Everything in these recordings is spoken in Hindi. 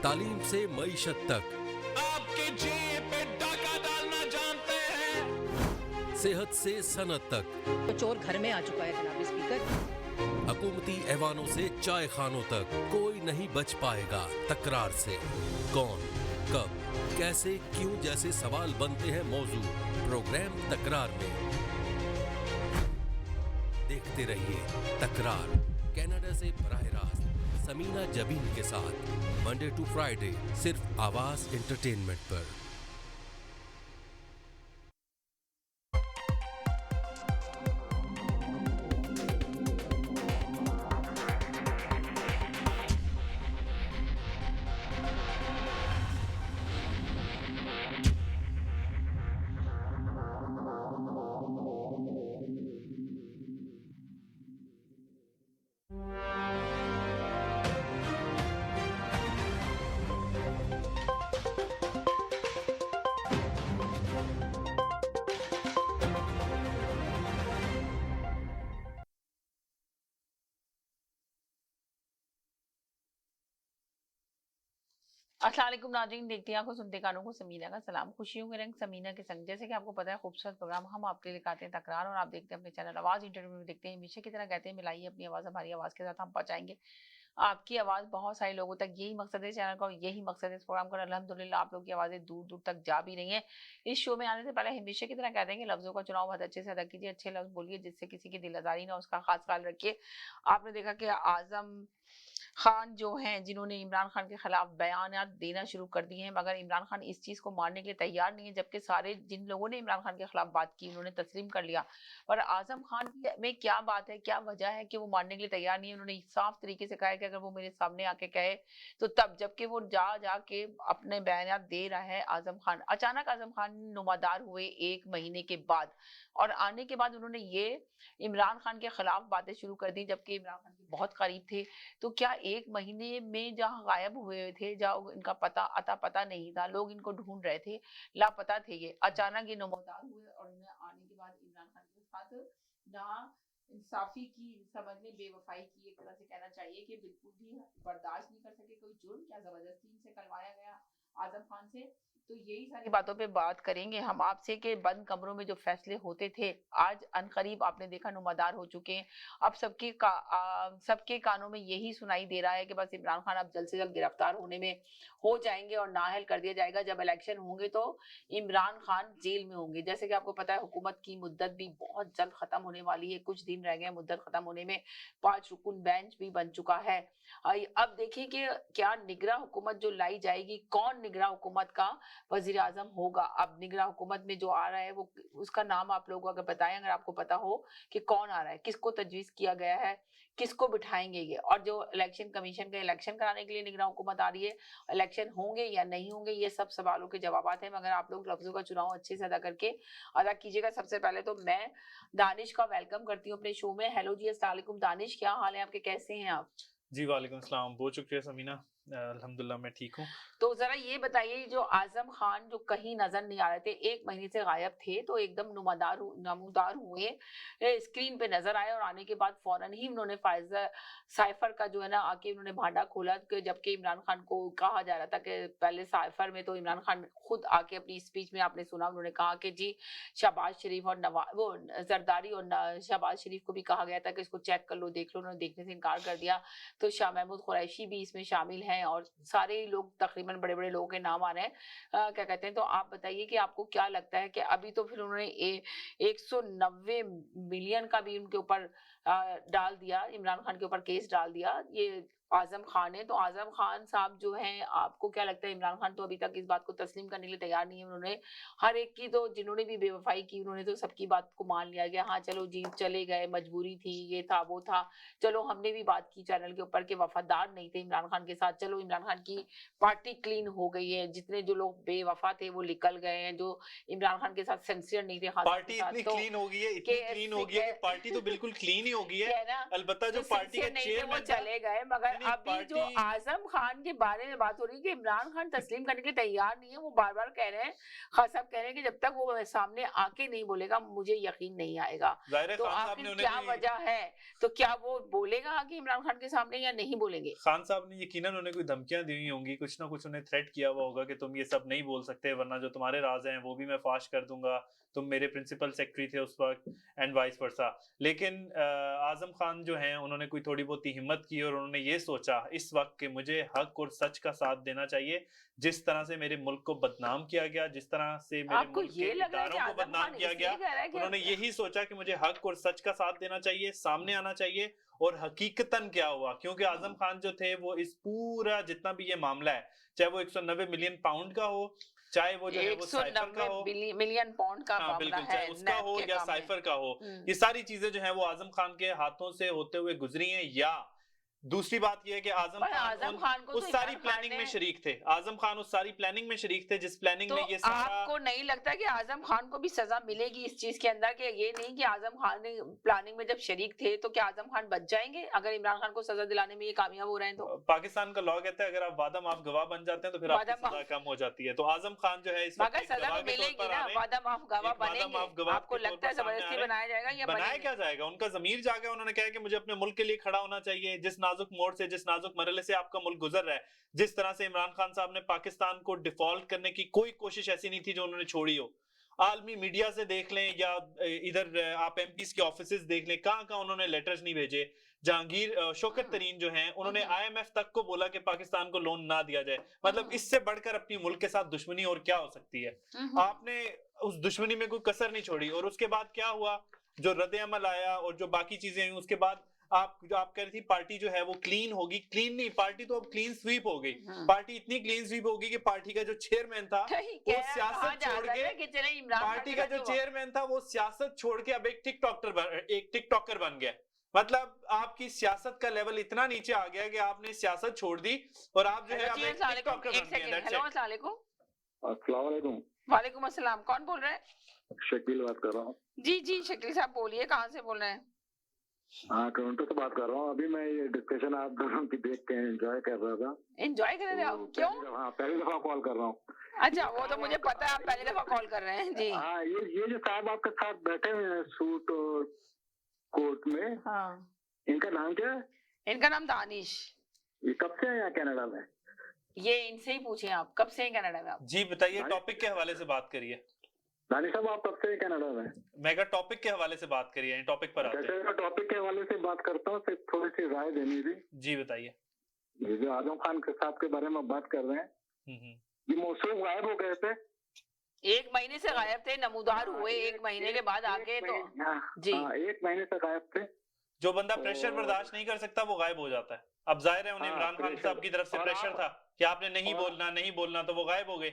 तालीम से मईशत तक, आपके जेब पे डाका डालना जानते हैं। सेहत से सनत तक, तो चोर घर में आ चुका है जनाब स्पीकर। हुकूमती ऐवानों से चाय खानों तक, कोई नहीं बच पाएगा तकरार से। कौन, कब, कैसे, क्यों जैसे सवाल बनते हैं मौजू प्रोग्राम तकरार में। देखते रहिए तकरार, कनाडा से बराह रास्त समीना जबीन के साथ, मंडे टू फ्राइडे, सिर्फ आवाज एंटरटेनमेंट पर। अस्सलाम वालेकुम नाज़रीन, देखते हैं आंखों सुनते कानों को समीना का सलाम। खुशियों के रंग समीना के संग। जैसे कि आपको पता है खूबसूरत प्रोग्राम हम आपके लिए आते हैं तकरार, और आप देखते हैं अपने चैनल आवाज़ इंटरव्यू में। देखते हैं हमेशा की तरह कहते हैं मिलाइए अपनी आवाज़ हमारी आवाज़ के साथ, हम पहुंचाएंगे आपकी आवाज़ बहुत सारे लोगों तक। यही मकसद है चैनल का, यही मकसद है इस प्रोग्राम का। अल्हम्दुलिल्लाह आप लोग की आवाज़ें दूर दूर तक जा भी रही हैं। इस शो में आने से पहले हमेशा की तरह कहते हैं कि लफ्ज़ों का चुनाव बहुत अच्छे से अदा कीजिए, अच्छे लफ्ज़ बोलिए जिससे किसी की दिल आज़ारी ना, उसका खास ख्याल रखिए। आपने देखा कि आज़म खान जो हैं, जिन्होंने इमरान खान के खिलाफ बयानात देना शुरू कर दिए हैं, मगर इमरान खान इस चीज़ को मानने के लिए तैयार नहीं है, जबकि सारे जिन लोगों ने इमरान खान के खिलाफ बात की उन्होंने तस्लीम कर लिया। पर आज़म खान में क्या बात है, क्या वजह है कि वो मानने के लिए तैयार नहीं है? उन्होंने साफ तरीके से कहा है कि अगर वो मेरे सामने आके कहे तो तब, जबकि वो जा के अपने बयानात दे रहा है आज़म खान। अचानक आज़म खान नुमादार हुए 1 महीने के बाद, और आने के बाद उन्होंने ये इमरान खान के खिलाफ बातें शुरू कर दी, जबकि इमरान खान के बहुत करीब थे। तो क्या 1 महीने में जहाँ गायब हुए थे, जहाँ इनका पता नहीं था, लोग इनको ढूंढ रहे थे, लापता थे, ये अचानक ये नमोदार हुए, और इन्हें आने के बाद इमरान खान के साथ ना इंसाफी की, समझ लें बेवफाई की, एक तरह से कहना चाहिए कि बिल्कुल भी बर्दाश्त नहीं कर सके कोई जुर्म, क्या जबरदस्ती इनसे करवाया गया आजम खान से। तो यही सारी बातों पे बात करेंगे हम आपसे कि बंद कमरों में जो फैसले होते थे आज अनकरीब आपने देखा नुमादार हो चुके हैं। अब सबके कानों में यही सुनाई दे रहा है कि बस इमरान खान अब जल्द से जल्द गिरफ्तार होने में हो जाएंगे और नाअहल कर दिया जाएगा। जब इलेक्शन होंगे तो इमरान खान जेल में होंगे। जैसे कि आपको पता है हुकूमत की मुद्दत भी बहुत जल्द खत्म होने वाली है, कुछ दिन रह गए मुद्दत खत्म होने में। 5 रुकन बेंच भी बन चुका है। अब देखिए कि क्या निगरा हुकूमत जो लाई जाएगी, कौन निगरा हुकूमत का वजीर आजम होगा। अब निगरा हुकूमत में जो आ रहा है वो, उसका नाम आप लोगों को अगर बताएं, अगर आपको पता हो कि कौन आ रहा है, किसको तजवीज किया गया है, किसको बिठाएंगे ये। और जो इलेक्शन कमीशन का इलेक्शन कराने के लिए निगरा हुकूमत आ रही है, इलेक्शन होंगे या नहीं होंगे, ये सब सवालों के जवाब हैं। मगर आप लोग लफ्जों का चुनाव अच्छे से अदा कीजिएगा। सबसे पहले तो मैं दानिश का वेलकम करती हूँ अपने शो में। हेलो जी, अस्सलाम वालेकुम दानिश, क्या हाल है आपके, कैसे हैं आप? जी वालेकुम सलाम। बहुत शुक्रिया समीना, अल्हम्दुलिल्लाह मैं ठीक हूँ। तो जरा ये बताइए, जो आजम खान जो कहीं नजर नहीं आ रहे थे, 1 महीने से गायब थे, तो एकदम नमूदार हुए, स्क्रीन पे नजर आए, और आने के बाद फौरन ही उन्होंने साइफर का जो है ना आके उन्होंने भांडा खोला। जबकि इमरान खान को कहा जा रहा था कि पहले साइफर में तो इमरान खान खुद आके अपनी स्पीच में आपने सुना, उन्होंने कहा कि जी शहबाज शरीफ और वो जरदारी और शहबाज शरीफ को भी कहा गया था कि इसको चेक कर लो, देख लो, उन्होंने देखने से इनकार कर दिया। तो शाह महमूद कुरैशी भी इसमें शामिल हैं, और सारे लोग, तकरीबन बड़े बड़े लोगों के नाम आ रहे हैं। क्या कहते हैं, तो आप बताइए कि आपको क्या लगता है कि अभी तो फिर उन्होंने 190 मिलियन का भी उनके ऊपर डाल दिया, इमरान खान के ऊपर केस डाल दिया ये आजम खान है। तो आजम खान साहब जो हैं, आपको क्या लगता है, इमरान खान तो अभी तक इस बात को तस्लीम करने के लिए तैयार नहीं है। उन्होंने हर एक की, तो जिन्होंने भी बेवफाई की उन्होंने तो सबकी बात को मान लिया गया, हाँ चलो जी चले गए, मजबूरी थी, ये था वो था। चलो हमने भी बात की चैनल के ऊपर कि वफादार नहीं थे इमरान खान के साथ, चलो इमरान खान की पार्टी क्लीन हो गई है, जितने जो लोग बेवफा थे वो निकल गए हैं, जो इमरान खान के साथ सिंसियर नहीं थे पार्टी इतनी क्लीन हो गई है, इतनी क्लीन हो गई है कि पार्टी तो बिल्कुल क्लीन ही हो गई है। अलबत्ता जो पार्टी के चेयरमैन वो चले गए, मगर अभी जो आजम खान के बारे में बात हो रही है कि इमरान खान तस्लीम करने के तैयार नहीं है, वो बार बार कह रहे हैं, खान साहब कह रहे हैं कि जब तक वो सामने आके नहीं बोलेगा मुझे यकीन नहीं आएगा। तो आखिर क्या वजह है, तो क्या वो बोलेगा आगे इमरान खान के सामने या नहीं बोलेंगे? खान साहब ने यकीनन उन्हें कोई धमकियां दी हुई होंगी, कुछ ना कुछ उन्हें थ्रेट किया हुआ होगा कि तुम ये सब नहीं बोल सकते वरना जो तुम्हारे राज हैं वो भी मैं फाश कर दूंगा, तुम मेरे प्रिंसिपल सेक्रेटरी थे उस वक्त एंड वाइस वर्सा। लेकिन आजम खान जो हैं उन्होंने कोई थोड़ी बहुत हिम्मत की और उन्होंने ये सोचा इस वक्त कि मुझे हक और सच का साथ देना चाहिए। जिस तरह से मेरे मुल्क को बदनाम किया गया, जिस तरह से मेरे मुल्क के इदारों को बदनाम किया गया, उन्होंने यही सोचा कि मुझे हक और सच का साथ देना चाहिए, सामने आना चाहिए और हकीकतन क्या हुआ। क्योंकि आजम खान जो थे वो इस पूरा जितना भी ये मामला है, चाहे वो 190 मिलियन पाउंड का हो, चाहे वो जो है वो साइफर का हो, मिलियन पाउंड का मामला है, चाहे उसका हो या साइफर का हो, ये सारी चीजें जो है वो आजम खान के हाथों से होते हुए गुजरी हैं। या दूसरी बात यह है कि आजम खान उस सारी प्लानिंग में शरीक थे, आजम खान उस सारी प्लानिंग में शरीक थे जिस प्लानिंग में ये सारा। आपको नहीं लगता कि आजम खान को भी सजा मिलेगी इस चीज के अंदर, कि ये नहीं कि आजम खान ने प्लानिंग में जब शरीक थे तो क्या आजम खान बच जाएंगे अगर इमरान खान को सजा दिलाने में ये कामयाब हो रहे हैं? तो पाकिस्तान का लॉ कहता है अगर आप वादा माफ गवाह बन जाते हैं तो फिर आपकी सजा कम हो जाती है। तो आजम खान जो है इस वक्त सजा तो मिलेगी ना, वादा माफ गवाह बनेंगे। आपको लगता है जबरदस्ती बनाया जाएगा या बनाया क्या जाएगा? उनका जमीर जागा, उन्होंने कहा कि मुझे अपने मुल्क के लिए खड़ा होना चाहिए। जिस नाजुक मोड़ से, जिस नाजुक मरहले से आपका मुल्क गुजर रहा है, जिस तरह से इमरान खान साहब ने पाकिस्तान को डिफॉल्ट करने की कोई कोशिश ऐसी नहीं थी जो उन्होंने छोड़ी हो। आलमी मीडिया से देख लें या इधर आप एमपीज के ऑफिसेज देख लें, कहां उन्होंने लेटर्स नहीं भेजे। जहांगीर शौकत तरीन जो हैं उन्होंने आईएमएफ तक को बोला कि पाकिस्तान को लोन ना दिया जाए। मतलब इससे बढ़कर अपनी मुल्क के साथ दुश्मनी और क्या हो सकती है? आपने उस दुश्मनी में कोई कसर नहीं छोड़ी। और उसके बाद क्या हुआ, जो रद्द अमल आया और जो बाकी चीजें हुई, उसके बाद आप कह रही थी पार्टी जो है वो क्लीन होगी। क्लीन नहीं, पार्टी तो अब क्लीन स्वीप हो गई। पार्टी इतनी क्लीन स्वीप होगी कि पार्टी का जो चेयरमैन था वो सियासत छोड़ के, पार्टी का जो चेयरमैन था वो सियासत छोड़ के अब एक टिकटॉकर बन गया। मतलब आपकी सियासत का लेवल इतना नीचे आ गया कि आपने सियासत छोड़ दी और आप जो है अब एक टिकटॉकर बन गए। हेलो, अस्सलाम वालेकुम। वालेकुम अस्सलाम। कौन बोल रहे हैं? शकील बात कर रहा हूँ। जी शकील साहब बोलिए, कहाँ से बोल रहे हैं? हाँ, टोरंटो से बात कर रहा हूँ। अभी मैं ये डिस्कशन आप दोनों की देख के एंजॉय कर रहा था। एंजॉय कर रहे हो? क्यों? हाँ, पहली दफा कॉल कर रहा हूँ। अच्छा, वो तो मुझे पता है आप पहली दफा कॉल कर रहे हैं जी। हाँ, ये जो साहब आपके साथ बैठे हुए हैं सूट और कोट में, हाँ, इनका नाम क्या है? इनका नाम दानिश। ये कब से है यहाँ कनाडा में? ये इनसे ही पूछे आप, कब से हैं कनाडा में आप? जी बताइए, टॉपिक के हवाले से बात करिए। दानिश साहब, आप कब से कनाडा में? मेगा टॉपिक के हवाले से बात करिए, टॉपिक पर आते हैं। टॉपिक के हवाले से बात करता हूँ, सिर्फ थोड़ी सी राय देनी थी। जी बताइए। ये जो आजम खान के साहब के बारे में बात कर रहे हैं, ये मौसूम गायब हो गए थे। 1 महीने से गायब थे, नमूदार हुए 1 महीने के बाद आके तो जी 1 महीने से गायब थे। जो बंदा प्रेशर बर्दाश्त नहीं कर सकता वो गायब हो जाता है। अब जाहिर है उन्हें इमरान खान साहब की तरफ से प्रेशर था कि आपने नहीं बोलना, तो वो गायब हो गए।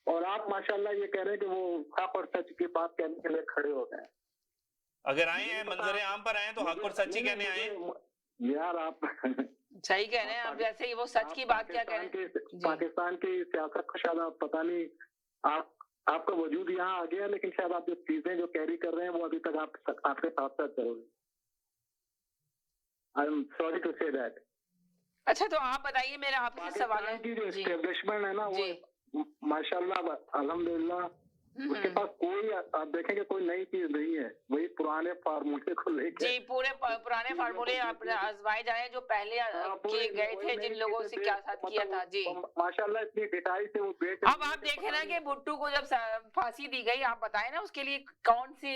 और आप माशाल्लाह ये कह रहे हैं कि वो हक और सच की बात कहने के लिए खड़े हो गए। अगर आए हैं मंजर आम पर आए तो हक और सच ही कहने आए यार। आप सही कह रहे हैं। अब जैसे वो सच की बात क्या कह रहे हैं, पाकिस्तान की सियासत को शायद आप पता नहीं, आपका वजूद यहाँ आ गया, लेकिन शायद आप जो चीजें जो कैरी कर रहे हैं वो अभी तक आपके साथ साथ करोगे। I am sorry to say that. अच्छा, तो आप बताइए, मेरा आपसे सवाल है। जो एस्टेब्लिशमेंट है ना, वो माशाल्लाह अल्हम्दुलिल्लाह, उसके पास कोई, आप देखेंगे कोई नई चीज नहीं है, वही पुराने फार्मूले को लेकर जी पूरे पुराने फार्मूले आजमाए जाए जो पहले किए गए थे, जिन लोगों से क्या साथ किया था। जी माशाल्लाह इतनी डिटाइल से वो बेच। अब आप देखें ना कि भुट्टो को जब फांसी दी गई, आप बताएं ना उसके लिए कौन सी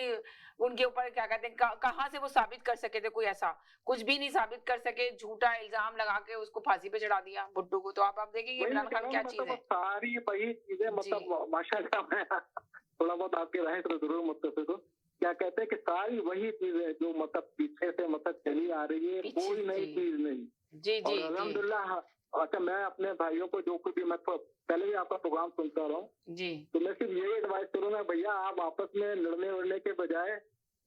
उनके ऊपर क्या कहते हैं, कहाँ से वो साबित कर सके थे? कोई ऐसा कुछ भी नहीं साबित कर सके, झूठा इल्जाम लगा के उसको फांसी पे चढ़ा दिया भुट्टो को। तो आप देखेंगे इमरान खान क्या चीज है। सारी वही चीजें, मतलब माशाल्लाह मैं थोड़ा बहुत आपके राय से जरूर मुत्तफिक हूं। क्या कहते हैं कि सारी वही चीजें जो मतलब पीछे से मतलब चली आ रही है, कोई नई चीज नहीं। जी जी अल्हम्दुलिल्लाह। अच्छा, मैं अपने भाइयों को जो कुछ भी, मैं पहले भी आपका प्रोग्राम सुनता रहा हूँ जी, तो मैं सिर्फ यही एडवाइस करूंगा, भैया आप आपस में लड़ने के बजाय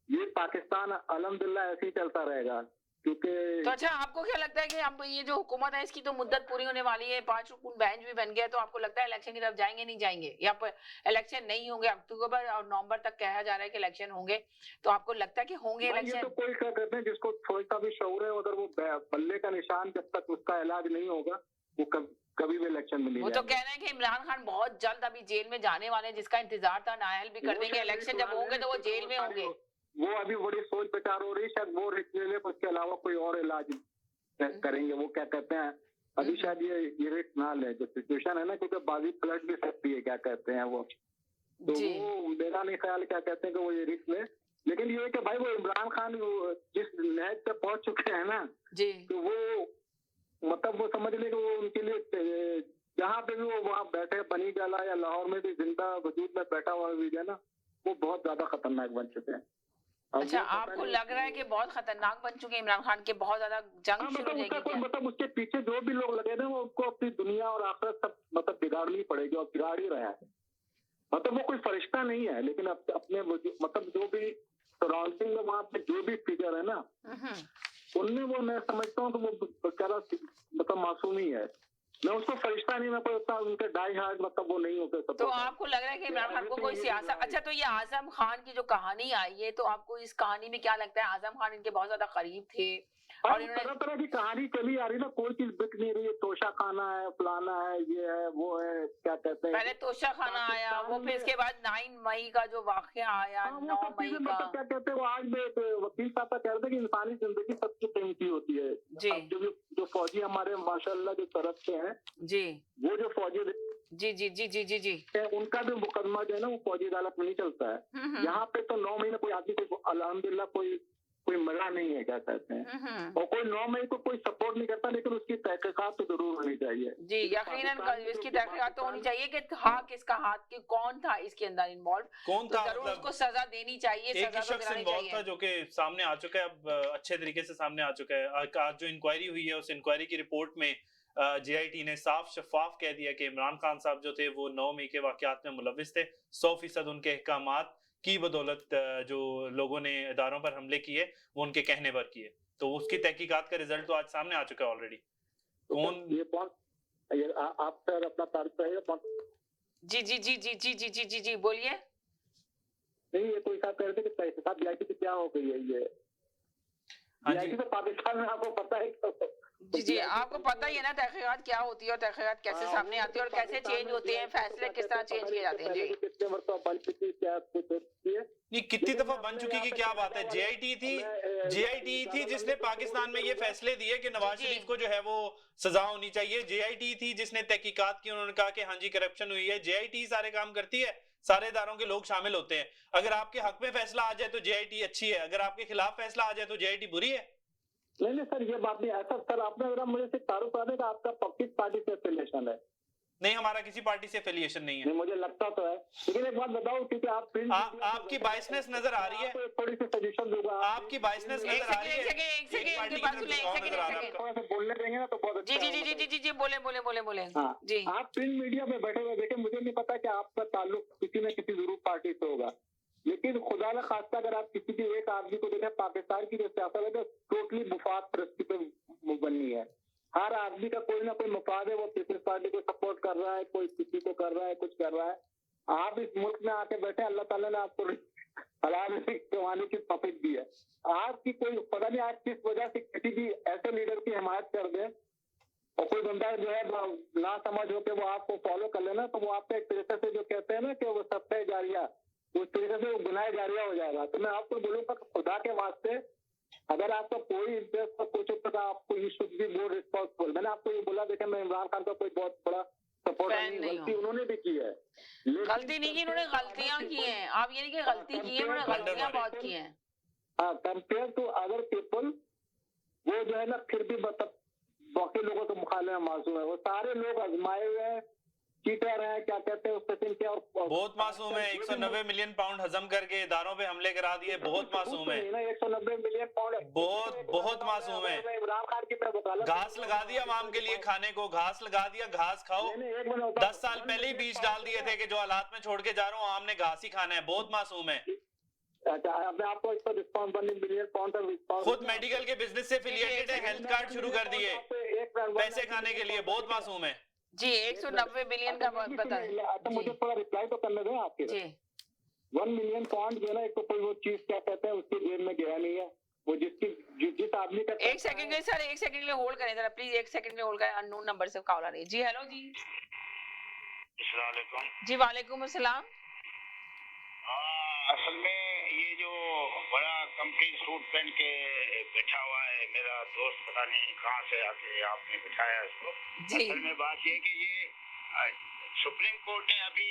ये पाकिस्तान अल्हम्दुलिल्लाह ऐसे ही चलता रहेगा। क्योंकि तो अच्छा, आपको क्या लगता है कि अब ये जो हुकूमत है इसकी तो मुद्दत पूरी होने वाली है, 5 रुकून बेंच भी बन गया, तो आपको लगता है इलेक्शन की तरफ जाएंगे नहीं जाएंगे, या पर इलेक्शन नहीं होंगे? अक्टूबर और नवंबर तक कहा जा रहा है कि इलेक्शन होंगे, तो आपको लगता है कि होंगे भाई, ये इलेक्शन? तो कोई क्या कहते हैं, जिसको थोड़ा सा भी शऊर है उधर, वो बल्ले का निशान जब तक उसका इलाज नहीं होगा वो कभी भी इलेक्शन में नहीं वो तो जाएगा। कह रहे हैं कि इमरान खान बहुत जल्द अभी जेल में जाने वाले हैं, जिसका इंतजार था, नाअहल भी कर वो देंगे, शायद इलेक्शन रिट जब होंगे तो वो मांगे, जेल में होंगे। वो अभी बड़ी सोच विचार हो रही है, शायद वो रिट ले ले, उसके अलावा कोई और इलाज करेंगे। वो क्या कहते हैं, अभी शायद ये रिट ना ले, जो सिचुएशन है ना, क्योंकि बाजी पलट भी सकती है, क्या कहते हैं वो, तो जी। वो मेरा नहीं ख्याल, क्या कहते हैं कि वो ये रिट ले। लेकिन ये है कि भाई वो इमरान खान जिस नहज पे पहुंच चुके हैं ना, जी तो वो मतलब वो समझ ले कि वो उनके लिए जहाँ पे भी वो वहाँ बैठे, बनी गाला या लाहौर में भी जिंदा वजूद में बैठा हुआ भी है ना, वो बहुत ज्यादा खतरनाक बन चुके हैं। अब अच्छा, वो पता आपको नहीं- लग रहा है कि बहुत खतरनाक बन चुके हैं इमरान खान के, बहुत ज्यादा जंग हाँ, शुरू हो मतलब उसका जाएगी कोई क्या? मतलब उसके पीछे जो भी लोग लगे ना, वो उनको अपनी दुनिया और आखिरत सब मतलब बिगाड़नी पड़ेगी, और बिगाड़ ही रहा है। मतलब वो कोई फरिश्ता नहीं है, लेकिन अपने मतलब जो भी सराउंडिंग में वहाँ पे जो भी फिगर है ना, उनमें वो मैं समझता हूँ कि वो बेचारा मतलब मासूम ही है। मैं उसको फरिश्ता नहीं, मैं कोई उतना उनके डाई हार्ड मतलब वो नहीं होते सब। तो आपको लग रहा है कि इमरान खान को कोई सियासत, अच्छा तो ये आजम खान की जो कहानी आई है, तो आपको इस कहानी में क्या लगता है? आजम खान इनके बहुत ज्यादा करीब थे और इन्होंने तरह तरह की कहानी चली आ रही ना, कोई चीज बिक नहीं रही है, तोशा खाना है, फलाना है, ये है, वो है, क्या कहते हैं, पहले तोशा खाना आया, वो फिर इसके बाद 9 मई का जो वाकया आया, हाँ, वो 9 सब मई चीजें का। मतलब क्या कहते हैं, वो आज भी एक वकील साहब का कह रहे थे कि इंसानी जिंदगी सबसे कीमती होती है। जी। अब जो फौजी हमारे माशाल्लाह जो तरफ से हैं, जी वो जो फौजी जी जी जी जी जी जी हैं, उनका भी मुकदमा जो है ना, वो फौजी अदालत में नहीं चलता है। यहाँ पे तो 9 महीने कोई आदमी को अल्हम्दुलिल्लाह कोई मजा नहीं है, क्या कहते हैं, और कोई 9 मई को कोई सपोर्ट नहीं करता, लेकिन उसकी तहकीकात तो जरूर होनी चाहिए। जी, यकीनन इसकी तहकीकात तो होनी चाहिए कि था किसका हाथ, कि कौन था इसके अंदर इन्वॉल्व, कौन तो था, जरूर मतलब उसको सजा देनी चाहिए, एक सजा ही तो शख्स दिलानी इन्वॉल्व था चाहिए। जो कि सामने आ चुका है, अब अच्छे तरीके से सामने आ चुका है। आज जो इंक्वायरी हुई है, उस इंक्वायरी की रिपोर्ट में जेआईटी ने साफ शफाफ कह दिया कि इमरान खान साहब जो थे वो 9 मई के वाकयात में मुलविस थे। 100% उनके अहकामात की बदौलत जो लोगों ने इदारों पर हमले किए वो उनके कहने पर किए। तो उसकी तहकीकात का रिजल्ट तो आज सामने आ चुका है ऑलरेडी। कौन ये कौन, ये आप सर अपना तारीफ करिए। जी जी जी जी जी जी जी जी जी बोलिए। नहीं, ये कोई साहब कह रहे थे कि तहकीकात जेआईटी की क्या हो गई है, ये हाँ जी, जेआईटी तो पाकिस्तान में आपको पता है जी जी, आपको पता ही है ना तहकीकात क्या होती है और तहकीकात कैसे सामने आती है और कैसे चेंज होते हैं, फैसले किस तरह चेंज किए जाते हैं। जी, कितने मरतबा बन चुकी है, क्या कुछ होती है, नहीं कितनी दफा बन चुकी की क्या बात है। जेआईटी थी जिसने पाकिस्तान में ये फैसले दिए कि नवाज जी। शरीफ को जो है वो सजा होनी चाहिए। जेआईटी थी जिसने तहकीकात की, उन्होंने कहा कि हाँ जी करप्शन हुई है। जेआईटी सारे काम करती है, सारे इदारों के लोग शामिल होते हैं। अगर आपके हक में फैसला आ जाए तो जेआईटी अच्छी है, अगर आपके खिलाफ फैसला आ जाए तो जेआईटी बुरी है। नहीं सर, ये बात नहीं। ऐसा सर आपने जरा मुझे सिर्फ तारुफ करा देगा, आपका किस पार्टी से एफिलिएशन है? नहीं, हमारा किसी पार्टी से एफिलिएशन नहीं है। नहीं, मुझे लगता तो है, लेकिन एक बात बताओ, क्योंकि आप प्रिंट आपकी बायसनेस नजर आ रही है, थोड़ी सी सजेशन दूंगा। आपकी बायसनेस एक नजर आ रही है। सेकंड पार्टी इनकी बात की सुनिए, तरफ एक नजर आ रहा है सेकंड। थोड़ा सा बोलने देंगे ना तो बहुत जी अच्छा जी जी जी जी जी बोले बोले बोले बोले। हाँ जी, आप प्रिंट मीडिया में बैठे हुए देखें, मुझे नहीं पता कि आपका ताल्लुक किसी न किसी जरूर पार्टी से होगा, लेकिन खुदा न खास्ता अगर आप किसी भी एक आदमी को देखें, पाकिस्तान की जो सियासत है तो टोटली मुफाद परस्ती पे बनी है। हर आदमी का कोई ना कोई मुफाद है, वो पीपल्स पार्टी को सपोर्ट कर रहा है, कोई किसी को कर रहा है, कुछ कर रहा है। आप इस मुल्क में आके बैठे, अल्लाह ताला ने आपको हलाल कमाने की तौफीक दी है। आपकी कोई पता नहीं आज किस वजह से किसी भी ऐसे लीडर की हिमायत कर दे और कोई बंदा जो है ना समझ हो के वो आपको फॉलो कर लेना, तो वो आपका एक तरीके से जो कहते हैं ना कि वो सत्ता जारिया, उस तरीके से वो गुनाह जारिया हो जाएगा। तो मैं आपको बोलूंगा कि खुदा के वास्ते अगर आपका कोई इंटरेस्ट का कुछ होता है, आपको you should be more responsible. मैंने आपको ये बोला, देखा मैं इमरान खान का कोई बहुत बड़ा सपोर्टर नहीं, गलती उन्होंने भी की है। गलती नहीं की, उन्होंने गलतियां की हैं। आप ये नहीं कि गलती की है, उन्होंने गलतियां बहुत की हैं। हाँ, कंपेयर टू अदर पीपल वो जो है ना फिर भी बाकी लोगों के मुकाबले में मासूम है। वो सारे लोग आजमाए हुए हैं, चीटर है, क्या कहते हैं उस किस्म के, और बहुत मासूम है। 190 मिलियन पाउंड हजम करके इदारों पे हमले करा दिए, बहुत मासूम है। 190 मिलियन पाउंड बहुत मासूम है। इमरान खान की वकालत, घास लगा दिया आवाम के लिए खाने को, घास लगा दिया, घास खाओ। 10 साल पहले ही बीज डाल दिए थे कि जो हालात में छोड़ के जा रहा हूँ आम ने घास ही खाना है। बहुत मासूम है। अच्छा, अब आपको इस पर रिस्पॉन्स 1 मिलियन पाउंड का रिस्पॉन्स खुद मेडिकल के बिजनेस से एफिलिएटेड है, हेल्थ कार्ड शुरू कर दिए पैसे खाने के लिए, बहुत मासूम है। जी 190 बिलियन का बता अच्छा, मुझे थोड़ा रिप्लाई तो करने दें आपके। जी 1 मिलियन पाउंड जो है ना, एक तो कोई वो चीज क्या कहते हैं उसकी जेब में गया नहीं है, वो जिस आदमी का। एक सेकंड के लिए सर, एक सेकंड के लिए होल्ड करें जरा प्लीज, एक सेकंड के लिए होल्ड करें, अननोन नंबर से कॉल आ रही है। जी हेलो जी। अस्सलाम वालेकुम। जी वालेकुम अस्सलाम। असल में ये जो बड़ा कंपनी सूट पहन के बैठा हुआ है मेरा दोस्त, पता नहीं कहाँ से आके आपने बिठाया इसको। जी असल में बात ये कि ये सुप्रीम कोर्ट ने अभी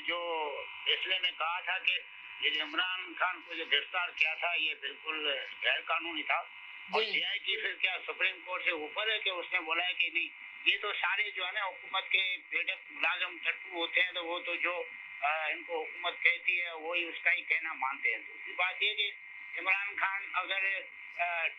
जो फैसले में कहा था कि ये जो इमरान खान को जो गिरफ्तार किया था ये बिल्कुल गैर कानूनी था, और जी सीआई की फिर क्या सुप्रीम कोर्ट से ऊपर है कि उसने बोला है कि नहीं, ये तो सारे जो है ना हुकूमत के बेडक मुलाजम टट्टू होते हैं, तो वो तो जो इनको हुकूमत कहती है वही उसका ही कहना मानते हैं। दूसरी बात ये कि इमरान खान अगर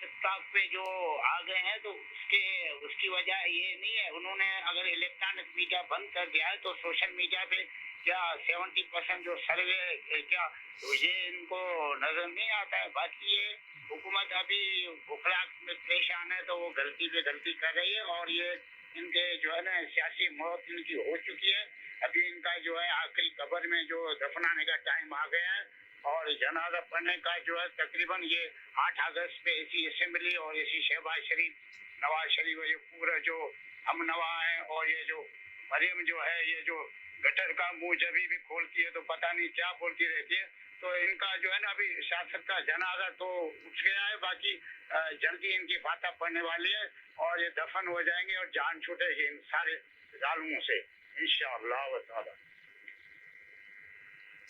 टिकटॉक पे जो आ गए हैं तो उसकी वजह ये नहीं है, उन्होंने अगर इलेक्ट्रॉनिक मीडिया बंद कर दिया है तो सोशल मीडिया पे क्या 70% जो सर्वे क्या तो ये इनको नजर नहीं आता है। बाकी ये हुकूमत अभी बुखलाक में परेशान है, तो वो गलती पे गलती कर रही है, और ये इनके जो है ना सियासी मौत इनकी हो चुकी है। अभी इनका जो है आखिरी कब्र में जो दफनाने का टाइम आ गया है, और जनाजा पढ़ने का जो है तकरीबन ये 8 अगस्त पे इसी असेंबली और इसी शहबाज शरीफ, नवाज शरीफ, ये पूरा जो हम नवा है, और ये जो मरियम जो है ये जो गटर का मुंह जब भी खोलती है तो पता नहीं क्या बोलती रहती है। तो इनका जो है ना अभी सियासत का जनाजा तो उठ गया है, बाकी जल्दी इनकी फाता पड़ने वाली है और ये दफन हो जाएंगे और जान छूटेगी इन सारे जालिमों से इंशाअल्लाह व तआला।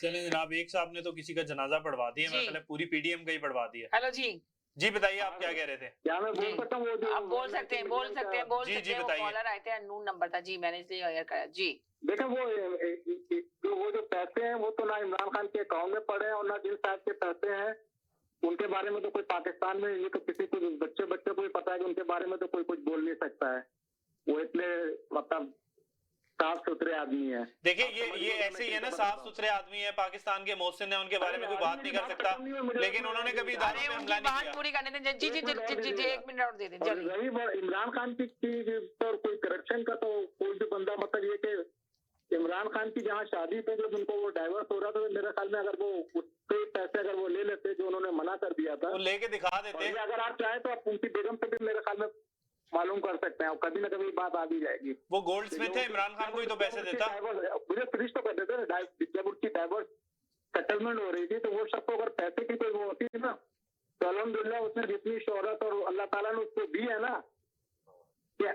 चलें जनाब, एक साहब ने तो किसी का जनाजा पढ़वा दिया, जी। मतलब पूरी पीडीएम का ही पढ़वा दिया। हेलो जी। जी बताइए आप क्या कह रहे थे? क्या मैं बोल जी। सकता हूँ? वो जो आप बोल सकते हैं, बोल सकते हैं, बोल जी, सकते जी, हैं। वो बताइए। कॉलर आए थे, अननोन नंबर था जी, मैंने इसलिए एयर कराया जी। देखो वो जो पैसे हैं वो तो ना इमरान खान के अकाउंट में पड़े हैं और ना जिन साहब के पैसे हैं उनके बारे में तो कोई पाकिस्तान में ये तो किसी को बच्चे को ही पता है कि उनके बारे में तो कोई कुछ बोल नहीं सकता है। वो इतने मतलब साफ सुथरे आदमी है। देखिए ये ऐसे ही है ना, साफ सुथरे आदमी है, पाकिस्तान के मोहसिन है, उनके बारे में कोई बात नहीं कर सकता, लेकिन उन्होंने कभी इदारों अरे में उनकी हमला नहीं बात किया। पूरी करने दें जी जी जी जी जी, 1 मिनट और दे दें और जल्दी। रही बात इमरान खान की पर कोई करप्शन का, तो कोई भी बंदा मतलब ये कि इमरान खान की जहाँ शादी पे जब उनको वो डाइवर्स हो रहा था, तो मेरे ख्याल में अगर वो उसके पैसे अगर वो ले लेते जो उन्होंने मना कर दिया था, वो लेके दिखा और देते। ये अगर आप चाहे तो आप उनकी बेगम से भी मेरे ख्याल में मालूम कर सकते हैं, और कभी ना कभी बात आ भी जाएगी। वो गोल्ड स्मिथ है, इमरान खान को ही तो पैसे देता। मुझे फिनिश तो कर देते ना, जब उसकी डाइवर्स सेटलमेंट हो रही थी तो वो सबको अगर पैसे की कोई वो होती थी ना, तो अल्हम्दुलिल्लाह उसने जितनी शोहरत और अल्लाह ताला ने उसको दी है ना, क्या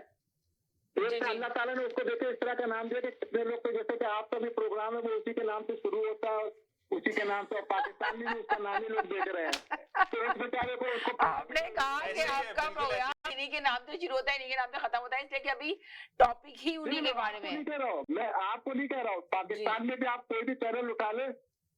जी, एक जी। अल्लाह ताला ने उसको देखे इस तरह का नाम दिया कि कितने लोग को, जैसे कि आपका भी प्रोग्राम है वो उसी के नाम से शुरू होता है, उसी के नाम से, और पाकिस्तान में भी उसका नाम ही लोग देख रहे हैं। तो इस बेचारे को उसको आपने कहा कि ऐसे ही है, आपका बिल्कुल प्रोग्राम इन्हीं के नाम से शुरू होता है, इन्हीं के नाम से खत्म होता है, इसलिए कि अभी टॉपिक ही उन्हीं के बारे में नहीं है। कह रहा हूँ मैं, आपको नहीं कह रहा हूँ, पाकिस्तान में भी आप कोई भी चैनल उठा ले,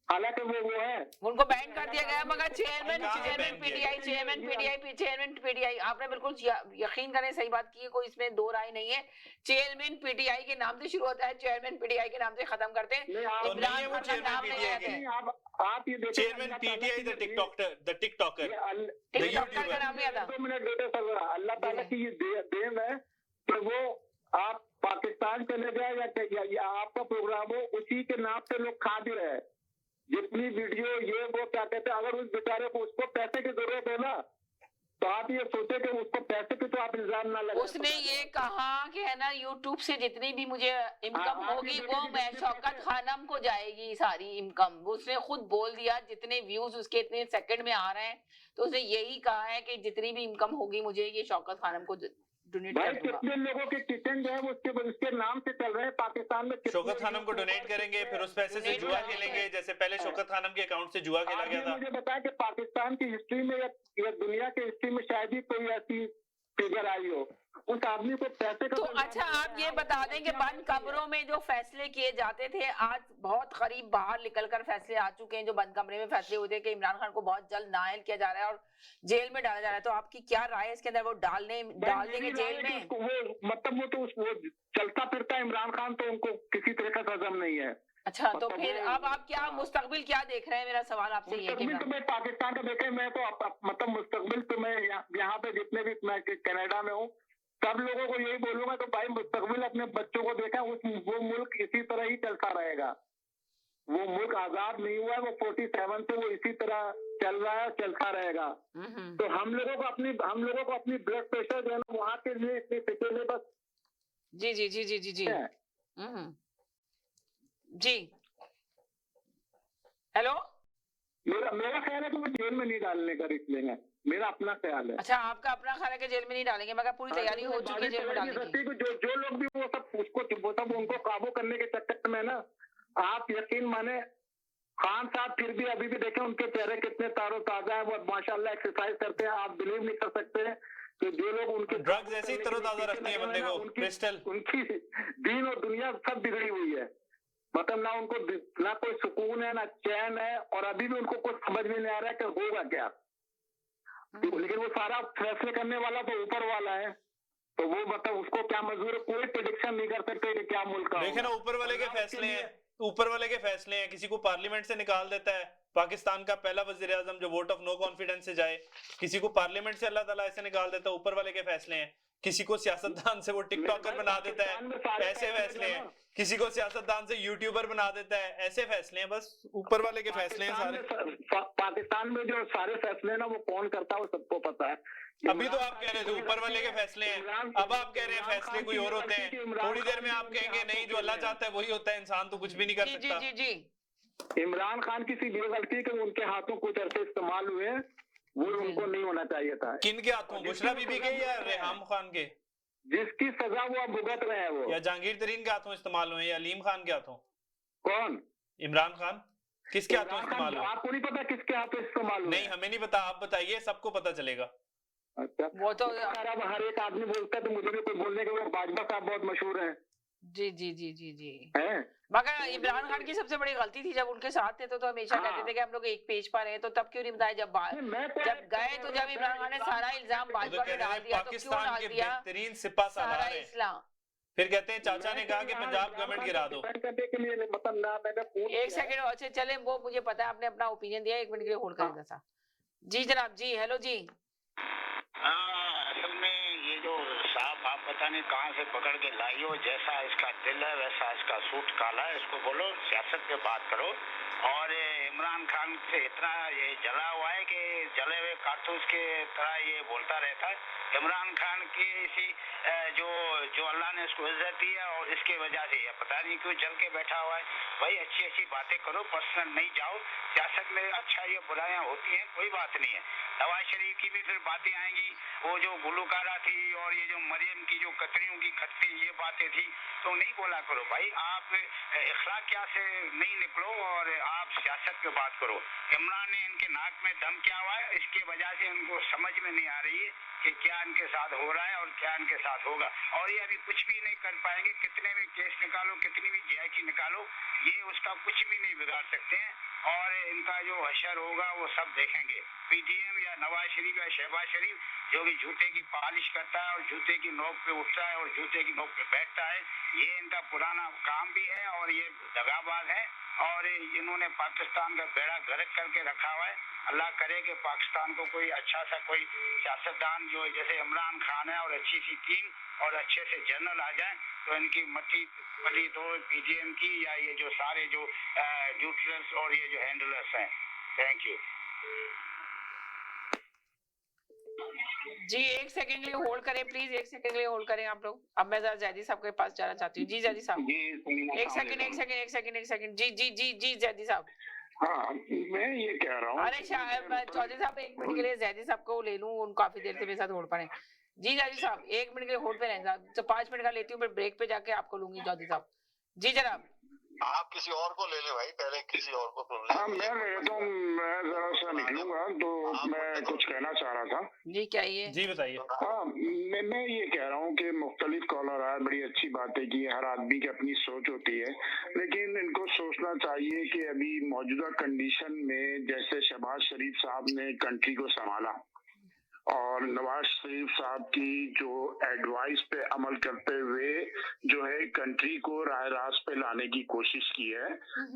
हालांकि वो है उनको बैन कर दिया गया, मगर चेयरमैन कहाँ से चेयरमैन ban किया पीटीआई चेयरमैन पीटीआई आपने बिल्कुल यकीन करें सही बात की है, कोई इसमें दो राय नहीं है। चेयरमैन पीटीआई के नाम से शुरू होता है, चेयरमैन पीटीआई के नाम से खत्म करते हैं। नहीं, आप तो नहीं है वो इमरान खान का नाम चेयरमैन नहीं पीटीआई लेते के। हैं। आप ये देखिए, chairman PTI the TikToker TikToker का नाम नहीं आता। 2 मिनट देते सर, अल्लाह ताला की ये देन है कि वो आप पाकिस्तान चले जाए या आपका प्रोग्राम हो, उसी के नाम से लोग खा भी रहे हैं। जितनी वीडियो ये वो क्या कहते हैं, अगर उस बेचारे को उसको पैसे की जरूरत हो ना, तो आप ये सोचे कि उसको पैसे की तो आप इल्जाम ना लगाएं। उसने ये कहा कि है ना यूट्यूब से जितनी भी मुझे इनकम हाँ, होगी आपने वो देखी मैं जितने शौकत पैसे- खानम को जाएगी सारी इनकम। उसने खुद बोल दिया, जितने व्यूज उसके इतने सेकंड में आ रहे हैं, तो उसने यही कहा है कि जितनी भी इनकम होगी मुझे ये शौकत खानम को डोनेट भाई कर दूंगा। कितने लोगों के किचन जो है वो उसके नाम से चल रहे हैं पाकिस्तान में। कितने शौकत खानम को लोगों डोनेट करेंगे, फिर उस पैसे से डोनेट जुआ करेंगे। खेलेंगे, जैसे पहले शौकत खानम के अकाउंट से जुआ खेला आप गया ये था। मुझे बताया कि पाकिस्तान की हिस्ट्री में या दुनिया की हिस्ट्री में शायद ही कोई ऐसी फिगर आई हो। उस आदमी को पैसे का तो अच्छा आप ये बता दें कि बंद कमरों में जो फैसले किए जाते थे आज बहुत करीब बाहर निकलकर फैसले आ चुके हैं, जो बंद कमरे में फैसले हुए थे कि इमरान खान को बहुत जल्द नाअहल किया जा रहा है और जेल में डाला जा रहा है, तो आपकी क्या राय है इसके अंदर? वो डाल देंगे जेल में? वो मतलब वो तो वो चलता फिरता इमरान खान, तो उनको किसी तरह का सजम नहीं है। अच्छा तो फिर अब आप क्या मुस्तकबिल क्या देख रहे हैं? मेरा सवाल आपसे ये है कि तो मैं पाकिस्तान का देखे, मैं तो मतलब मुस्तकबिल तो मैं यहाँ पे जितने भी मैं कनाडा में हूँ सब लोगों को यही बोलूंगा तो भाई मुस्तकबिल अपने बच्चों को देखा, वो मुल्क इसी तरह ही चलता रहेगा। वो मुल्क आजाद नहीं हुआ है, वो 47 से वो इसी तरह चल रहा है, चलता रहेगा। तो हम लोगों को अपनी ब्लड प्रेशर जो है ना वहाँ के लिए इतनी फिक्र बस। जी जी जी जी जी जी जी हेलो, मेरा ख्याल है कि वो जेल में नहीं डालने का रिस्क लेंगे, मेरा अपना ख्याल है। अच्छा आपका अपना ख्याल है कि जेल में नहीं डालेंगे, मगर पूरी तैयारी हो चुकी है जेल में डालने की। जो लोग भी वो सब उनको काबू करने के चक्कर में ना, आप यकीन माने खान साहब फिर भी अभी भी देखें उनके चेहरे कितने तारो ताजा है, वो माशाल्लाह एक्सरसाइज करते हैं, आप बिलीव नहीं कर सकते हैं। तो जो लोग उनके ड्रग्स ऐसी तरोताजा रखती है बंदे को, क्रिस्टल, उनकी दीन और दुनिया सब बिगड़ी हुई है। मतलब ना उनको ना कोई सुकून है ना चैन है, और अभी भी उनको कुछ समझ में नहीं आ रहा है कि होगा क्या। लेकिन वो सारा फैसले करने वाला तो ऊपर वाला है, तो वो मतलब उसको क्या मंजूर है, कोई प्रेडिक्शन नहीं कर सकते कि क्या मुल्क का। देखे ना ऊपर वाले के फैसले हैं, ऊपर वाले के फैसले हैं। किसी को पार्लियामेंट से निकाल देता है, पाकिस्तान का पहला वजीर आजम जो वोट ऑफ नो कॉन्फिडेंस से जाए, किसी को पार्लियामेंट से अल्लाह ताला ऐसे निकाल देता है, ऊपर वाले के फैसले हैं। किसी को सियासतदान से वो टिकटॉकर बना देता है, ऐसे फैसले हैं। किसी को सियासतदान से यूट्यूबर बना देता है, ऐसे फैसले हैं। बस ऊपर वाले के फैसले हैं सारे। पाकिस्तान में जो सारे फैसले हैं ना वो कौन करता है वो सबको पता है। अभी तो आप कह रहे थे ऊपर वाले के फैसले हैं, अब आप कह रहे हैं फैसले कोई और होते हैं। थोड़ी देर में आप कहेंगे नहीं जो अल्लाह चाहता है वही होता है, इंसान तो कुछ भी नहीं कर सकता। जी जी जी इमरान खान की सिर्फ ये गलती कि उनके हाथों कुछ अरसे इस्तेमाल हुए, वो उनको नहीं होना चाहिए था। किन के हाथों? बुशरा बीबी के या रेहाम खान के? जिसकी सजा वो अब भुगत रहे हैं वो, या जहांगीर तरीन के हाथों इस्तेमाल हुए या अलीम खान के हाथों? कौन? इमरान खान किसके हाथों इस्तेमाल हुए? आपको नहीं पता किसके हाथों इस्तेमाल हुए? नहीं हमें नहीं पता, आप बताइए, सबको पता चलेगा। अच्छा वो तो हर एक आदमी बोलता है तो मुझे भी कोई बोलने के लिए बाजवा साहब बहुत मशहूर है। जी जी जी जी जी है। मगर इमरान खान की सबसे बड़ी गलती थी जब उनके साथ थे तो हमेशा कहते थे कि हम लोग एक पेज पर हैं, तो तब क्यों नहीं बताया? जब गए तो जब इमरान खान ने सारा इल्जाम भाजपा पे डाल दिया तो क्यों डाल दिया? बेहतरीन सिपा सारा इस्लाम। फिर कहते हैं चाचा ने कहा कि पंजाब गवर्नमेंट गिरा दो। एक सेकंड अच्छा चले, वो मुझे पता है आपने अपना ओपिनियन दिया, 1 मिनट के लिए होल्ड करेंगे सर। जी जनाब, जी हेलो जी। असल में ये जो साहब आप पता नहीं कहाँ से पकड़ के लाई हो, जैसा इसका दिल है वैसा इसका सूट काला है, इसको बोलो सियासत पे बात करो। और इमरान खान से इतना ये जला हुआ है कि जले हुए कारतूस के तरह ये बोलता रहता है। इमरान खान की इसी जो अल्लाह ने इसको इज्जत दी है और इसके वजह से ये पता नहीं क्यों जल के बैठा हुआ है। भाई अच्छी अच्छी बातें करो, पर्सनल नहीं जाओ। सियासत में अच्छा ये बुराइयां होती हैं, कोई बात नहीं है। नवाज शरीफ की भी फिर बातें आएंगी, वो जो गुलकारा थी और ये जो मरियम की जो कतरियों की खतरी ये बातें थी, तो नहीं बोला करो भाई। आप इखलाकिया से नहीं निकलो और आप सियासत पे बात करो। इमरान ने इनके नाक में दम किया हुआ है, इसकी वजह से इनको समझ में नहीं आ रही है कि क्या इनके साथ हो रहा है और क्या इनके साथ होगा। और ये अभी कुछ भी नहीं कर पाएंगे, कितने भी केस निकालो, कितनी भी जीआईटी निकालो, ये उसका कुछ भी नहीं बिगाड़ सकते हैं। और इनका जो हशर होगा वो सब देखेंगे। पीटीएम या नवाज शरीफ या शहबाज शरीफ जो कि जूते की पालिश करता है और जूते की नोक पे उठता है और जूते की नोक पे बैठता है, ये इनका पुराना काम भी है और ये दगाबाज है। और इन्होंने पाकिस्तान का बेड़ा गर्क करके रखा हुआ है। अल्लाह करे कि पाकिस्तान को कोई अच्छा सा कोई सियासतदान जो जैसे इमरान खान है और अच्छी सी टीम और अच्छे से जनरल आ जाए, तो इनकी मट्टी पली तो पीटीएम की या ये जो सारे जो न्यूट्रल्स और ये जो हैंडलर्स हैं। Thank you ji. 1 सेकंड के लिए होल्ड करें प्लीज, 1 सेकंड के लिए होल्ड करें आप लोग। अब मैं जरा जैदी साहब के पास जाना चाहती हूँ। जी जैदी साहब, एक सेकंड। जी जैदी साहब। हाँ मैं ये कह रहा हूँ, अरे चौधरी साहब 1 मिनट के लिए जैदी साहब को ले लूँ, उन काफी देर से मेरे साथ होल्ड पर हैं। जी जैदी साहब 1 मिनट के लिए होल्ड पे रहें, तो 5 मिनट का लेती हूँ, फिर ब्रेक पे जाके आपको लूंगी चौधरी साहब। जी जनाब। आप किसी और को ले ले भाई, पहले किसी और को सुन ले। हाँ मैं लेता हूँ, मैं जरा सा निकलूंगा तो मैं कुछ कहना चाह रहा था। जी क्या ये जी बताइए। हाँ मैं ये कह रहा हूँ कि मुख्तलिफ कॉलर आए, बड़ी अच्छी बात है कि हर आदमी की अपनी सोच होती है, लेकिन इनको सोचना चाहिए कि अभी मौजूदा कंडीशन में जैसे शहबाज शरीफ साहब ने कंट्री को संभाला और नवाज शरीफ साहब की जो एडवाइस पे अमल करते हुए जो है कंट्री को राह रास्त पे लाने की कोशिश की है,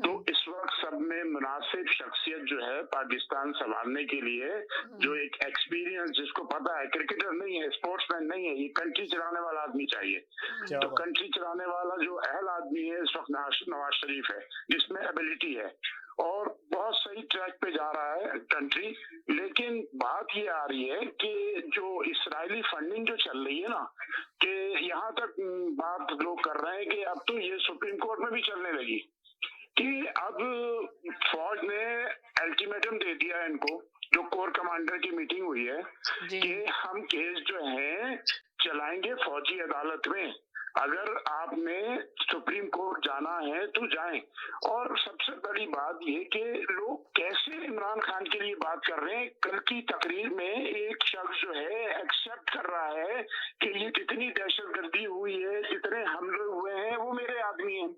तो इस वक्त सब में मुनासिब शख्सियत जो है पाकिस्तान संभालने के लिए, जो एक एक्सपीरियंस, जिसको पता है क्रिकेटर नहीं है, स्पोर्ट्समैन नहीं है, ये कंट्री चलाने वाला आदमी चाहिए। तो कंट्री चलाने वाला जो अहल आदमी है इस वक्त नवाज शरीफ है, जिसमें एबिलिटी है और बहुत सही ट्रैक पे जा रहा है कंट्री। लेकिन बात ये आ रही है कि जो इस्राएली फंडिंग जो चल रही है ना, कि यहाँ तक बात लोग कर रहे हैं कि अब तो ये सुप्रीम कोर्ट में भी चलने लगी कि अब फौज ने अल्टीमेटम दे दिया है इनको, जो कोर कमांडर की मीटिंग हुई है, कि हम केस जो है चलाएंगे फौजी अदालत में, अगर आपने सुप्रीम कोर्ट जाना है तो जाएं। और सबसे बड़ी बात ये कि लोग कैसे इमरान खान के लिए बात कर रहे हैं। कल की तकरीर में एक शख्स जो है एक्सेप्ट कर रहा है कि ये जितनी दहशतगर्दी हुई है, जितने हमले हुए हैं, वो मेरे आदमी हैं।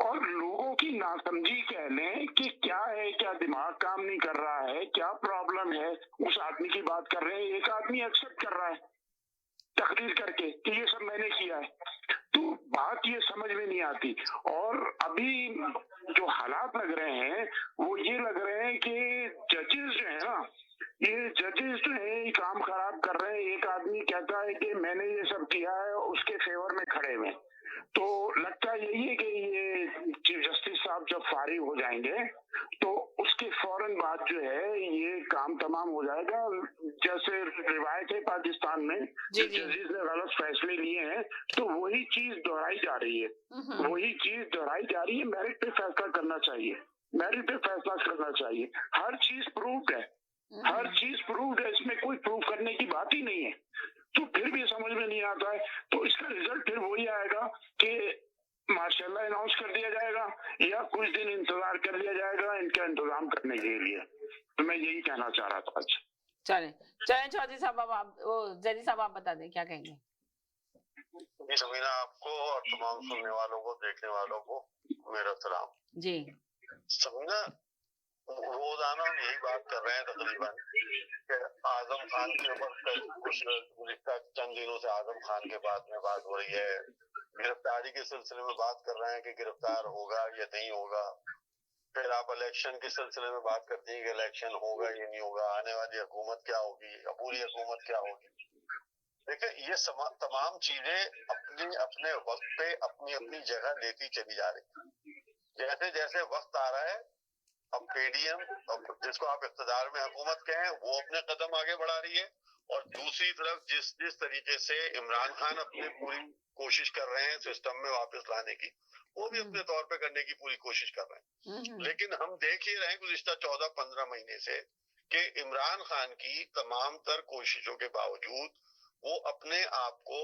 और लोगों की नासमझी कह लें कि क्या है, क्या दिमाग काम नहीं कर रहा है, क्या प्रॉब्लम है, उस आदमी की बात कर रहे हैं। एक आदमी एक्सेप्ट कर रहा है तकरीर करके कि ये सब मैंने किया है, तो बात ये समझ में नहीं आती। और अभी जो हालात लग रहे हैं वो ये लग रहे हैं कि जजेस जो है ना, ये जजेस जो है ये काम खराब कर रहे हैं। एक आदमी कहता है कि मैंने ये सब किया है, उसके फेवर में खड़े हुए, तो लगता यही है कि ये चीफ जस्टिस साहब जब फारिग हो जाएंगे तो उसके फौरन बाद जो है ये काम तमाम हो जाएगा। जैसे रिवायत है पाकिस्तान में, जजेस ने गलत फैसले लिए हैं तो वही चीज दोहराई जा रही है, वही चीज दोहराई जा रही है। मेरिट पे फैसला करना चाहिए, मेरिट पे फैसला करना चाहिए। हर चीज प्रूव्ड है, हर चीज प्रूव्ड है, इसमें कोई प्रूव करने की बात ही नहीं है। तो फिर भी समझ में नहीं आता है, तो इसका रिजल्ट फिर वही आएगा कि माशाल्लाह अनाउंस कर दिया जाएगा या कुछ दिन इंतजार कर लिया जाएगा इनका इंतजाम करने के लिए। तो मैं यही कहना चाह रहा था आज। चलें चौधरी साहब, अब आप जरी साहब आप बता दें क्या कहेंगे। जी समीना, आपको और तमाम सुनने वालों को, देखने वालों को मेरा सलाम। जी समीना, रोजाना हम यही बात कर रहे हैं तकरीबन कि आजम खान के ऊपर कुछ गुज़िश्ता चंद दिनों से आजम खान के बाद में बात हो रही है, गिरफ्तारी के सिलसिले में बात कर रहे हैं कि गिरफ्तार होगा या नहीं होगा। फिर आप इलेक्शन के सिलसिले में बात करती हैं कि इलेक्शन होगा या नहीं होगा, आने वाली हुकूमत क्या होगी, अबूरी हुकूमत क्या होगी। देखिए, ये तमाम चीजें अपनी अपने वक्त पे अपनी अपनी जगह लेती चली जा रही। जैसे जैसे वक्त आ रहा है, अब पीडीएम, जिसको आप इख्तिदार में हुकूमत कहें, वो अपने कदम आगे बढ़ा रही है, और दूसरी तरफ जिस तरीके से इमरान खान अपनी पूरी कोशिश कर रहे हैं सिस्टम में वापस लाने की, वो भी अपने तौर पे करने की पूरी कोशिश कर रहे हैं। लेकिन हम देख ही रहे हैं गुज़िश्ता 14-15 महीने से कि इमरान खान की तमाम तर कोशिशों के बावजूद वो अपने आप को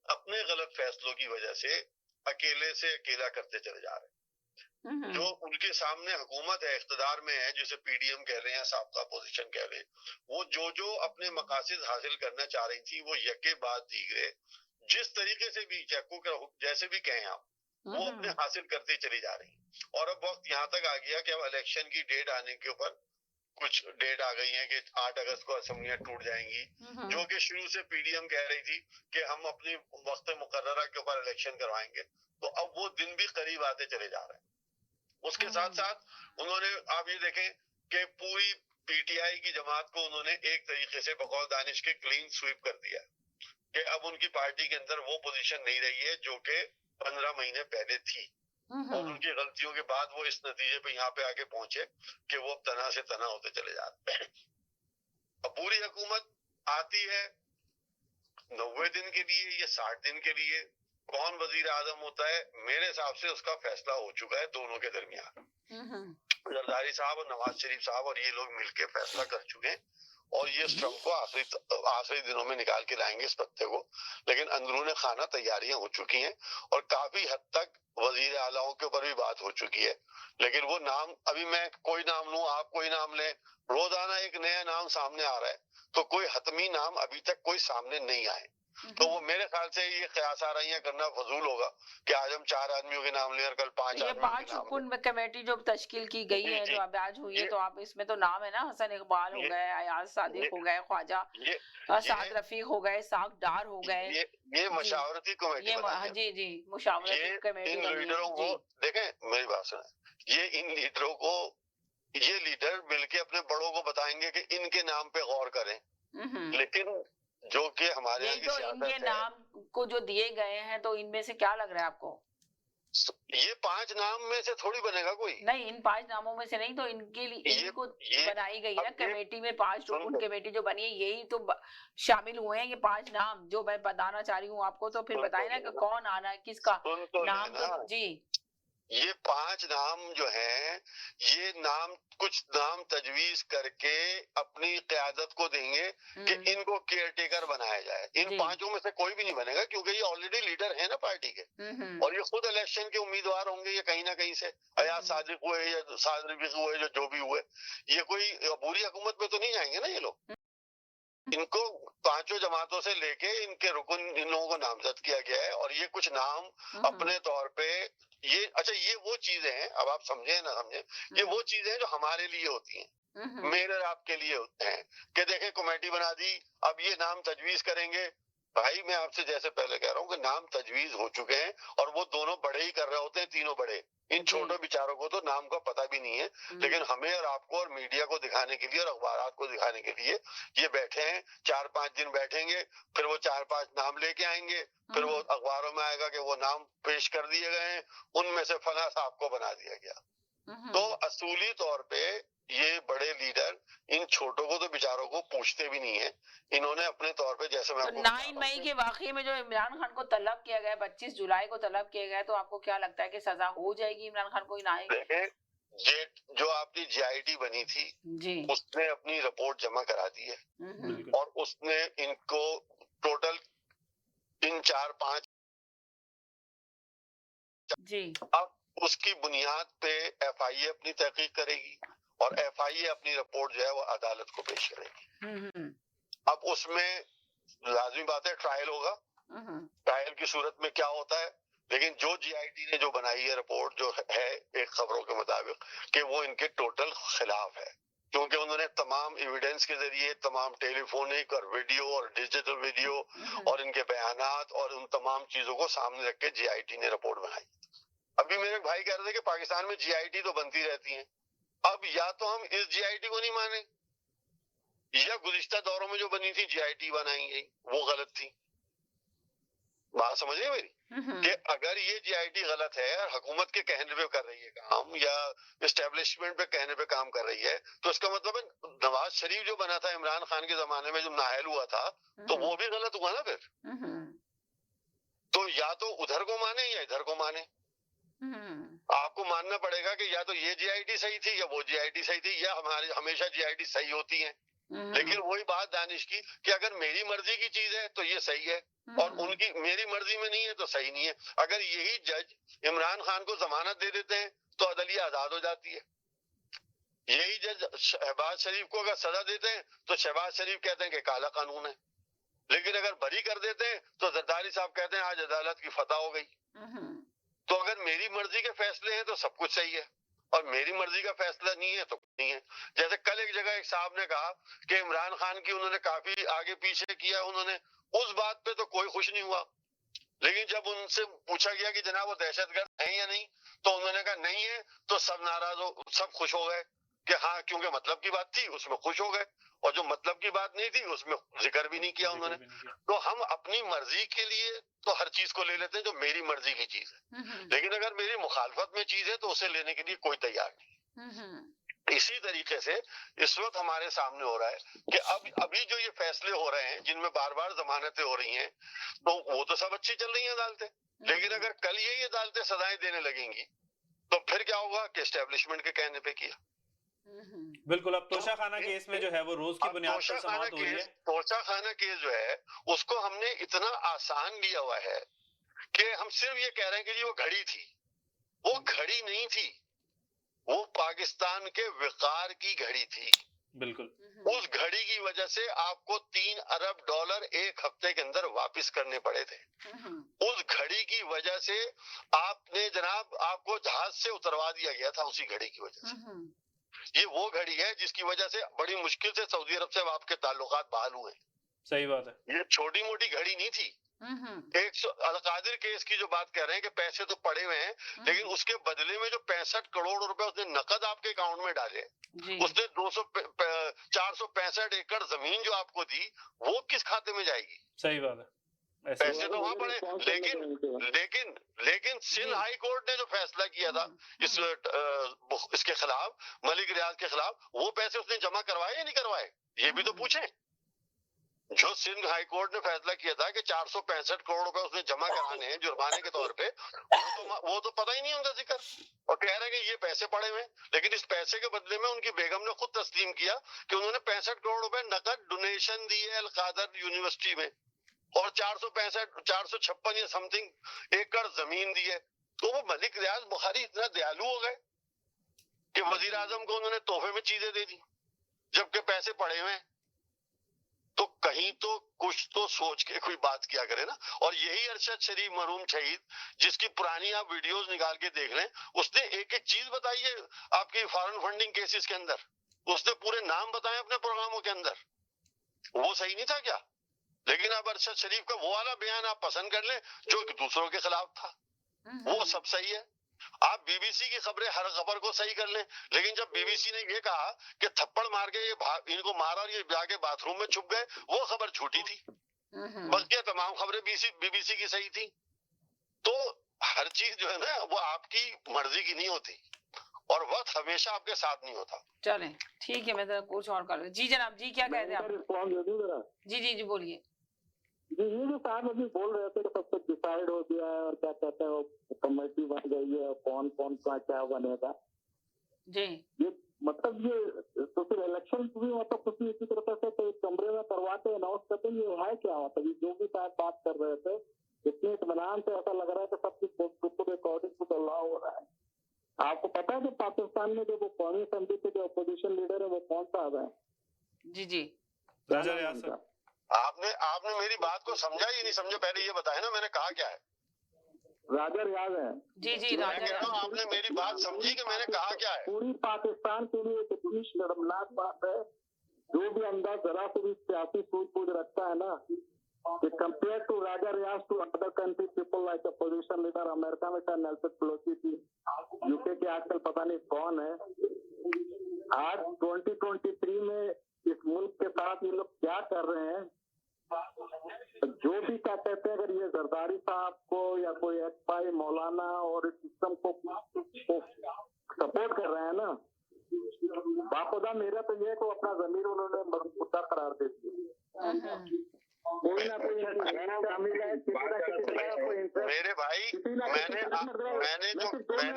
अपने गलत फैसलों की वजह से अकेले से अकेला करते चले जा रहे हैं। जो उनके सामने हुकूमत है, इख्तिदार में है, जिसे पीडीएम कह रहे हैं, साबका पोजीशन कह रहे हैं, वो जो अपने मकासद हासिल करना चाह रही थी वो यके बाद दीगरे, जिस तरीके से भी जैसे भी कहें आप, वो अपने हासिल करते चली जा रही। और अब वक्त यहाँ तक आ गया कि अब इलेक्शन की डेट आने के ऊपर कुछ डेट आ गई है कि 8 अगस्त को असेंबलियां टूट जाएंगी, जो कि शुरू से पीडीएम कह रही थी कि हम अपनी वक्त मुकर्ररा के ऊपर इलेक्शन करवाएंगे। तो अब वो दिन भी करीब आते चले जा रहे हैं। उसके साथ साथ उन्होंने, आप ये देखें कि पूरी पीटीआई की जमात को उन्होंने एक तरीके से बकौल दानिश के क्लीन स्वीप कर दिया कि अब उनकी पार्टी के अंदर वो पोजीशन नहीं रही है जो कि 15 महीने पहले थी। और उनकी गलतियों के बाद वो इस नतीजे पे यहाँ पे आके पहुंचे कि वो अब तना से तना होते चले जाते हैं। अब पूरी हुकूमत आती है 90 दिन के लिए या 60 दिन के लिए, कौन वजीर आजम होता है, मेरे हिसाब से उसका फैसला हो चुका है दोनों के दरमियान। जरदारी साहब और नवाज शरीफ साहब और ये लोग मिलकर फैसला कर चुके हैं, और ये इस ट्रम्प को आखिरी दिनों में निकाल के लाएंगे इस पत्ते को। लेकिन अंदरूने खाना तैयारियां हो चुकी हैं और काफी हद तक वजीर आलाओं के ऊपर भी बात हो चुकी है। लेकिन वो नाम, अभी मैं कोई नाम लूं, आप कोई नाम लें, रोजाना एक नया नाम सामने आ रहा है, तो कोई हतमी नाम अभी तक कोई सामने नहीं आए। तो वो मेरे ख्याल से ये कयास आ रही है करना फजूल होगा कि आज हम 4 आदमियों के नाम लें और कल 5 ये आदमियों 5 के नाम लें। रुकन कमेटी जो तश्कील की गई है, जो अब आज हुई है, तो आप इसमें तो नाम है ना, हसन इकबाल हो गए, अयाज सादिक हो गए, ख्वाजा साद रफीक हो गए, साक डार हो गए, ये मशावरती कमेटी ये बनाई है। जी मुशावरती कमेटी इन बनी लीडरों है को जी। देखें, मेरी बात सुने, ये इन लीडरों को, ये लीडर मिलके अपने बड़ों को बताएंगे कि इनके नाम पे गौर करें। लेकिन जो कि हमारे यहाँ की तो इनके सियासत है, नाम को जो दिए गए हैं, तो इनमें से क्या लग रहा है आपको? ये 5 नाम में से थोड़ी बनेगा कोई। नहीं, इन 5 नामों में से नहीं, तो इनके लिए इनको बनाई गई है ना कमेटी में, 5 रुकन कमेटी जो बनी है, यही तो शामिल हुए हैं ये 5 नाम जो मैं बताना चाह रही हूँ आपको। तो फिर बताए ना कि कौन आना है, किसका नाम तो जी। ये 5 नाम जो हैं, ये नाम कुछ नाम तजवीज करके अपनी क़यादत को देंगे कि इनको केयर टेकर बनाया जाए। इन 5 में से कोई भी नहीं बनेगा, क्योंकि ये ऑलरेडी लीडर है ना पार्टी के, और ये खुद इलेक्शन के उम्मीदवार होंगे। ये कहीं ना कहीं से अयाज सादिक हुए या साद रफीक हुए, जो भी हुए, ये कोई बुरी हुकूमत में तो नहीं जाएंगे ना ये लोग। इनको 5 जमातों से लेके इनके रुकन इन लोगों को नामजद किया गया है, और ये कुछ नाम अपने तौर पे ये, अच्छा ये वो चीजें हैं, अब आप समझे ना समझे, ये वो चीजें हैं जो हमारे लिए होती हैं, मेरे और आपके लिए होते हैं कि देखें कमेटी बना दी, अब ये नाम तजवीज करेंगे। भाई मैं आपसे जैसे पहले कह रहा हूँ कि नाम तजवीज हो चुके हैं, और वो दोनों बड़े ही कर रहे होते हैं, तीनों बड़े। इन छोटों बेचारों को तो नाम का पता भी नहीं है, लेकिन हमें और आपको और मीडिया को दिखाने के लिए और अखबार को दिखाने के लिए ये बैठे हैं। 4-5 दिन बैठेंगे, फिर वो 4-5 नाम लेके आएंगे, फिर वो अखबारों में आएगा कि वो नाम पेश कर दिए गए हैं, उनमें से फला साहब को बना दिया गया। तो असूली तौर पे ये बड़े लीडर इन छोटों को तो बेचारों को पूछते भी नहीं है। इन्होंने अपने तौर पे, जैसे मैं 9 मई के वाकये में जो इमरान खान को तलब किया गया, 25 जुलाई को तलब किया गया, तो आपको क्या लगता है कि सजा हो जाएगी इमरान खान को? जो आपकी GIT बनी थी जी, उसने अपनी रिपोर्ट जमा करा दी है, और उसने इनको टोटल 3-4-5 जी, अब उसकी बुनियाद पे FIA अपनी तहकीक करेगी, और FIA अपनी रिपोर्ट जो है वो अदालत को पेश करेगी। अब उसमें लाजमी बात है ट्रायल होगा। ट्रायल की सूरत में क्या होता है, लेकिन जो GIT ने जो बनाई है रिपोर्ट, जो है एक खबरों के मुताबिक कि वो इनके टोटल खिलाफ है, क्योंकि उन्होंने तमाम एविडेंस के जरिए, तमाम टेलीफोनिक और वीडियो और डिजिटल वीडियो और इनके बयानात और उन तमाम चीजों को सामने रख के GIT ने रिपोर्ट बनाई। अभी मेरे भाई कह रहे थे कि पाकिस्तान में GIT तो बनती रहती है। अब या तो हम इस GIT को नहीं माने, या गुज़िश्ता दौरों में जो बनी थी GIT बनाई गई वो गलत थी। बात समझ रहे मेरी? कि अगर ये GIT गलत है और हुकूमत के कहने पे कर रही है काम, या एस्टेब्लिशमेंट पे कहने पे काम कर रही है, तो इसका मतलब है नवाज शरीफ जो बना था इमरान खान के जमाने में, जो नाहल हुआ था, तो वो भी गलत हुआ ना फिर। तो या तो उधर को माने या इधर को माने। आपको मानना पड़ेगा कि या तो ये GIT सही थी या वो GIT सही थी, या हमारी हमेशा GIT सही होती है। लेकिन वही बात दानिश की कि अगर मेरी मर्जी की चीज है तो ये सही है, और उनकी मेरी मर्जी में नहीं है तो सही नहीं है। अगर यही जज इमरान खान को जमानत दे देते हैं तो अदलिया आजाद हो जाती है। यही जज शहबाज शरीफ को अगर सजा देते हैं तो शहबाज शरीफ कहते हैं कि काला कानून है। लेकिन अगर बरी कर देते हैं तो जरदारी साहब कहते हैं आज अदालत की फतह हो गई। तो अगर मेरी मर्जी के फैसले हैं तो सब कुछ सही है, और मेरी मर्जी का फैसला नहीं है तो नहीं है। जैसे कल एक जगह एक साहब ने कहा कि इमरान खान की उन्होंने काफी आगे पीछे किया, उन्होंने उस बात पे तो कोई खुश नहीं हुआ। लेकिन जब उनसे पूछा गया कि जनाब वो दहशतगर्द है या नहीं, तो उन्होंने कहा नहीं है, तो सब नाराज हो, सब खुश हो गए कि हाँ, क्योंकि मतलब की बात थी उसमें खुश हो गए, और जो मतलब की बात नहीं थी उसमें जिक्र भी नहीं किया उन्होंने। तो हम अपनी मर्जी के लिए तो हर चीज को ले लेते हैं जो मेरी मर्जी की चीज है, लेकिन अगर मेरी मुखालफत में चीज है तो उसे लेने के लिए कोई तैयार नहीं। इसी तरीके से इस वक्त हमारे सामने हो रहा है कि अभी जो ये फैसले हो रहे हैं जिनमें बार बार जमानतें हो रही हैं, तो वो तो सब अच्छी चल रही हैं अदालतें, लेकिन अगर कल ये अदालतें सजाएं देने लगेंगी तो फिर क्या होगा कि एस्टेब्लिशमेंट के कहने पे किया, बिल्कुल। अब तोशा खाना केस में जो है वो रोज की बुनियाद पर समाअत हो रही है। तोशा खाना केस जो है उसको हमने इतना आसान लिया हुआ है कि हम सिर्फ ये कह रहे हैं कि जी वो घड़ी थी। वो घड़ी नहीं थी, वो पाकिस्तान के विकार की घड़ी थी। बिल्कुल। उस घड़ी की वजह से आपको $3 अरब एक हफ्ते के अंदर वापस करने पड़े थे। उस घड़ी की वजह से आपने जनाब आपको जहाज से उतरवा दिया गया था उसी घड़ी की वजह से। ये वो घड़ी है जिसकी वजह से बड़ी मुश्किल से सऊदी अरब से आपके ताल्लुकात बहाल हुए। सही बात है। ये छोटी मोटी घड़ी नहीं थी। अलकादिर केस की जो बात कह रहे हैं कि पैसे तो पड़े हुए हैं, लेकिन उसके बदले में जो 65 करोड़ रुपए उसने नकद आपके अकाउंट में डाले, उसने 465 एकड़ जमीन जो आपको दी, वो किस खाते में जाएगी? सही बात है। पैसे तो वहां पड़े, लेकिन सिंध हाई कोर्ट ने जो फैसला किया था इसके खिलाफ, मलिक रियाज के खिलाफ, वो पैसे उसने जमा करवाए या नहीं करवाए, ये भी तो पूछे। जो सिंध हाई कोर्ट ने फैसला किया था कि 465 करोड़ रुपए उसने जमा कराने हैं जुर्माने के तौर पे, वो तो पता ही नहीं उनका जिक्र, और कह रहे हैं कि ये पैसे पड़े हुए। लेकिन इस पैसे के बदले में उनकी बेगम ने खुद तस्लीम किया कि उन्होंने 65 करोड़ रुपए नकद डोनेशन दी है अलकादर यूनिवर्सिटी में, और 456 या समथिंग एकड़ जमीन दी है। तो वो मलिक रियाज बुखारी इतना दयालु हो गए कि वजीर आजम को उन्होंने तोहफे में चीजें दे दी, जबकि पैसे पड़े हुए हैं। तो कहीं तो कुछ तो सोच के कोई बात किया करे ना। और यही अरशद शरीफ मरहूम शहीद, जिसकी पुरानी आप वीडियोस निकाल के देख लें, उसने एक एक चीज बताई है आपकी फॉरेन फंडिंग केसेस के अंदर, उसने पूरे नाम बताए अपने प्रोग्रामों के अंदर। वो सही नहीं था क्या? लेकिन अब अरशद शरीफ का वो वाला बयान आप पसंद कर लें जो दूसरों के खिलाफ था, वो सब सही है। आप बीबीसी की खबरें हर खबर को सही कर लें, लेकिन जब बीबीसी ने ये कहा कि थप्पड़ मार के ये इनको मारा और ये जाके बाथरूम में छुप गए, वो खबर झूठी थी, बल्कि तमाम खबरें बीबीसी की सही थी। तो हर चीज जो है ना वो आपकी मर्जी की नहीं होती, और वक्त हमेशा आपके साथ नहीं होता। चलें ठीक है, मैं जरा कुछ और कर। जी जनाब, जी क्या कहते हैं आप? जी बोलिए। जी ये जो साहब अभी बोल रहे थे कि सब कुछ डिसाइड हो गया है और क्या कहते हैं कमेटी बन गई है, कौन कौन का क्या बनेगा जी, ये मतलब ये तो फिर इलेक्शन भी मतलब कुछ इसी तरह से तो कमरे में करवाते अनाउंस करते, ये है क्या? मतलब जो भी साहब बात कर रहे थे इतने इत्मीनान से ऐसा लग रहा है कि सब कुछ रिकॉर्डिंग टू द लॉ हो रहा है। आपको पता है कि पाकिस्तान में जो वो कौमी असम्बली के जो अपोजिशन लीडर है वो कौन साहब है? जी राजा रियाज साहब। आपने मेरी बात को समझा ही नहीं समझे, पहले ये बताया ना मैंने कहा क्या है। राजा रियाज है। जी राजा रियाज। आपने मेरी बात समझी कि मैंने कहा क्या है? पूरी पाकिस्तान के लिए कितनी शर्मनाक बात है। जो भी अंदाज जरा से भी सियासी सूझबूझ रखता है ना, compare to Raja Riyaz to other country people like opposition leader, America में शायद नेल्सन पेलोसी थी, यूके के आजकल पता नहीं कौन है। आज 2023 में इस मुल्क के साथ ये लोग क्या कर रहे हैं? जो भी क्या कहते हैं, अगर ये जरदारी साहब को या कोई एक्स मौलाना और इस सिस्टम को सपोर्ट कर रहे हैं ना, बाखुदा मेरा तो ये को अपना जमीर उन्होंने मुद्दा करार दे दिया। कोई ना कोई मेरे भाई मैंने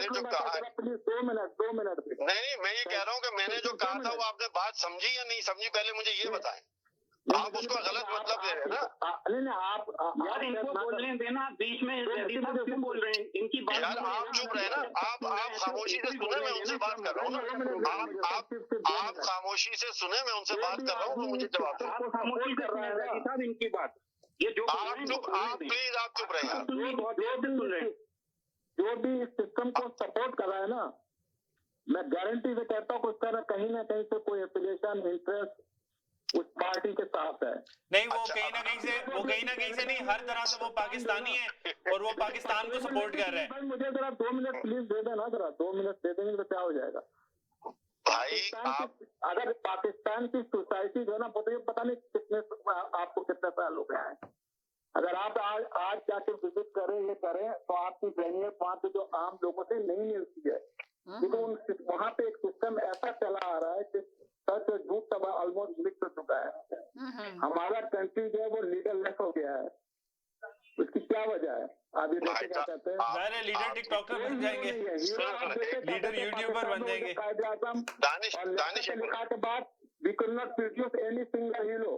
जो कहा, प्लीज 2 मिनट नहीं मैं ये कह रहा हूँ कि मैंने जो कहा था वो आपने बात समझी या नहीं समझी, पहले मुझे ये बताएं। आप उसको गलत मतलब दे रहे हैं ना। नहीं आप यार इनको बोलने देना, बीच में क्यों बोल रहे हैं? इनकी बात यार आप चुप रहे ना, आप खामोशी से सुने, मैं उनसे बात कर रहा हूँ ना। आप खामोशी से सुने, मैं उनसे बात कर रहा हूँ, तो मुझे जवाब दो। आप खामोशी कर रहे हैं साहब इनकी बात, ये जो आप प्लीज आप चुप रहे हैं। जो भी इस सिस्टम को सपोर्ट कर रहा है ना, मैं गारंटी से कहता हूँ उसका ना कहीं से कोई एफिलिएशन इंटरेस्ट उस पार्टी के साथ है। नहीं, वो कहीं ना कहीं से नहीं, हर तरह से वो पाकिस्तानी है और वो पाकिस्तान को सपोर्ट कर रहे हैं। मुझे जरा 2 मिनट प्लीज दे देना, जरा 2 मिनट दे देंगे तो क्या हो जाएगा भाई? अगर पाकिस्तान की सोसाइटी जो है ना, पता नहीं कितने आपको कितने साल हो गए हैं, अगर आप आज जाके विजिट करें ये करें तो आपकी जहनीत वहाँ पे जो आम लोगों से नहीं मिलती है, क्योंकि वहाँ पे एक सिस्टम ऐसा चला आ रहा है कि सच झूठ तब ऑलमोस्ट मिक्स हो चुका है। हमारा कंट्री जो है वो लीडरलेस हो गया है। उसकी क्या वजह है? आप ये देखिए क्या कहते हैं अरे लीडर टिकटॉकर बन जाएंगे, लीडर यूट्यूबर बन जाएंगे। दानिश लिखा के बाद we can not produce any single hero.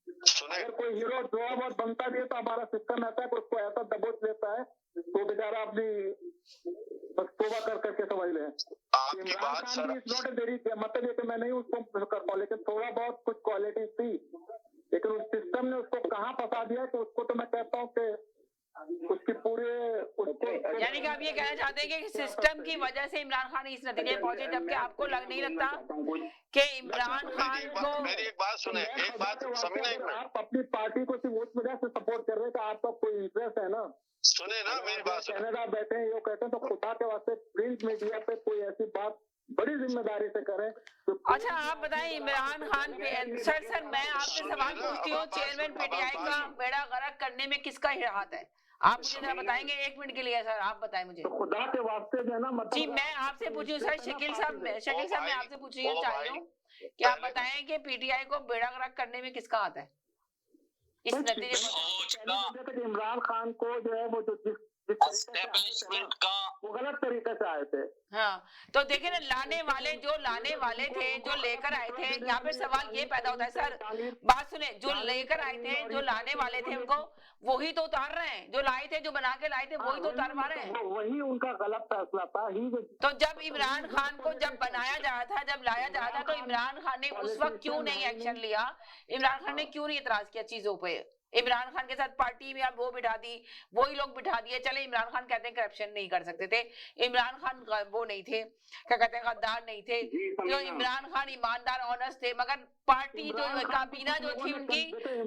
सुने, अगर कोई हीरो थोड़ा बहुत बनता भी है तो हमारा सिस्टम ऐसा है कि उसको ऐसा दबोच लेता है तो बेचारा अपनी बस तौबा कर करके समझ ले। आपकी बात सर, नॉट मेरी मतलब ये कि मैं नहीं उसको कर पाऊँ, लेकिन थोड़ा बहुत कुछ क्वालिटी थी, लेकिन उस सिस्टम ने उसको कहाँ फंसा दिया तो उसको तो मैं कहता हूँ कि उसकी पूरे उसको, यानी कि आप ये कहना चाहते हैं कि सिस्टम की वजह से इमरान खान इस नतीजे पहुंचे, जबकि आपको नहीं लगता कि इमरान खान को। मेरी एक बात सुने, एक बात समीना, एक मिनट, आप अपनी पार्टी को सिर्फ उस वजह से सपोर्ट कर रहे हैं कि आपका कोई इंटरेस्ट है ना। सुने ना मेरी बात सुने। कनाडा बैठे हैं ये कहते हैं तो खुदा के वास्ते प्रिंट मीडिया पे कोई ऐसी बात बड़ी जिम्मेदारी से करें। अच्छा आप बताएं इमरान खान पे सर मैं आपसे सवाल पूछती हूँ, चेयरमैन पीटीआई का बेड़ा गर्क करने में किसका हाथ है? आप मुझे जरा बताएंगे 1 मिनट के लिए सर, आप बताएं मुझे। तो खुदा के वास्ते जो है ना मतलब जी मैं आपसे पूछूं सर, शकील साहब मैं आपसे पूछना चाह रही हूँ कि आप बताएं कि पीटीआई को बेड़ा गर्क करने में किसका हाथ है इस नतीजे में? इमरान खान को जो है वो जो जिस एस्टेब्लिशमेंट का वो गलत तरीके से आए थे। हाँ तो देखिए ना, लाने वाले थे, जो लेकर आए थे, यहाँ पे सवाल ये पैदा होता है सर, बात सुने, जो लेकर आए थे, जो लाने वाले थे उनको वही तो उतार रहे हैं, जो लाए थे, जो बना के लाए थे वही तो उतार रहे हैं। वही उनका गलत फैसला था ही। तो जब इमरान खान को जब बनाया जा रहा था, जब लाया जा रहा था, तो इमरान खान ने उस वक्त क्यों नहीं एक्शन लिया? इमरान खान ने क्यों नहीं इतराज किया चीजों पे? इमरान खान के साथ पार्टी में आप वो बिठा दी, वही लोग बिठा दिए। चले इमरान खान कहते हैं करप्शन नहीं कर सकते थे, इमरान खान वो नहीं थे, क्या कहते हैं, गद्दार नहीं थे, जो इमरान खान ईमानदार ऑनेस्ट थे, मगर पार्टी जो काबीना जो थी उनकी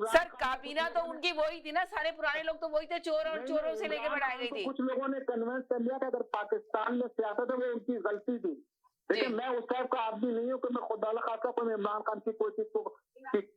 सर, काबीना तो उनकी वही थी ना, सारे पुराने लोग तो वही थे, चोर और चोरों से लेके बढ़ाई गई थी। कुछ लोगों ने कन्विंस कर लिया था अगर पाकिस्तान में सियासत है वो उनकी गलती थी, लेकिन मैं उस टाइप का आदमी नहीं हूँ कि मैं खुदा खासा कोई इमरान खान की कोई चीज को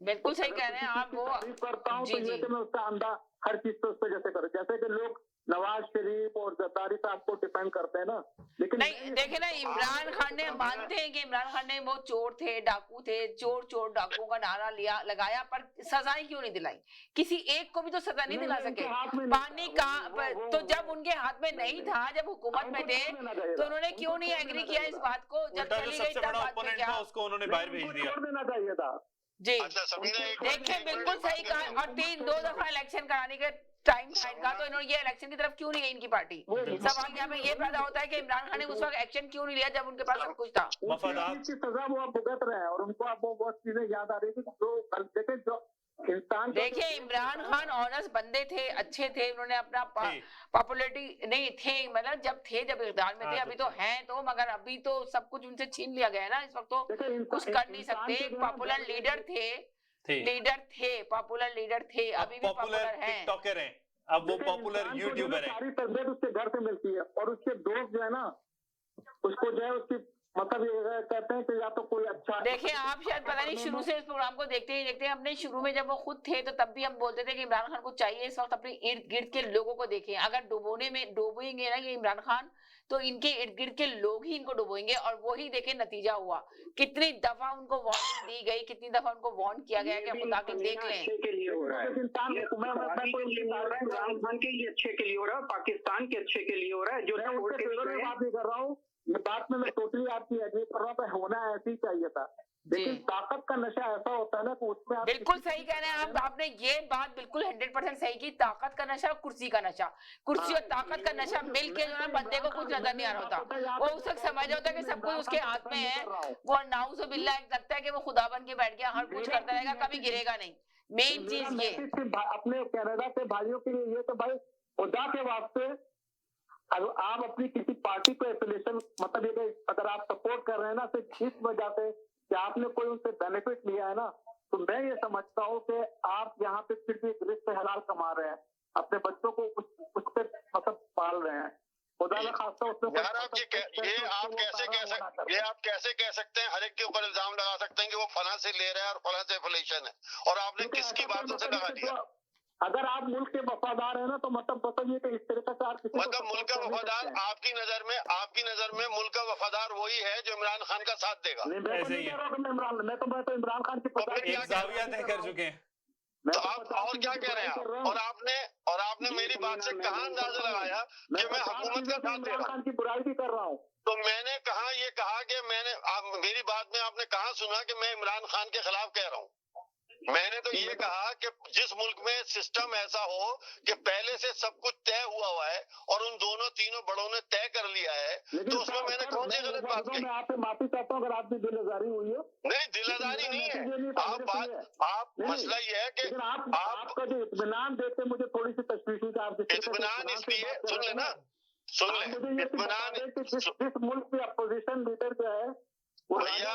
बिल्कुल सही कह रहे हैं आप, वो करता हूँ तो ये कि मैं उसका अंदा हर चीज पे उस पर जैसे करूँ, जैसे कि लोग नवाज शरीफ और जरदारी साहब को डिफेंड करते हैं ना, लेकिन नहीं देखे ना, इमरान खान ने मानते हैं कि इमरान खान ने वो चोर थे, डाकू थे, चोर डाकुओं का नारा लिया लगाया, पर सजाएं क्यों नहीं दिलाई? किसी एक को भी तो सजा नहीं दिला सके। पानी का तो जब उनके हाथ में नहीं था, जब हुकूमत में थे, तो उन्होंने क्यों नहीं एग्री किया इस बात को? जब चली गई तब बात में क्या उसको उन्होंने बाहर भेज दिया। देना चाहिए था जी। अच्छा देखिए बिल्कुल सही कहा, और 2 दफा इलेक्शन कराने के टाइम का तो इन्होंने ये इलेक्शन की तरफ क्यों नहीं गई इनकी पार्टी? सवाल यहाँ पे ये पैदा होता है कि इमरान खान ने उस वक्त एक्शन क्यों नहीं लिया जब उनके पास सब कुछ था? वफादार की सजा वो आप भुगत रहे हैं और उनको आप वो बहुत चीजें याद आ रही थी जो देखे जो इंसान। देखिए इमरान खान ऑनेस्ट बंदे थे, अच्छे थे, उन्होंने अपना पॉपुलैरिटी नहीं थे, मतलब जब इक़्तिदार में थे, अभी तो हैं तो, मगर अभी तो सब कुछ उनसे छीन लिया गया है ना, इस वक्त तो कुछ कर नहीं सकते। पॉपुलर लीडर थे, पॉपुलर लीडर थे, अभी भी पॉपुलर हैं, टिकटॉकर हैं, अब वो पॉपुलर यूट्यूबर हैं। सारी तरबियत उसके घर से मिलती है और उसके दोस्त जो है ना उसको जो है उसकी मतलब ये कहते हैं कि या तो कोई अच्छा। देखिए आप शायद पता नहीं शुरू से इस प्रोग्राम को देखते हैं, अपने शुरू में जब वो खुद थे तो तब भी हम बोलते थे कि इमरान खान को चाहिए इस वक्त अपने इर्द गिर्द के लोगों को देखें, अगर डुबोएंगे ना ये इमरान खान, तो इनके इर्द गिर्द के लोग ही इनको डुबोएंगे, और वही देखे नतीजा हुआ। कितनी दफा उनको वार्निंग दी गई, कितनी दफा उनको वार्न किया गया कि खुदा के देख लें। अच्छे के लिए हो रहा है, इमरान खान के लिए अच्छे के लिए हो रहा है, पाकिस्तान के अच्छे के लिए हो रहा है, जो बात नहीं कर रहा हूँ, ये बात में मैं टोटली आपकी एग्री कर रहा हूँ, होना ऐसे ही चाहिए था, लेकिन ताकत का नशा ऐसा होता है ना कि उसमें बिल्कुल सही कह रहे हैं आप, आपने ये बात बिल्कुल 100% सही की। ताकत का नशा, कुर्सी का नशा, कुर्सी और ताकत का नशा मिलके जो है बंदे को कुछ नजर नहीं आ रहा होता, वो उस वक्त समझ होता है कि सब कुछ उसके हाथ में है, वो नाउज़ बिल्लाह लगता है कि वो खुदा बन के बैठ गया, हर कुछ करता रहेगा, कभी गिरेगा नहीं। मेन चीज ये अपने कनाडा के भाइयों के लिए ये तो भाई खुदा के वास्ते आप अपनी किसी पार्टी को एफिलिएशन मतलब ये अगर आप सपोर्ट कर रहे हैं ना सिर्फ इस वजह से कि आपने कोई उनसे बेनिफिट लिया है ना, तो मैं ये समझता हूँ कि आप यहाँ पे फिर भी रिस्क हलाल कमा रहे हैं, अपने बच्चों को उस पे मतलब पाल रहे हैं। खुदा ना खास्ता उसमें यार आप आप कैसे कह सकते हैं, हर एक के ऊपर इल्जाम लगा सकते हैं कि वो फला से ले रहा है और फला से एफिलिएशन है, और आपने किसकी बातों से लगा दिया? अगर आप मुल्क के वफादार है ना तो मतलब ये कि इस तरह का मतलब मुल्क का वफादार आपकी नजर में मुल्क का वफादार वही है जो इमरान खान का साथ देगा। मैं तो इमरान खान की एक जाविया तय कर चुके हैं। तो आप और क्या कह रहे हैं? और आपने मेरी बात से कहाँ अंदाजा लगाया कि मैं हुकूमत का साथ दे रहा हूँ? खान की बुराई भी कर रहा हूँ। तो मैंने कहा ये कहा कि मेरी बात में आपने कहाँ सुना कि मैं इमरान खान के खिलाफ कह रहा हूँ? मैंने तो ये कहा कि जिस मुल्क में सिस्टम ऐसा हो कि पहले से सब कुछ तय हुआ है और उन दोनों तीनों बड़ों ने तय कर लिया है, तो उसमें मैंने कौन सी गलत बात कही? मैं आपसे माफी चाहता हूँ अगर आपकी दिल आजारी हुई है। नहीं, दिल आजारी नहीं है। आप मसला ये है कि आपका जो इत्मीनान देते मुझे थोड़ी सी तशवीश हुई। आप इत्मीनान इसलिए सुन लेना, सुन ले इत्मीनान जिस मुल्क की अपोजिशन लीडर जो है भैया,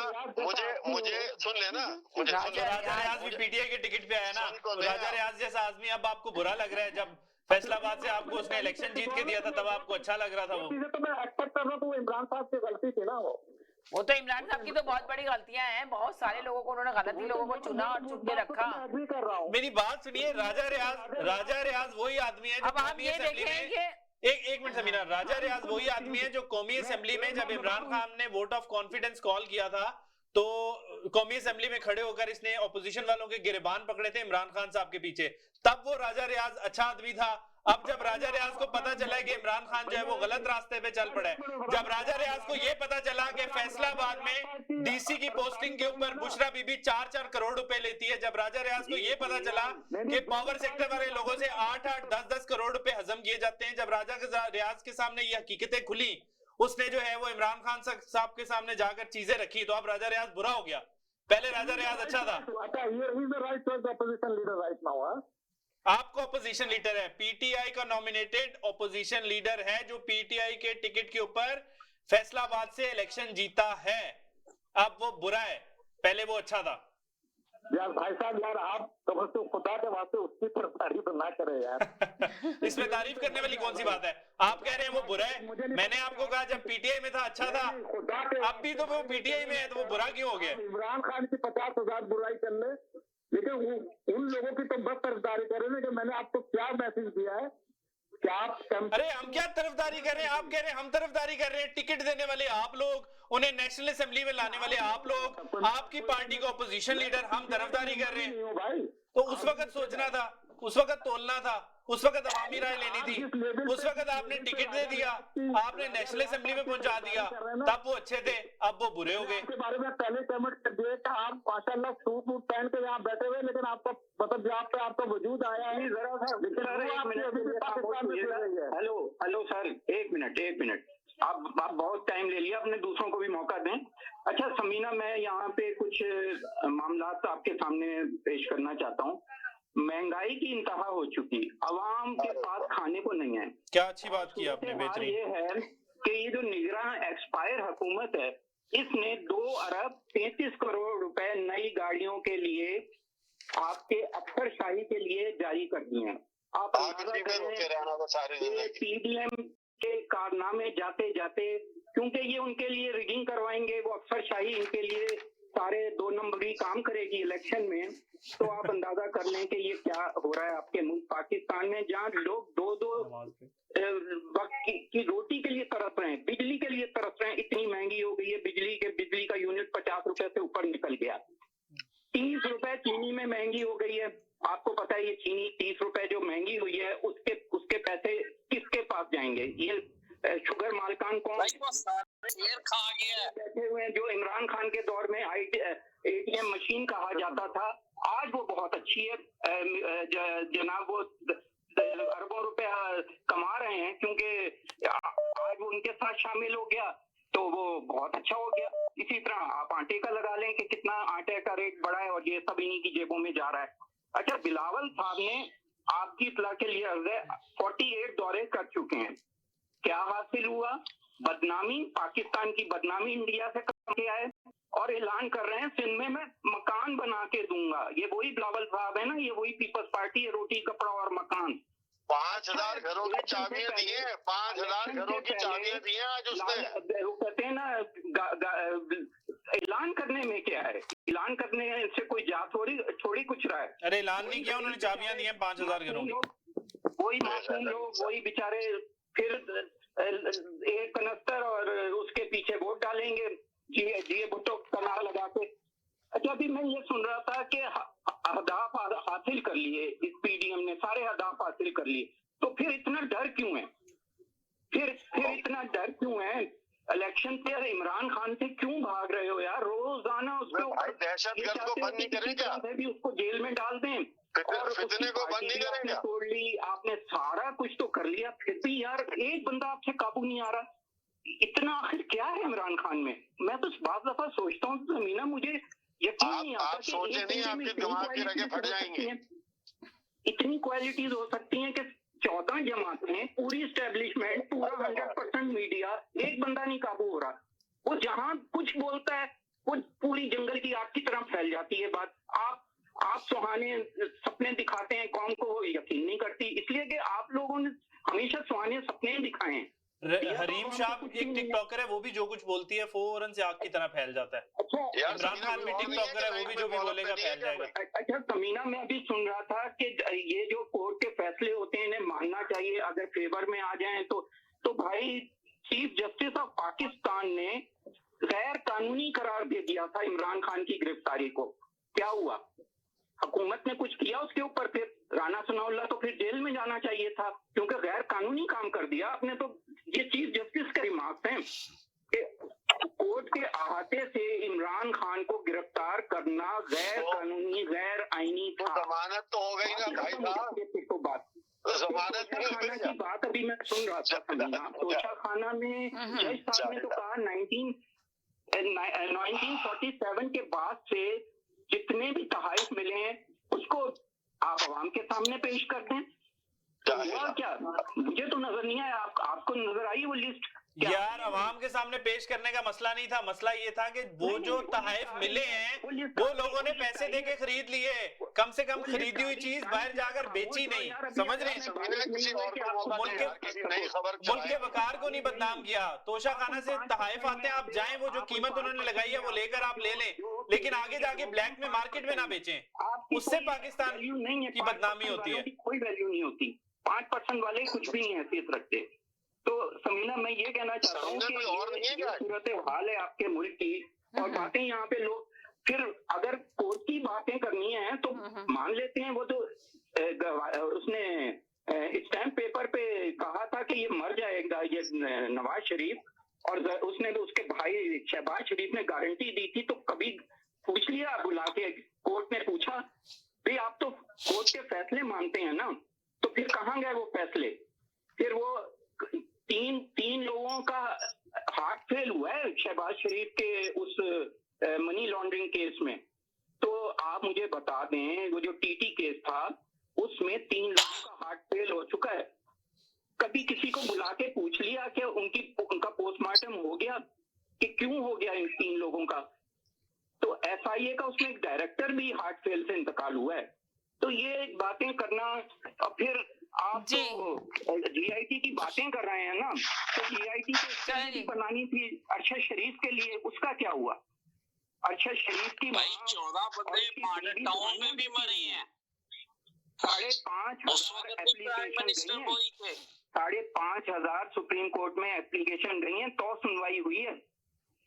मुझे सुन लेना, मुझे राजा रियाज भी पीटीआई के टिकट पे आया ना, तो राजा रियाज जैसा आदमी अब आपको बुरा लग रहा है। जब फैसलाबाद से आपको उसने इलेक्शन जीत के दिया था तब आपको अच्छा लग रहा था। वो तो मैं एक्सेप्ट कर रहा हूँ, इमरान साहब की गलती थी ना। वो तो इमरान साहब की तो बहुत बड़ी गलतियां हैं, बहुत सारे लोगों को उन्होंने गलत ही लोगों को चुना और चुन के रखा। मेरी बात सुनिए, राजा रियाज वही आदमी है जो अब आप ये देखेंगे, एक मिनट समीना, राजा रियाज वही आदमी है जो कौमी असेंबली में जब इमरान खान ने वोट ऑफ कॉन्फिडेंस कॉल किया था तो कौमी असेंबली में खड़े होकर इसने ऑपोजिशन वालों के गिरेबान पकड़े थे इमरान खान साहब के पीछे, तब वो राजा रियाज अच्छा आदमी था। अब जब राजा रियाज को पता चला कि इमरान खान जो है वो गलत रास्ते पे चल पड़े, जब राजा रियाज को ये पता चला कि फैसलाबाद में डीसी की पोस्टिंग के ऊपर बुशरा बीबी 4-4 करोड़ रुपए लेती है, जब राजा रियाज को ये पता चला कि पावर सेक्टर वाले लोगों से 8-8, 10-10 करोड़ रुपए हजम किए जाते हैं, जब राजा रियाज के सामने ये हकीकतें खुली, उसने जो है वो इमरान खान साहब के सामने जाकर चीजें रखी, तो अब राजा रियाज बुरा हो गया। पहले राजा रियाज अच्छा था। आपको अपोजिशन लीडर है, पीटीआई का नॉमिनेटेड अपोजिशन लीडर है जो पीटीआई के टिकट के ऊपर फैसलाबाद से इलेक्शन जीता है। अब वो बुरा है, पहले वो अच्छा था। यार भाई साहब, यार आप तो खुदा के वास्ते उसकी तरफ तारीफ ना करें यार। इसमें तारीफ करने वाली कौन सी बात है? आप कह रहे हैं वो बुरा है, मैंने आपको कहा जब पीटीआई में था अच्छा था, अब भी तो वो पीटीआई में है तो वो बुरा क्यों हो गया? इमरान खान की 50,000 बुराई कर ले, लेकिन उन लोगों की तो बस तरफदारी करे ना कि मैंने आपको क्या मैसेज दिया है। क्या आप अरे हम क्या तरफदारी कर रहे हैं? आप कह रहे हैं हम तरफदारी कर रहे हैं। टिकट देने वाले आप लोग, उन्हें नेशनल असेंबली में लाने वाले आप लोग, आपकी पार्टी का अपोजिशन लीडर, हम तरफदारी कर रहे हैं। तो उस वक्त सोचना था, उस वक्त तोलना था, उस वक्त अवामी राय लेनी थी, उस वक्त आपने टिकट दे दिया, आपने नेशनल असेंबली में पहुंचा दिया, तब वो अच्छे थे, अब वो बुरे हो गए। इसके बारे में पहले कमेंट कर दिए कि आप माशाल्लाह सूट वूट पहन के यहाँ बैठे हुए, लेकिन आपका मतलब जहाँ पे आपका वजूद आया है जरा सा। हेलो सर, एक मिनट, आप बहुत टाइम ले लिया, अपने दूसरों को भी मौका दें। अच्छा समीना, मैं यहाँ पे कुछ मामला आपके सामने पेश करना चाहता हूँ। महंगाई की इंतहा हो चुकी, अवाम के पास खाने को नहीं है। क्या अच्छी बात की आपने, बेहतरीन। ये है कि ये जो निगरान एक्सपायर हुकूमत है, इसने 2 अरब 33 करोड़ रुपए नई गाड़ियों के लिए आपके अफसरशाही के लिए जारी कर दिए हैं। आप पीडीएम के कारनामे जाते जाते, क्योंकि ये उनके लिए रिगिंग करवाएंगे, वो अफसरशाही इनके लिए सारे 2 नंबरी काम करेगी इलेक्शन में। तो आप अंदाजा कर लें कि ये क्या हो रहा है आपके मुल्क पाकिस्तान में, जहाँ लोग 2-2 वक्त की रोटी के लिए तरस रहे हैं, बिजली के लिए तरस रहे हैं। इतनी महंगी हो गई है बिजली का यूनिट 50 रुपए से ऊपर निकल गया। 30 रुपए चीनी में महंगी हो गई है। आपको पता है ये चीनी 30 रुपए जो महंगी हुई है, उसके पैसे किसके पास जाएंगे? ये शुगर मालकान कौन बैठे हुए हैं, जो इमरान खान के दौर में एटीएम मशीन कहा जाता था, आज वो बहुत अच्छी है। जनाब वो अरबों रुपए कमा रहे हैं, क्योंकि आज वो उनके साथ शामिल हो गया तो वो बहुत अच्छा हो गया। इसी तरह आप आटे का लगा लें कि कितना आटे का रेट बढ़ा है और ये सब इन्हीं की जेबों में जा रहा है। अच्छा, बिलावल साहब ने आपकी इत्तला के लिए 48 दौरे कर चुके हैं। क्या हासिल हुआ? बदनामी, पाकिस्तान की बदनामी इंडिया से कर किया है, और ऐलान कर रहे हैं सिंध में मैं मकान बना के दूंगा। ये वही बिलावल साहब है ना, ये वही पीपल्स पार्टी है, रोटी कपड़ा और मकान। 5,000 घरों की चाबियां दी है, 5,000 घरों की चाबियां दी है आज उसने। वो कहते हैं ना, ऐलान करने में क्या है? ऐलान करने से कोई जा थोड़ी कुछ रहा है। अरे ऐलान नहीं किया उन्होंने, चाबियां दी हैं 5,000 घरों की। वही मासूम लोग, वही बेचारे फिर एक कनस्तर और उसके पीछे वोट डालेंगे जी भुट्टो का नारा लगा के। अच्छा, अभी मैं ये सुन रहा था कि अहदाफ हासिल कर इलेक्शन से इमरान खान से क्यों भाग रहे हो यार? रोजाना उसके ऊपर दहशतगर्द को बंद नहीं करेगा, भी उसको जेल में डाल दें और फितने को बंद नहीं करेगा। तोड़ ली आपने, सारा कुछ तो कर लिया, फिर भी यार एक बंदा आपसे काबू नहीं आ रहा। इतना आखिर क्या है इमरान खान में? मैं तो बात दफा सोचता हूँ समीना, मुझे यकीन नहीं आता आप सोचे नहीं आपके दिमाग के रगे फट जाएंगे। इतनी क्वालिटीज हो सकती हैं कि 14 जमातें, पूरी स्टैब्लिशमेंट, पूरा 100% मीडिया, एक बंदा नहीं काबू हो रहा। वो जहां कुछ बोलता है वो पूरी जंगल की आग की तरह फैल जाती है बात। आप सुहाने सपने दिखाते हैं, कौम को यकीन नहीं करती, इसलिए कि आप लोगों ने हमेशा सुहाने सपने दिखाए हैं। हरीम शाह एक टिकटॉकर है, वो भी जो कुछ बोलती है फौरन से आग की तरह फैल जाता है। इमरान खान भी टिकटॉकर है, वो भी जो भी बोलेगा फैल जाएगा। अच्छा समीना, मैं अभी सुन रहा था कि ये जो कोर्ट के फैसले होते हैं इन्हें मानना चाहिए, अगर फेवर में आ जाएं तो भाई चीफ जस्टिस ऑफ पाकिस्तान ने गैर कानूनी करार दे दिया था इमरान खान की गिरफ्तारी को। क्या हुआ? हुकूमत ने कुछ किया उसके ऊपर? फिर राना सनाउल्लाह तो फिर जेल में जाना चाहिए था क्योंकि गैर कानूनी काम कर दिया आपने। तो ये चीफ जस्टिस के रिमार्क्स हैं कि कोर्ट के अहाते से इमरान खान को गिरफ्तार करना गैर कानूनी, गैर आईनी था। जमानत तो हो गई ना भाई साहब, तो बात जमानत की बात अभी मैं सुन रहा था समीना। तोशा खाना में जज साहब ने तो कहा 1947 के बाद से जितने भी तहाइफ मिले हैं उसको आप अवाम के सामने पेश कर दें। तो हुआ क्या? मुझे तो नजर नहीं आया। आपको नजर आई वो लिस्ट? यार अवाम के सामने पेश करने का मसला नहीं था, मसला ये था कि वो जो तहाइफ मिले हैं वो लोगों ने पैसे देके खरीद लिए। कम से कम खरीदी हुई चीज बाहर जाकर बेची नहीं। समझ रहे हैं? मुल्क के वकार को नहीं बदनाम किया। तोशा खाना से तहाइफ आते हैं, आप जाएं, वो जो कीमत उन्होंने लगाई है वो लेकर आप ले लें, लेकिन आगे जाके ब्लैक में मार्केट में ना बेचें। उससे पाकिस्तान की बदनामी होती है। कोई वैल्यू नहीं होती। 5% वाले कुछ भी नहीं हैसियत रखते। तो समीना, मैं ये कहना चाहता हूँ कि सूरत हाल है आपके मुल्क की, और बातें यहाँ पे लोग फिर अगर कोर्ट की बातें करनी है तो मान लेते हैं। वो तो उसने स्टैम्प पेपर पे कहा था कि ये मर जाएगा, ये नवाज शरीफ, और उसने तो उसके भाई शहबाज शरीफ ने गारंटी दी थी। तो कभी पूछ लिया बुला के? कोर्ट ने पूछा भाई आप तो कोर्ट के फैसले मानते हैं ना, तो फिर कहाँ गए वो फैसले? फिर वो तीन लोगों का हार्ट फेल हुआ है शहबाज शरीफ के उस मनी लॉन्ड्रिंग केस में। तो आप मुझे बता दें, वो जो टीटी केस था उसमें 3 लोगों का हार्ट फेल हो चुका है। कभी किसी को बुला के पूछ लिया कि उनका पोस्टमार्टम हो गया कि क्यों हो गया इन 3 लोगों का? तो एफआईए का उसमें एक डायरेक्टर भी हार्ट फेल से इंतकाल हुआ है। तो ये बातें करना, और फिर आप तो जीआईटी की बातें कर रहे हैं ना, तो जीआईटी को बनानी थी अरशद शरीफ के लिए, उसका क्या हुआ? अरशद शरीफ की भाई 14 बंदे टाउन में भी मरे हैं। 5,500 एप्लीकेशन गई है, 5,500 सुप्रीम कोर्ट में एप्लीकेशन गई है, तो सुनवाई हुई है।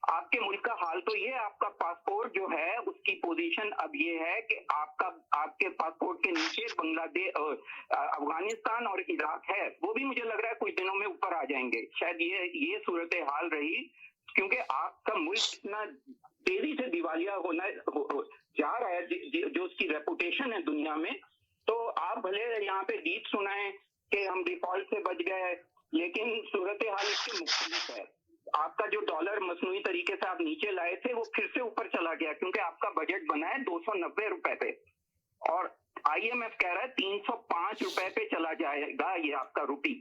आपके मुल्क का हाल तो ये, आपका पासपोर्ट जो है उसकी पोजीशन अब ये है कि आपके पासपोर्ट के नीचे बांग्लादेश, अफगानिस्तान और इराक है। वो भी मुझे लग रहा है कुछ दिनों में ऊपर आ जाएंगे शायद। ये सूरत हाल रही क्योंकि आपका मुल्क इतना तेजी से दिवालिया होना जा रहा है, जो उसकी रेपुटेशन है दुनिया में। तो आप भले यहाँ पे गीत सुनाएं कि हम डिफॉल्ट से बच गए, लेकिन सूरत हाल इसके मुख्तलिफ है। आपका जो डॉलर मसनूई तरीके से आप नीचे लाए थे वो फिर से ऊपर चला गया क्योंकि आपका बजट बना है 290 रुपए पे, और आईएमएफ कह रहा है 305 रुपए पे चला जाएगा ये आपका रुपी।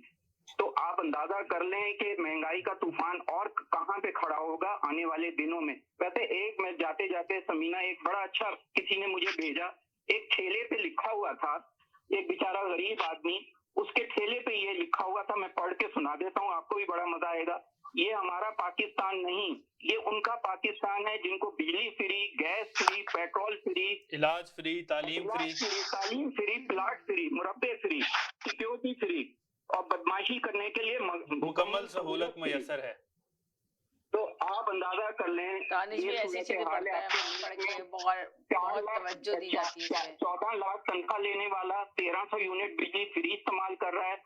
तो आप अंदाजा कर लें कि महंगाई का तूफान और कहां पे खड़ा होगा आने वाले दिनों में। वैसे एक मैं जाते जाते समीना, एक बड़ा अच्छा किसी ने मुझे भेजा, एक ठेले पे लिखा हुआ था, एक बेचारा गरीब आदमी, उसके ठेले पे ये लिखा हुआ था, मैं पढ़ के सुना देता हूँ, आपको भी बड़ा मजा आएगा। ये हमारा पाकिस्तान नहीं, ये उनका पाकिस्तान है जिनको बिजली free, gas free, petrol free, इलाज फ्री, तालीम फ्री, प्लाट फ्री, मुरब्बे फ्री, सिक्योरिटी फ्री, और बदमाशी करने के लिए मुकम्मल सहूलत मुयस्सर है। तो आप अंदाजा कर लें, ये ऐसी हाल है। 14 लाख तनख्वाह लेने वाला 1300 यूनिट बिजली फ्री इस्तेमाल कर रहा है,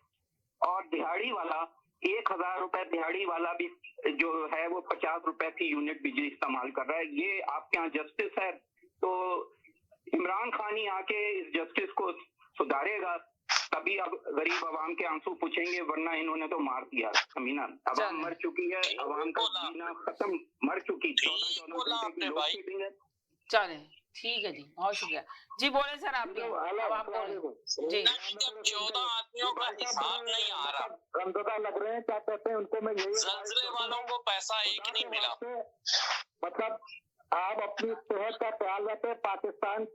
और दिहाड़ी वाला 1,000 रुपए दिहाड़ी वाला भी जो है वो 50 रुपए की यूनिट बिजली इस्तेमाल कर रहा है। ये आपके यहाँ जस्टिस है? तो इमरान खान ही आके इस जस्टिस को सुधारेगा, तभी अब गरीब आवाम के आंसू पूछेंगे, वरना इन्होंने तो मार दिया। अमीना, आवाम मर चुकी है, आवाम का जीना खत्म, मर चुकी। 14 घंटे की लोडशेडिंग है। चले, ठीक है जी, बहुत शुक्रिया जी। बोले सर आप भी, अब आप बोले जी। जब 14 आदमियों का हिसाब नहीं आ रहा, रमज़दा लग रहे हैं, क्या कहते हैं उनको, मैं यही जलजले वालों को पैसा एक नहीं मिला। मतलब आप अपनी सेहत का ख्याल रखें, पाकिस्तान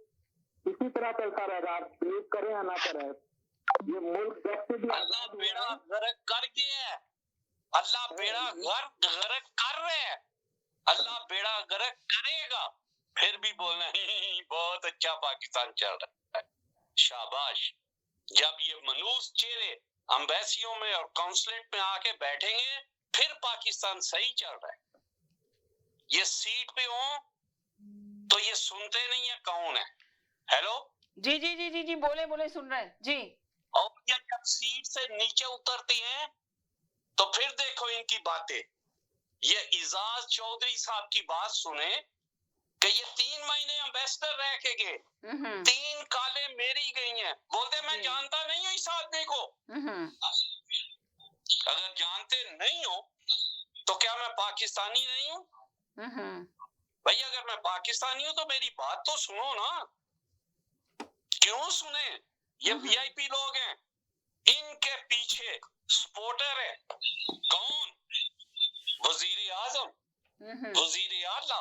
इसी तरह चलता रहेगा, आप बिलीव करें या ना करें। ये मुल्क जब से भी अल्लाह बेड़ा गर्क कर दिया है, अल्लाह बेड़ा गर्क कर रहे हैं, अल्लाह बेड़ा गर्क करेगा। फिर भी बोलना ही बहुत अच्छा पाकिस्तान चल रहा है, शाबाश। जब ये मनूस चेहरे एम्बेसियों में और काउंसलेट में आके बैठेंगे, फिर पाकिस्तान सही चल रहा है। ये सीट पे हो तो ये सुनते नहीं है कौन है। हेलो जी जी जी जी जी, बोले बोले, सुन रहे हैं जी। और ये जब सीट से नीचे उतरती हैं तो फिर देखो इनकी बातें। ये इजाज चौधरी साहब की बात सुने कि ये 3 महीने एम्बेसडर रह के गए, 3 काले मेरी गई हैं। बोलते मैं जानता नहीं हूँ इस आदमी को। अगर जानते नहीं हो तो क्या मैं पाकिस्तानी नहीं हूँ? भाई अगर मैं पाकिस्तानी हूँ तो मेरी बात तो सुनो ना। क्यों सुने? ये वीआईपी लोग हैं, इनके पीछे सपोर्टर है कौन? वजीर आजम, वजीर आला,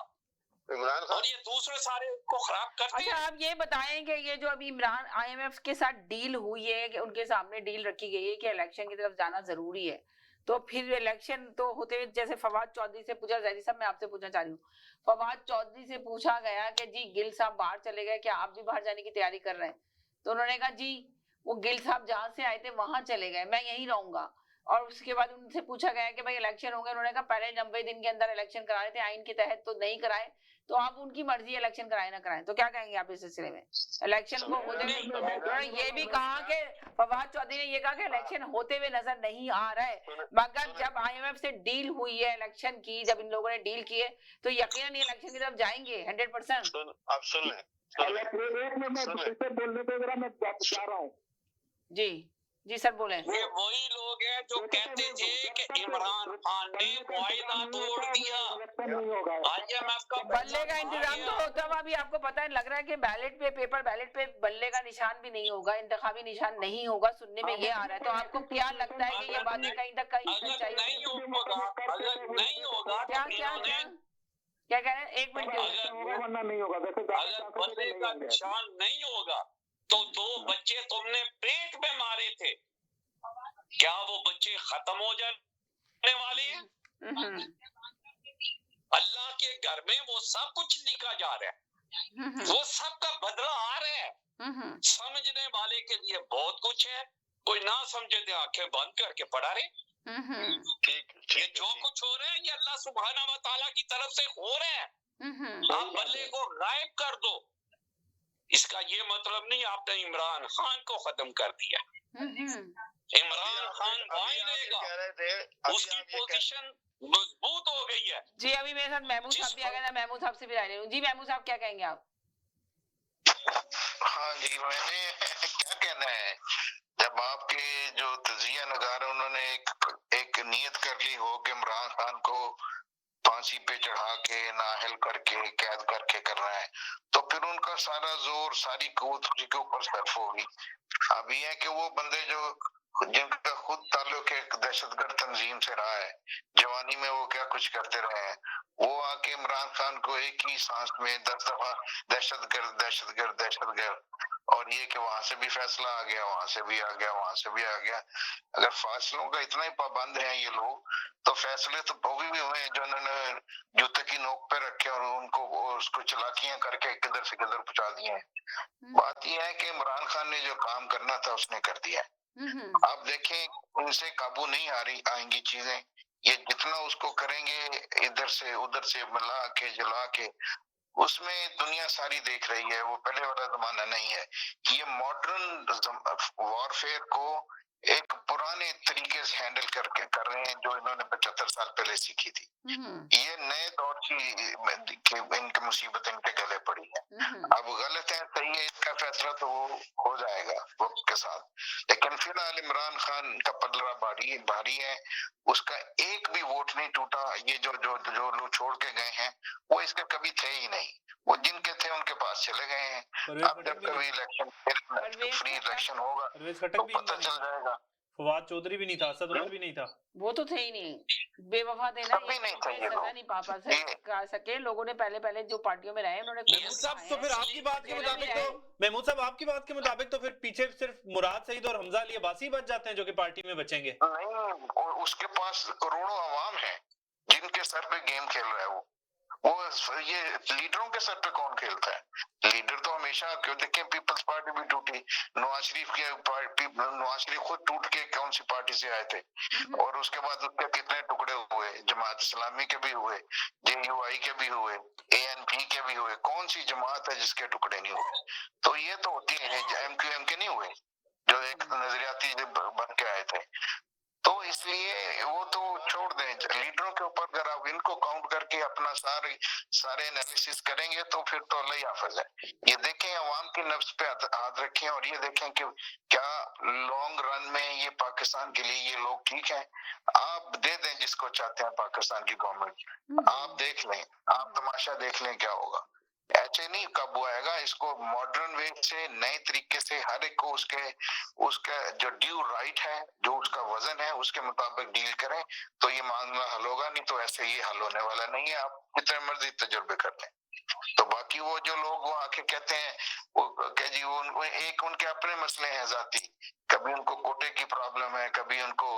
इमरान खान, और ये दूसरे सारे को खराब करते हैं। अच्छा, आप ये बताएं कि ये जो अभी इमरान आईएमएफ के साथ डील हुई है, कि उनके सामने डील रखी गई है कि इलेक्शन की तरफ जाना जरूरी है, तो फिर इलेक्शन तो होते हुए, जैसे फवाद चौधरी से पूछा, जैदी साहब मैं आपसे पूछना चाह रही हूँ, फवाद चौधरी से पूछा गया कि जी गिल साहब बाहर चले गए, क्या आप भी बाहर जाने की तैयारी कर रहे हैं? तो उन्होंने कहा जी वो गिल साहब जहां से आए थे वहां चले गए, मैं यहीं रहूंगा। और उसके बाद उनसे पूछा गया कि भाई इलेक्शन हो गए, उन्होंने कहा पहले 90 दिन के अंदर इलेक्शन कराए थे, आइन के तहत तो नहीं कराए, तो आप उनकी मर्जी इलेक्शन कराए ना कराएं। तो क्या कहेंगे आप इस सिलसिले में? इलेक्शन को होते हुए उन्होंने ये भी कहा कि फवाद चौधरी ने ये कहा कि इलेक्शन होते हुए नजर नहीं आ रहा है, मगर जब आईएमएफ से डील हुई है इलेक्शन की, जब इन लोगों ने डील की है, तो यकीनन ये इलेक्शन की तरफ जाएंगे 100%। आप सुन लें, बोलने को जरा मैं जा रहा हूँ जी जी सर बोले। ये वही लोग हैं जो कहते थे कि इमरान खान ने मुआहिदा तोड़ दिया, आईएमएफ का बल्ले का इंतजाम तो होता है। अभी आपको पता है, लग रहा है कि बैलेट पे, पेपर बैलेट पे बल्ले का निशान भी नहीं होगा, इंतखाबी निशान नहीं होगा, सुनने में ये आ रहा है। तो आपको क्या लगता है कि ये बातें कहीं तक कहीं अगर नहीं होगा, अगर नहीं होगा, क्या क्या क्या क्या कह रहे हैं? एक मिनट, वरना नहीं होगा। अगर बल्ले का निशान नहीं होगा तो 2 बच्चे तुमने पेट में मारे थे, क्या वो बच्चे खत्म हो जाने वाले हैं? अल्लाह के घर में वो सब कुछ लिखा जा रहा है, वो सब का बदला आ रहा है। समझने वाले के लिए बहुत कुछ है, कोई ना समझे तो आंखें बंद करके पड़ा रहे। ये जो कुछ हो रहा है ये अल्लाह सुब्हाना व तआला की तरफ से हो रहा है। आप बल्ले को गायब कर दो, इसका ये मतलब नहीं आपने इमरान खान को खत्म कर दिया। इमरान खान बाई रहेगा, उसकी पोजीशन मजबूत हो गई है। जी अभी मेरे साथ महमूद साहब भी आ गए ना, महमूद साहब से भी राय ले लूं। जी महमूद साहब क्या कहेंगे आप? हाँ जी, मैंने क्या कहना है, जब आपके जो तजिया नगार है उन्होंने एक नियत कर ली हो कि इमरान खान को फांसी पे चढ़ा के नाहल करके कैद करके करना है, तो फिर उनका सारा जोर, सारी कुव्वत उसी के ऊपर सर्फ होगी। अब ये है कि वो बंदे जो जिनका खुद ताल्लुक एक दहशतगर्द तंजीम से रहा है, जवानी में वो क्या कुछ करते रहे हैं, वो आके इमरान खान को एक ही सांस में 10 दफा दहशतगर्द दहशतगर्द दहशतगर्द, और ये कि वहां से भी फैसला आ गया, वहां से भी आ गया, वहां से भी आ गया। अगर फैसलों का इतना ही पाबंद है ये लोग, तो फैसले तो वो भी हुए जो उन्होंने जूते की नोक पे रखे और उनको उसको चलाकियां करके किधर से किधर पहुंचा दिए हैं। बात यह है कि इमरान खान ने जो काम करना था उसने कर दिया। आप देखें उनसे काबू नहीं आ रही आएंगी चीजें, ये जितना उसको करेंगे इधर से उधर से मिला के जला के, उसमें दुनिया सारी देख रही है, वो पहले वाला जमाना नहीं है। ये मॉडर्न वॉरफेयर को एक पुराने तरीके से हैंडल करके कर रहे हैं जो इन्होंने 75 साल पहले सीखी थी। ये नए दौर की इनकी मुसीबत इनके गले पड़ी है। अब गलत है सही है, इसका फैसला तो हो जाएगा वक्त के साथ, लेकिन फिलहाल इमरान खान का पलड़ा भारी है, उसका एक भी वोट नहीं टूटा। ये जो लोग छोड़ के गए हैं वो इसके कभी थे ही नहीं, वो जिनके थे उनके पास चले गए हैं। अब जब कभी इलेक्शन फ्री इलेक्शन होगा तो पता चल जाएगा। फवाद चौधरी भी नहीं था, असद उमर भी नहीं था, वो तो थे ही नहीं, बेवफा थे ना, कभी नहीं था ये सजा नहीं पा सके लोगों ने। पहले जो पार्टियों में रहे उन्होंने तो फिर आपकी बात के मुताबिक तो महमूद साहब आपकी बात के मुताबिक तो फिर पीछे सिर्फ मुराद सईद और हमजा अली अब्बासी बच जाते हैं जो कि पार्टी में बचेंगे। नहीं, और उसके पास करोड़ों अवाम है जिनके सर पे गेम खेल रहा है वो ये लीडरों के सर पे कौन खेलता है? लीडर तो हमेशा क्यों देखें, पीपल्स पार्टी भी टूटी, नवाज शरीफ खुद टूट के कौन सी पार्टी से आए थे, और उसके बाद उसके कितने टुकड़े हुए, जमात इस्लामी के भी हुए, JUI के भी हुए, ANP के भी हुए, कौन सी जमात है जिसके टुकड़े नहीं हुए? तो ये तो होती है, MQM के नहीं हुए जो एक नजरियाती बन के आए थे। तो इसलिए वो तो छोड़ दें, लीडरों के ऊपर अगर आप इनको काउंट करके अपना सारे एनालिसिस करेंगे तो फिर तो अल्लाह ही हाफिज है। ये देखें अवाम के नफ्स पे हाथ रखें और ये देखें कि क्या लॉन्ग रन में ये पाकिस्तान के लिए ये लोग ठीक है। आप दे दें जिसको चाहते हैं पाकिस्तान की गवर्नमेंट, आप देख लें, आप तमाशा देख लें क्या होगा। ऐसे नहीं काबू आएगा, इसको मॉडर्न वे से नए तरीके से हर एक को उसका जो ड्यू राइट है, जो उसका वजन है उसके मुताबिक डील करें तो ये मामला हल होगा, नहीं तो ऐसे ये हल होने वाला नहीं है। आप जितने मर्जी तजुर्बे कर लें। तो बाकी वो जो लोग वो आके कहते हैं जी वो एक उनके अपने मसले हैं जाती, कभी उनको कोटे की प्रॉब्लम है, कभी उनको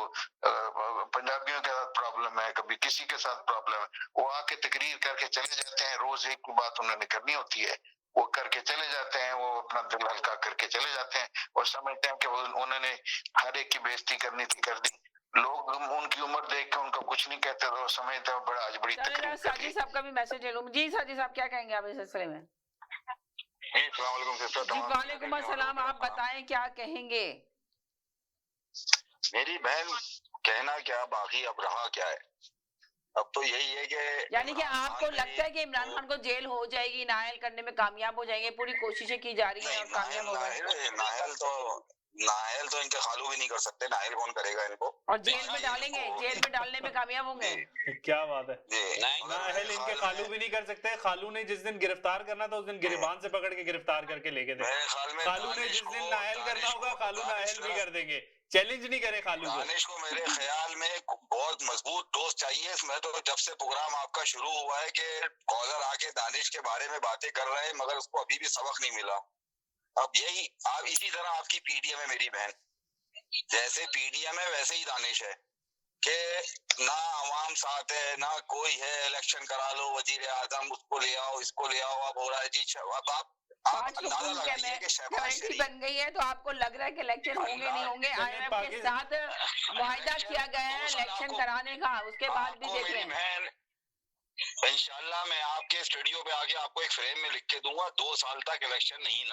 पंजाबियों के साथ प्रॉब्लम है, कभी किसी के साथ प्रॉब्लम है, वो आके तकरीर करके चले जाते हैं। रोज एक की बात उन्होंने करनी होती है, वो करके चले जाते हैं, वो अपना दिल हल्का करके चले जाते हैं और समझते हैं कि उन्होंने हर एक की बेइज्जती करनी थी, कर दी। लोग उनकी उम्र देख के उनको कुछ नहीं कहते तो समझते हैं बड़ा आज बड़ी तकलीफ। साजिद साहब का भी मैसेज ले लूं। जी साजिद साहब क्या कहेंगे आप इस सिलसिले में? जी वालेकुम अस्सलाम, आप बताएं क्या कहेंगे? मेरी बहन कहना क्या बाकी अब रहा क्या है, अब तो यही है कि यानी कि आपको लगता है कि इमरान खान को जेल हो जाएगी, नाहल करने में कामयाब हो जाएंगे, पूरी कोशिशें की जा रही है और कामयाब हो जाएंगे? नाहल तो इनके खालू भी नहीं कर सकते, नाहल कौन करेगा इनको? और जेल में डालेंगे, जेल में डालने में कामयाब होंगे। क्या बात है, नाहल इनके खालू भी नहीं कर सकते। खालू ने जिस दिन गिरफ्तार करना था उस दिन गिरबान से पकड़ के गिरफ्तार करके लेके थे। खालू ने जिस दिन नाहल करना होगा खालू नाहल भी कर देंगे, चैलेंज नहीं करे खालू को। दानिश को मेरे ख्याल में बहुत मजबूत दोस्त चाहिए। मैं तो जब से प्रोग्राम आपका शुरू हुआ है कि कॉलर आके दानिश के बारे में बातें कर रहे हैं मगर उसको अभी भी सबक नहीं मिला। अब यही आप इसी तरह आपकी PDM है मेरी बहन, जैसे PDM है वैसे ही दानिश है कि ना आवाम साथ है ना कोई है, इलेक्शन करा लो, वजीर आजम उसको ले आओ इसको ले आओ, अब हो रहा है जी। अब आप अंदाजा लगाइए कि शहबाज शरीफ बन गई है तो आपको लग रहा है कि इलेक्शन होंगे नहीं होंगे? IMF के साथ वायदा किया गया है इलेक्शन कराने का, उसके बाद भी देख रहे हैं। इंशाल्लाह मैं आपके स्टूडियो पे आके आपको एक फ्रेम में लिख के दूंगा, 2 साल तक इलेक्शन नहीं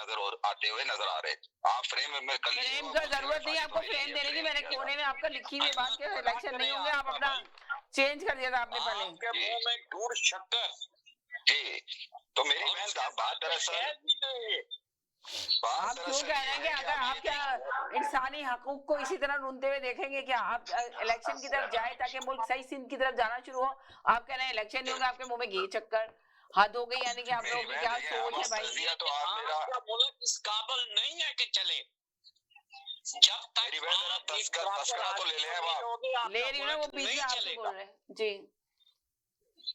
आते हुए नजर आ रहे। आप फ्रेम में कर लीजिए, फ्रेम का जरूरत नहीं आपको फ्रेम देने की, मैंने कोने में आपका लिखी हुई बात के इलेक्शन नहीं होंगे, आप अपना चेंज कर दिया था आपने पहले। मुंह में दूर शक्कर जी, तो मेरी बहन बात दरअसल आप क्यों कह रहे हैं कि अगर आप क्या इंसानी हकूक को इसी तरह ढूंढते हुए देखेंगे क्या आप इलेक्शन की तरफ जाए ताकि मुल्क सही सिंध की तरफ जाना शुरू हो? आप कह रहे हैं इलेक्शन नहीं होगा, आपके मुंह में घी चक्कर, हद हो गई। यानी कि आप लोगों की क्या सोच है भाई? तो आपका मुल्क इस काबिल नहीं है कि चले। जब तक मेरी बहन तस्करा तो ले रही हूँ ना, वो पीछे आप बोल रहे हैं। जी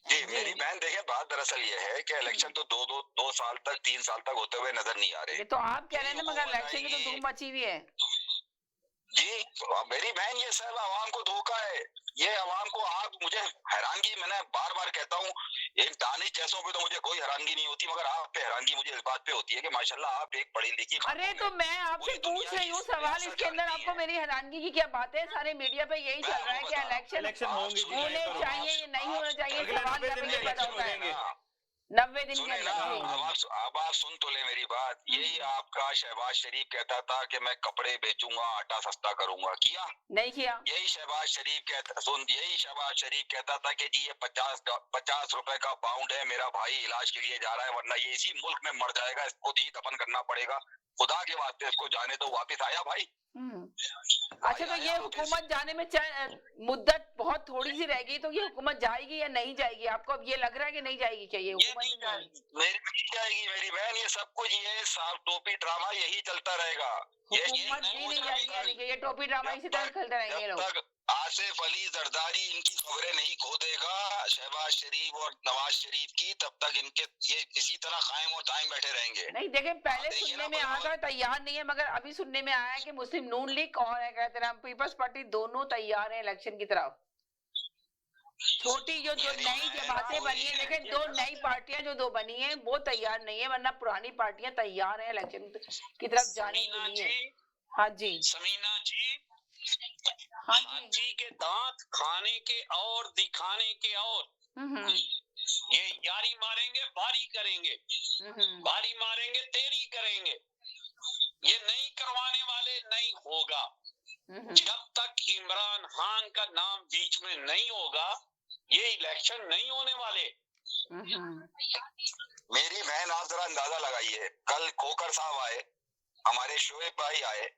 जी मेरी बहन देखे, बात दरअसल ये है कि इलेक्शन तो 2 साल तक 3 साल तक होते हुए नजर नहीं आ रहे। तो आप कह रहे हैं ना मगर इलेक्शन की तो धूम मची हुई है। जी मेरी बहन ये सब आवाम को धोखा है, ये आवाम को आप मुझे हैरानगी, मैंने बार बार कहता हूँ एक दानिश जैसों पे तो मुझे कोई हैरानगी नहीं होती मगर आप पे हैरानगी मुझे इस बात पे होती है कि माशाल्लाह आप एक पढ़ी लिखी। अरे तो मैं आपसे पूछ रही हूँ सवाल, इसके अंदर आपको मेरी हैरानगी की क्या बात है? सारे मीडिया पे यही चल रहा है कि इलेक्शन होने चाहिए, नहीं होने चाहिए, सवाल क्या पैदा होता है? 90 दिन के सुने ना, अंदर। अब आप सुन तो ले मेरी बात। यही आपका शहबाज शरीफ कहता था कि मैं कपड़े बेचूंगा, आटा सस्ता करूंगा, किया? नहीं किया। यही शहबाज शरीफ कहता था कि जी ये 50 रुपए का पाउंड है, मेरा भाई इलाज के लिए जा रहा है, वरना ये इसी मुल्क में मर जाएगा, इसको दी दफन करना पड़ेगा, खुदा के वास्ते इसको जाने तो वापिस आया भाई। अच्छा, तो ये हुकूमत जाने में मुद्दत बहुत थोड़ी सी रह गई, तो ये हुकूमत जाएगी या नहीं जाएगी? आपको अब ये लग रहा है कि नहीं जाएगी? क्या ये हुकूमत नहीं जाएगी? नहीं जाएगी मेरी बहन, ये सब कुछ ये साफ टोपी ड्रामा यही चलता रहेगा। हुकूमत भी नहीं जाएगी, यानी कि ये टोपी ड्रामा इसी तरह खेलते रहेंगे लोग। आसिफ अली जरदारी इनकी खबरें नहीं खो देगा शहबाज शरीफ और नवाज शरीफ की, तब तक इनके ये इसी तरह कायम और दायम बैठे रहेंगे। नहीं देखें, पहले सुनने में आया था तैयार नहीं है, मगर अभी सुनने में आया है कि मुस्लिम नून लीग और कहते हैं पीपल्स पार्टी दोनों तैयार है इलेक्शन की तरफ। छोटी जो नई जमातें बनी है, लेकिन दो नई पार्टियां जो दो बनी है वो तैयार नहीं है, वरना पुरानी पार्टियां तैयार है इलेक्शन की तरफ जाने के लिए। हाँ जी समीना जी, हाँ जी के दांत खाने के और दिखाने के और ये यारी मारेंगे बारी करेंगे, बारी मारेंगे तेरी करेंगे, ये नहीं करवाने वाले नहीं होगा। जब तक इमरान खान का नाम बीच में नहीं होगा ये इलेक्शन नहीं होने वाले। मेरी बहन आप जरा अंदाजा लगाइए, कल खोकर साहब आए, हमारे शोएब भाई आए,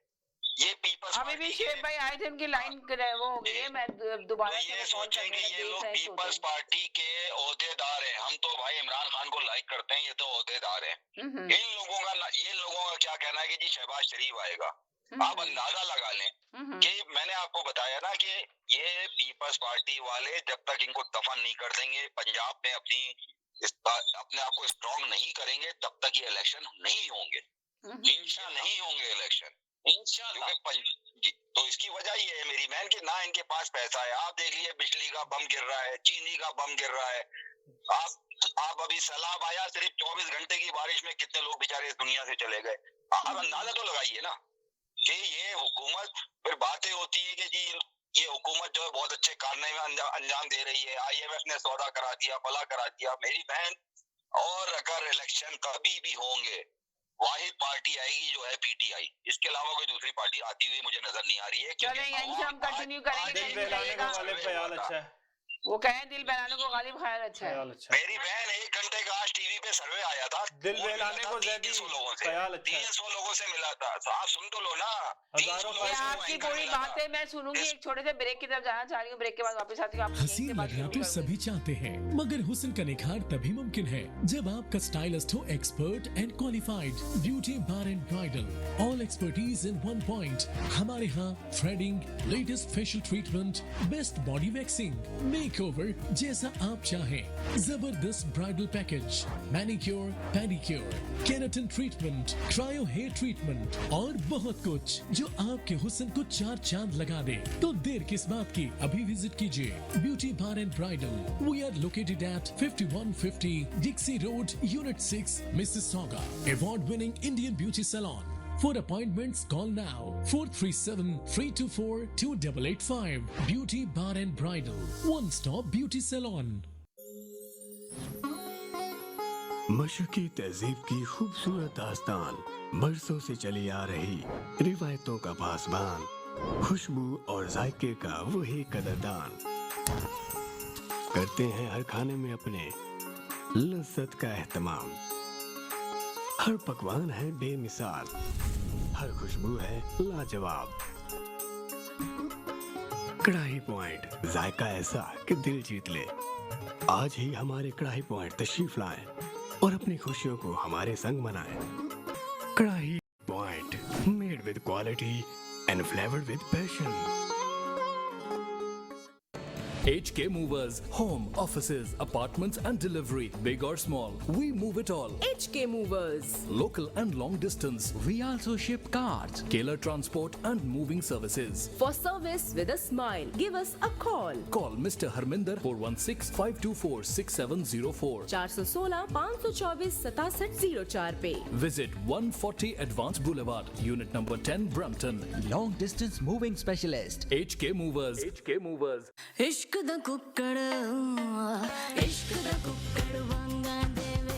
ये पीपल्स अभी भी शोएब भाई आए थे, उनकी लाइन वो हो गई है, मैं दोबारा ये सोचेंगे ये लोग पीपल्स पार्टी के ओहदेदार हैं, हम तो भाई इमरान खान को लाइक करते हैं, ये तो ओहदेदार हैं। इन लोगों का क्या कहना है कि जी शहबाज शरीफ आएगा। आप अंदाजा लगा लें कि मैंने आपको बताया ना कि ये पीपल्स पार्टी वाले जब तक इनको दफन नहीं कर देंगे, पंजाब में अपने आप को स्ट्रॉन्ग नहीं करेंगे, तब तक ये इलेक्शन नहीं होंगे, इंशाल्लाह नहीं होंगे इलेक्शन इंशाल्लाह। तो इसकी वजह ये है मेरी बहन कि ना इनके पास पैसा है। आप देख लीजिए बिजली का बम गिर रहा है, चीनी का बम गिर रहा है। आप अभी सैलाब आया, सिर्फ 24 घंटे की बारिश में कितने लोग बेचारे इस दुनिया से चले गए। आप अंदाजा तो लगाइए ना कि ये हुकूमत, फिर बातें होती है कि जी ये हुकूमत जो है बहुत अच्छे कारनामे अंजाम दे रही है, IMF ने सौदा करा दिया, फला करा दिया। मेरी बहन, और अगर इलेक्शन कभी भी होंगे वाहिद पार्टी आएगी जो है PTI, इसके अलावा कोई दूसरी पार्टी आती हुई मुझे नजर नहीं आ रही है। चलें यहीं से हम कंटिन्यू करेंगे। वो कहें दिल बहलाने को गालिब ख्याल अच्छा है। मेरी बहन 1 घंटे का आज टीवी पे सर्वे आया था, दिल बहलाने को 300 लोगों से, 300 लोगों से मिला था। तो आप सुन तो लो ना, आपकी पूरी बातें मैं सुनूंगी। एक छोटे से ब्रेक की तरफ जाना चाह रही हूँ, ब्रेक के बाद वापस आती हूँ। हसीन लगना तो सभी चाहते हैं, मगर हुस्न का निखार तभी मुमकिन है जब आपका स्टाइलिस्ट हो expert and qualified. Beauty bar and bridal, all expertise in one point. हमारे यहाँ threading, latest facial treatment, best body waxing, makeover जैसा आप चाहें, जबरदस्त bridal package, manicure, pedicure, keratin treatment, cryo hair treatment और बहुत कुछ जो आपके हुस्न को 4 चांद लगा दे। तो देर किस बात की, अभी विजिट कीजिए beauty bar and bridal. We are located at 5150 Dixie road, unit 6, Mississauga. Award winning Indian beauty salon. For appointments, call now 437-324-2885. Beauty Bar and Bridal, One Stop Beauty Salon. मशरकी तहजीब की खूबसूरत दास्तान, बरसों से चली आ रही रिवायतों का पासबान, खुशबू और जायके का वही कदरदान। करते हैं हर खाने में अपने लज्जत का एहतमाम। हर पकवान है बेमिसाल, हर खुशबू है लाजवाब। कढ़ाई पॉइंट, जायका ऐसा कि दिल जीत ले। आज ही हमारे कढ़ाई पॉइंट तशरीफ लाएं और अपनी खुशियों को हमारे संग मनाएं। कढ़ाई point, made with quality and flavoured with passion. HK Movers, home, offices, apartments and delivery, big or small, we move it all. HK Movers, local and long distance, we also ship cars, Keller transport and moving services. For service with a smile, give us a call. Call Mr. Harminder 416-524-6704. 416-524-6704 पे. Visit 140 Advanced Boulevard, Unit number 10, Brampton. Long distance moving specialist. HK Movers. HK Movers. इश्क दा कुक्कड़ वांगा देवे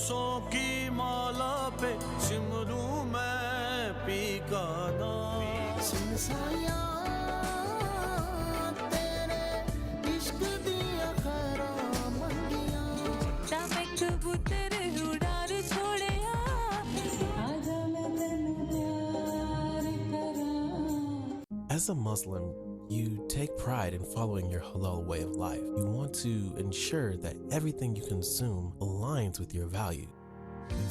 बरसों की माला पे सिमरूं मैं पी का नाम। सुन साया तेरे इश्क दिया खैरा मंगिया तब कबूतर उड़ार छोड़िया आजा मैं तेनू प्यार करा। As a Muslim, you take pride in following your halal way of life. You want to ensure that everything you consume aligns with your value.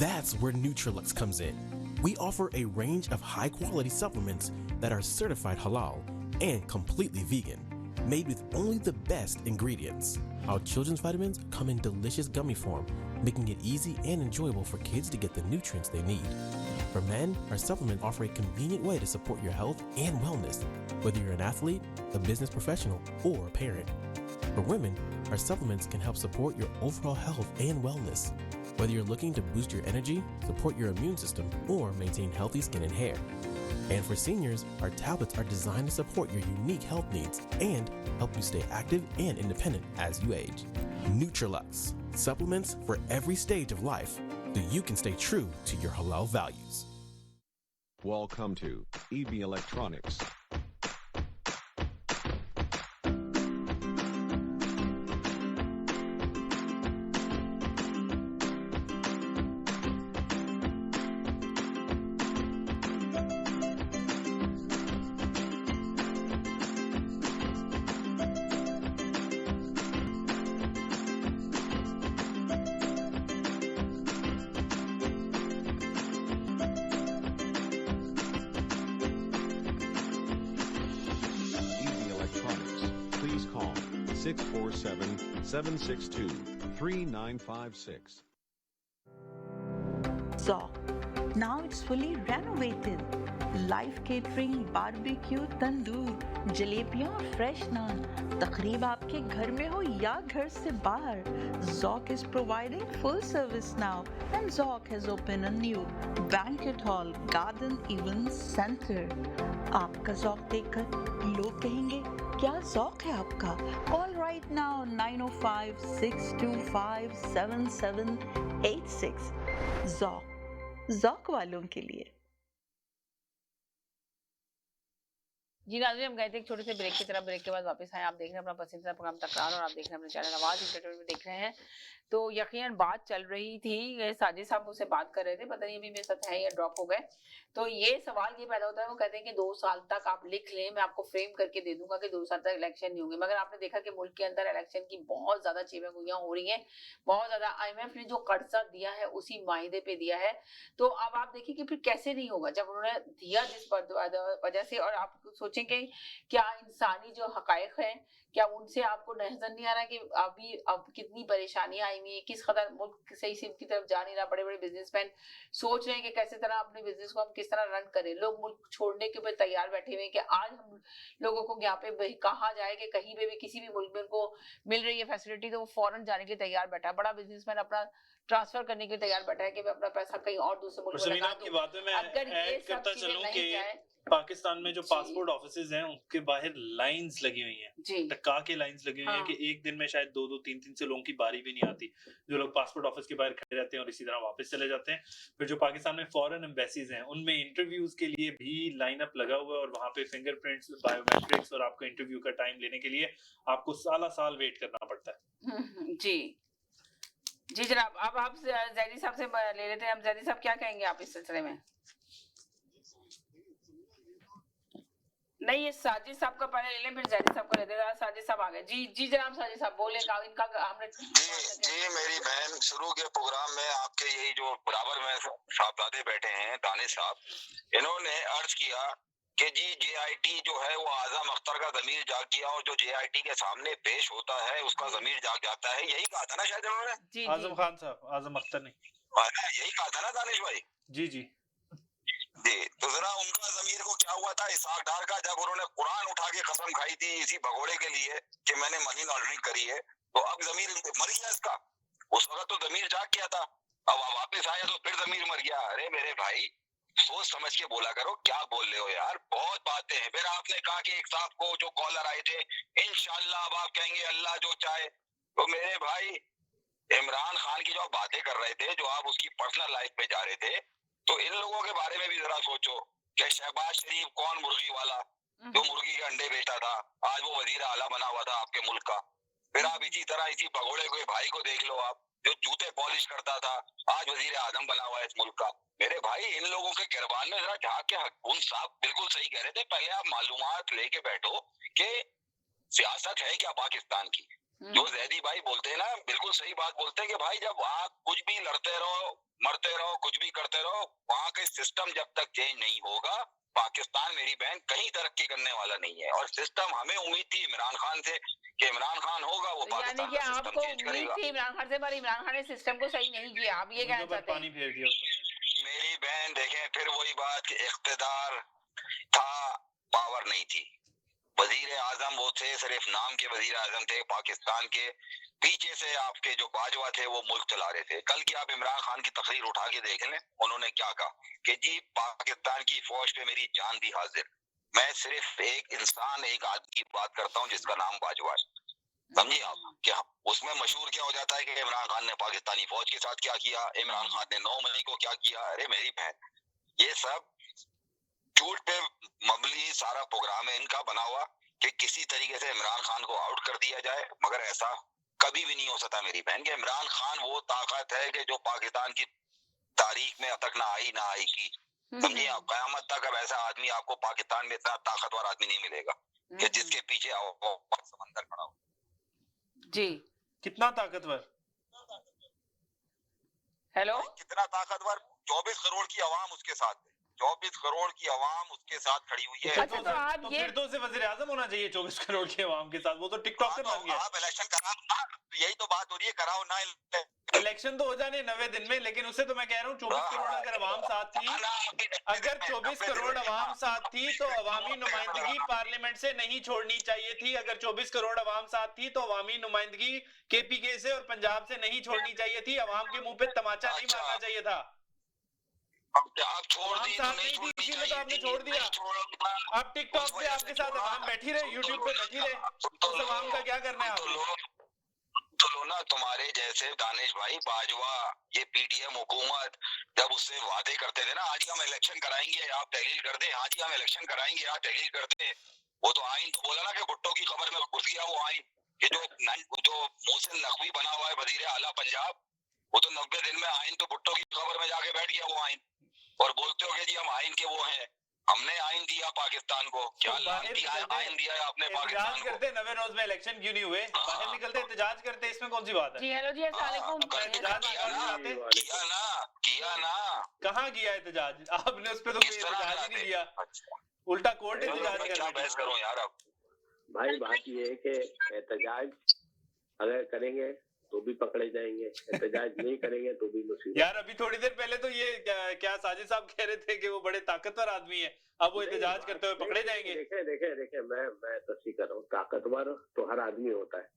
That's where Nutrilux comes in. We offer a range of high-quality supplements that are certified halal and completely vegan, made with only the best ingredients. Our children's vitamins come in delicious gummy form, making it easy and enjoyable for kids to get the nutrients they need. For men, our supplements offer a convenient way to support your health and wellness, whether you're an athlete, a business professional, or a parent. For women, our supplements can help support your overall health and wellness, whether you're looking to boost your energy, support your immune system, or maintain healthy skin and hair. And for seniors, our tablets are designed to support your unique health needs and help you stay active and independent as you age. Nutrilux, supplements for every stage of life, so you can stay true to your halal values. Welcome to EB Electronics. Please call 647-762-3956. Zoc. Now it's fully renovated. Live catering, barbecue, तंदूर, जलेबियाँ और फ्रेश नान। तकरीब आपके घर में हो या घर से बाहर, Zoc is providing full service now, and Zoc has opened a new banquet hall, garden event center. आपका Zoc देखकर लोग कहेंगे क्या Zoc है आपका? Call right now 905-625-7786. Zoc वालों के लिए। जी नाज़रीन, हम गए थे एक छोटे से ब्रेक की तरफ। ब्रेक के बाद वापस आए। आप देख रहे हैं अपना पसंदीदा प्रोग्राम तकरार और आप देख रहे हैं अपने चैनल आवाज एंटरटेनमेंट में देख रहे हैं। तो यकीनन बात चल रही थी, साजिद साहब मुझसे बात कर रहे थे, पता नहीं अभी मेरे साथ है या ड्रॉप हो गए। तो ये सवाल ये पैदा होता है, वो कहते हैं कि 2 साल तक आप लिख लें, मैं आपको फ्रेम करके दे दूंगा कि 2 साल तक इलेक्शन नहीं होंगे। मगर आपने देखा कि मुल्क के अंदर इलेक्शन की बहुत ज्यादा चीवेंगुइयां हो रही हैं, बहुत ज्यादा। IMF ने जो कर्जा दिया है उसी माहिदे पे दिया है। तो अब आप देखिए कि फिर कैसे नहीं होगा जब उन्होंने दिया जिस वजह से। और आप सोचेंगे क्या इंसानी जो हकायक है, क्या उनसे आपको नजर नहीं आ रहा कि अब कितनी परेशानियां आई हुई है, किस कदर मुल्क सही सिम की तरफ जा नहीं रहा। बड़े बड़े बिजनेसमैन सोच रहे हैं कि कैसे तरह अपने बिजनेस को हम किस तरह रन करें। लोग मुल्क छोड़ने के ऊपर तैयार बैठे हुए हैं कि आज हम लोगों को यहाँ पे कहा जाए कि कहीं पे भी किसी भी मुल्क में उनको मिल रही है फैसिलिटी तो वो फौरन जाने के लिए तैयार बैठा है। बड़ा बिजनेसमैन अपना ट्रांसफर करने के लिए तैयार बैठा है कि मैं अपना पैसा कहीं और दूसरे मुल्क में लगा दूं। अगर ये सब चीजें नहीं जाए, पाकिस्तान में जो पासपोर्ट ऑफिसेज हैं उनके बाहर लाइंस लगी हुई हैं, टक्का के लाइंस लगी हुई हैं कि एक दिन में शायद 2-2, 3-3 से लोगों की बारी भी नहीं आती। जो लोग पासपोर्ट ऑफिस के बाहर खड़े रहते हैं और इसी तरह वापस चले जाते हैं। फिर जो पाकिस्तान में फॉरेन एम्बेसीज हैं उनमें इंटरव्यूज के लिए भी लाइनअप लगा हुआ है और वहां पे फिंगरप्रिंट्स, बायोमेट्रिक्स और आपको इंटरव्यू का टाइम लेने के लिए आपको साल वेट करना पड़ता है। जी जनाब, अब आप जैदी साहब से ले लेते हैं। हम जैदी साहब क्या कहेंगे आप इस सिलसिले में? नहीं, ये साजिद साहब का पहले ले लें, फिर जैदी साहब को ले देगा। साजिद साहब आ गए। जी जनाब, साजिद साहब बोले। इनका हमने जी मेरी बहन, शुरू के प्रोग्राम में आपके यही जो बराबर में साहबजादे बैठे हैं, दानिश साहब, इन्होंने अर्ज किया कि जी JIT जो है वो आजम अख्तर का ज़मीर जाग गया और जो JIT के सामने पेश होता है उसका ज़मीर जाग जाता है। यही कहा था ना शायद उन्होंने? आजम खान साहब, आजम अख्तर नहीं, यही कहा था ना दानिश भाई? जी तो जरा उनका ज़मीर को क्या हुआ था इसहाक डार का, जब उन्होंने कुरान उठा के कसम खाई थी इसी भगोड़े के लिए कि मैंने मनी लॉन्ड्रिंग करी है, तो अब ज़मीर मर गया इसका। उस वक्त तो ज़मीर जाग गया था, अब वापस आया तो फिर ज़मीर मर गया। अरे मेरे भाई, सोच समझ के बोला करो, क्या बोल रहे हो यार, बहुत बातें हैं। फिर आपने कहा कि एक साहब को जो कॉलर आए थे, इंशाल्लाह अब आप कहेंगे अल्लाह जो चाहे। तो मेरे भाई इमरान खान की जो आप बातें कर रहे थे, जो आप उसकी पर्सनल लाइफ पे जा रहे थे, तो इन लोगों के बारे में भी जरा सोचो कि शहबाज शरीफ कौन मुर्गी वाला जो मुर्गी के अंडे बेचता था, आज वो वजीर आला बना हुआ था आपके मुल्क का। फिर आप इसी तरह इसी भगोड़े के भाई को देख लो, आप जो जूते पॉलिश करता था आज वजीर आजम बना हुआ है इस मुल्क का। मेरे भाई इन लोगों के गिरबान में जरा झाँक के हकून साहब बिल्कुल सही कह रहे थे, पहले आप मालूमात लेके बैठो कि सियासत है क्या पाकिस्तान की। जो जैदी भाई बोलते हैं ना, बिल्कुल सही बात बोलते हैं कि भाई जब आप कुछ भी लड़ते रहो, मरते रहो, कुछ भी करते रहो, वहाँ का सिस्टम जब तक चेंज नहीं होगा, पाकिस्तान मेरी बहन कहीं तरक्की करने वाला नहीं है। और सिस्टम हमें उम्मीद थी इमरान खान से कि इमरान खान होगा वो पाकिस्तान का सिस्टम चेंज करेगा। इमरान खान से, पर इमरान खान ने सिस्टम को सही नहीं किया। आप ये कहना चाहते हैं? मेरी बहन देखें, फिर वही बात कि इख्तिदार था, पावर नहीं थी। वजीर आजम वो थे, सिर्फ नाम के वजीर आजम थे पाकिस्तान के। पीछे से आपके जो बाजवा थे वो मुल्क चला रहे थे। कल की आप इमरान खान की तकरीर उठा के देख लें, उन्होंने क्या कहा कि जी पाकिस्तान की फौज पे मेरी जान भी हाजिर। मैं सिर्फ एक इंसान, एक आदमी की बात करता हूँ जिसका नाम बाजवा है। समझिए आप, क्या उसमें मशहूर क्या हो जाता है कि इमरान खान ने पाकिस्तानी फौज के साथ क्या किया, इमरान खान ने 9 मई को क्या किया। अरे मेरी बहन, ये सब झूठ पे मबनी सारा प्रोग्राम है इनका बना हुआ कि किसी तरीके से इमरान खान को आउट कर दिया जाए, मगर ऐसा कभी भी नहीं हो सकता मेरी बहन। कि इमरान खान वो ताकत है कि जो पाकिस्तान की तारीख में अब तक ना आएगी। समझिए आप, कयामत तक अब ऐसा आदमी आपको पाकिस्तान में इतना ताकतवर आदमी नहीं मिलेगा कि जिसके पीछे समंदर खड़ा हो। जी कितना ताकतवर? हेलो, कितना ताकतवर? 24 करोड़ की आवाम उसके साथ है, 24 करोड़ की आवाम उसके साथ खड़ी हुई है। अच्छा, तो आप तो फिर तो उसे वजीर आजम होना चाहिए 24 करोड़ की आवाम के साथ। वो तो टिकटॉकर बन गया। आप इलेक्शन कराओ ना, यही तो बात हो रही है, कराओ ना। इलेक्शन तो हो जाने 90 दिन में, लेकिन उससे तो मैं कह रहा हूँ 24 करोड़ अगर आवाम साथ थी, अगर 24 करोड़ आवाम साथ थी तो अवामी नुमाइंदगी पार्लियामेंट से नहीं छोड़नी चाहिए थी। अगर 24 करोड़ आवाम साथ थी तो अवामी नुमाइंदगी केपीके से और पंजाब से नहीं छोड़नी चाहिए थी। अवाम के मुंह पे तमाचा नहीं मारना चाहिए था। आप छोड़ दी तो नहीं छोड़नी चाहिए, तो आपने छोड़ दिया। अब टिकटॉक पे आपके साथ आवाम बैठी रहे, यूट्यूब पे बैठी रहे, तो आवाम का क्या करना है आपको? तो लो ना, तुम्हारे जैसे दानिश भाई बाजवा, ये पीटीएम हुकूमत जब उससे वादे करते थे ना, आज ही हम इलेक्शन कराएंगे आप तहलील कर दे, आज ही हम इलेक्शन कराएंगे आप तहलील कर दे। वो तो आइन तो बोला ना कि भुट्टो की खबर में घुस गया वो आइन, ये जो मोहसिन नकवी बना हुआ है वजीर आला पंजाब, वो तो 90 दिन में आइन तो भुट्टो की खबर में जाके बैठ गया वो आइन। और बोलते हो कि जी हम आइन के वो हैं, हमने आइन दिया पाकिस्तान को। क्या लानती आइन दिया है आपने पाकिस्तान को? करते 90 रोज में इलेक्शन क्यों नहीं हुए? बाहर निकलते एहतजाज करते, इसमें कौन सी बात है? जी हेलो जी, अस्सलाम वालेकुम। किया ना, कहाँ किया एहतजाज आपने? उस पे तो कोई एहतजाज ही नहीं दिया, उल्टा कोर्ट एहतजाज कर रहा है। बहस करो यार अब भाई। बात ये है कि एहतजाज अगर करेंगे तो भी पकड़े जाएंगे, एहतजाज नहीं करेंगे तो भी मुसीबत। यार अभी थोड़ी देर पहले तो ये क्या साजिद साहब कह रहे थे कि वो बड़े ताकतवर आदमी है, अब वो एहतजाज करते हुए पकड़े जाएंगे। देखे मैं तस्वीर कर रहा हूँ, ताकतवर तो हर आदमी होता है,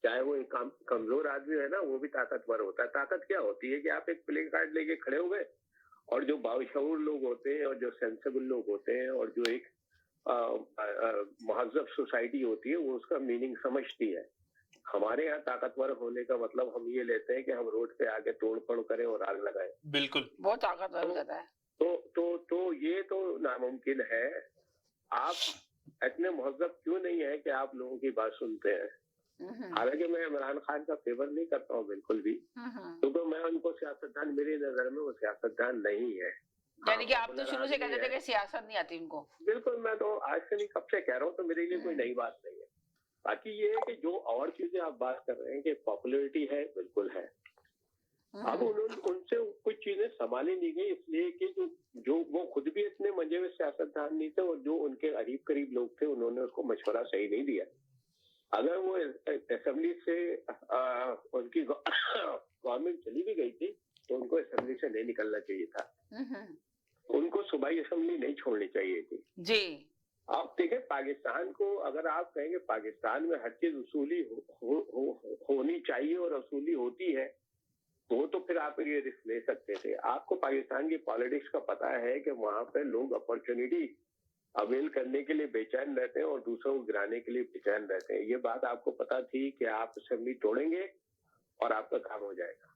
चाहे वो एक कमजोर आदमी है ना, वो भी ताकतवर होता है। ताकत क्या होती है कि आप एक प्ले कार्ड लेके खड़े हो गए, और जो बाशऊर लोग होते हैं और जो सेंसिबल लोग होते हैं और जो एक महजब सोसाइटी होती है, वो उसका मीनिंग समझती है। हमारे यहाँ ताकतवर होने का मतलब हम ये लेते हैं कि हम रोड पे आके तोड़ फोड़ करें और आग लगाएं। बिल्कुल, बहुत ताकतवर हो जाता है। तो ये तो नामुमकिन है। आप इतने महजब क्यों नहीं है कि आप लोगों की बात सुनते हैं? हालांकि मैं इमरान खान का फेवर नहीं करता हूँ बिल्कुल भी, क्योंकि मैं उनको सियासतदान, मेरी नजर में वो सियासतदान नहीं है। यानी कि आप तो शुरू से कहते थे कि सियासत नहीं आती उनको। बिल्कुल, मैं तो आज से नहीं कब से कह रहा हूँ, तो मेरे लिए कोई नई बात नहीं है। बाकी ये है कि जो और चीजें आप बात कर रहे हैं कि पॉपुलैरिटी है, बिल्कुल है। अब उनसे कुछ चीजें संभाली नहीं गई, इसलिए कि जो वो खुद भी इतने मजे में सियासतदान नहीं थे, और जो उनके करीब लोग थे उन्होंने उसको मशवरा सही नहीं दिया। अगर वो असेंबली से उनकी गवर्नमेंट चली भी गई थी तो उनको असेंबली से नहीं निकलना चाहिए था, उनको सूबाई असेंबली नहीं छोड़नी चाहिए थी जी। आप देखें, पाकिस्तान को अगर आप कहेंगे पाकिस्तान में हर चीज उसूली होनी चाहिए और उसूली होती है, वो तो फिर आप ये रिस्क ले सकते थे। आपको पाकिस्तान की पॉलिटिक्स का पता है कि वहां पे लोग अपॉर्चुनिटी अवेल करने के लिए बेचैन रहते हैं और दूसरों को गिराने के लिए बेचैन रहते हैं। ये बात आपको पता थी कि आप असेंबली तोड़ेंगे और आपका काम हो जाएगा।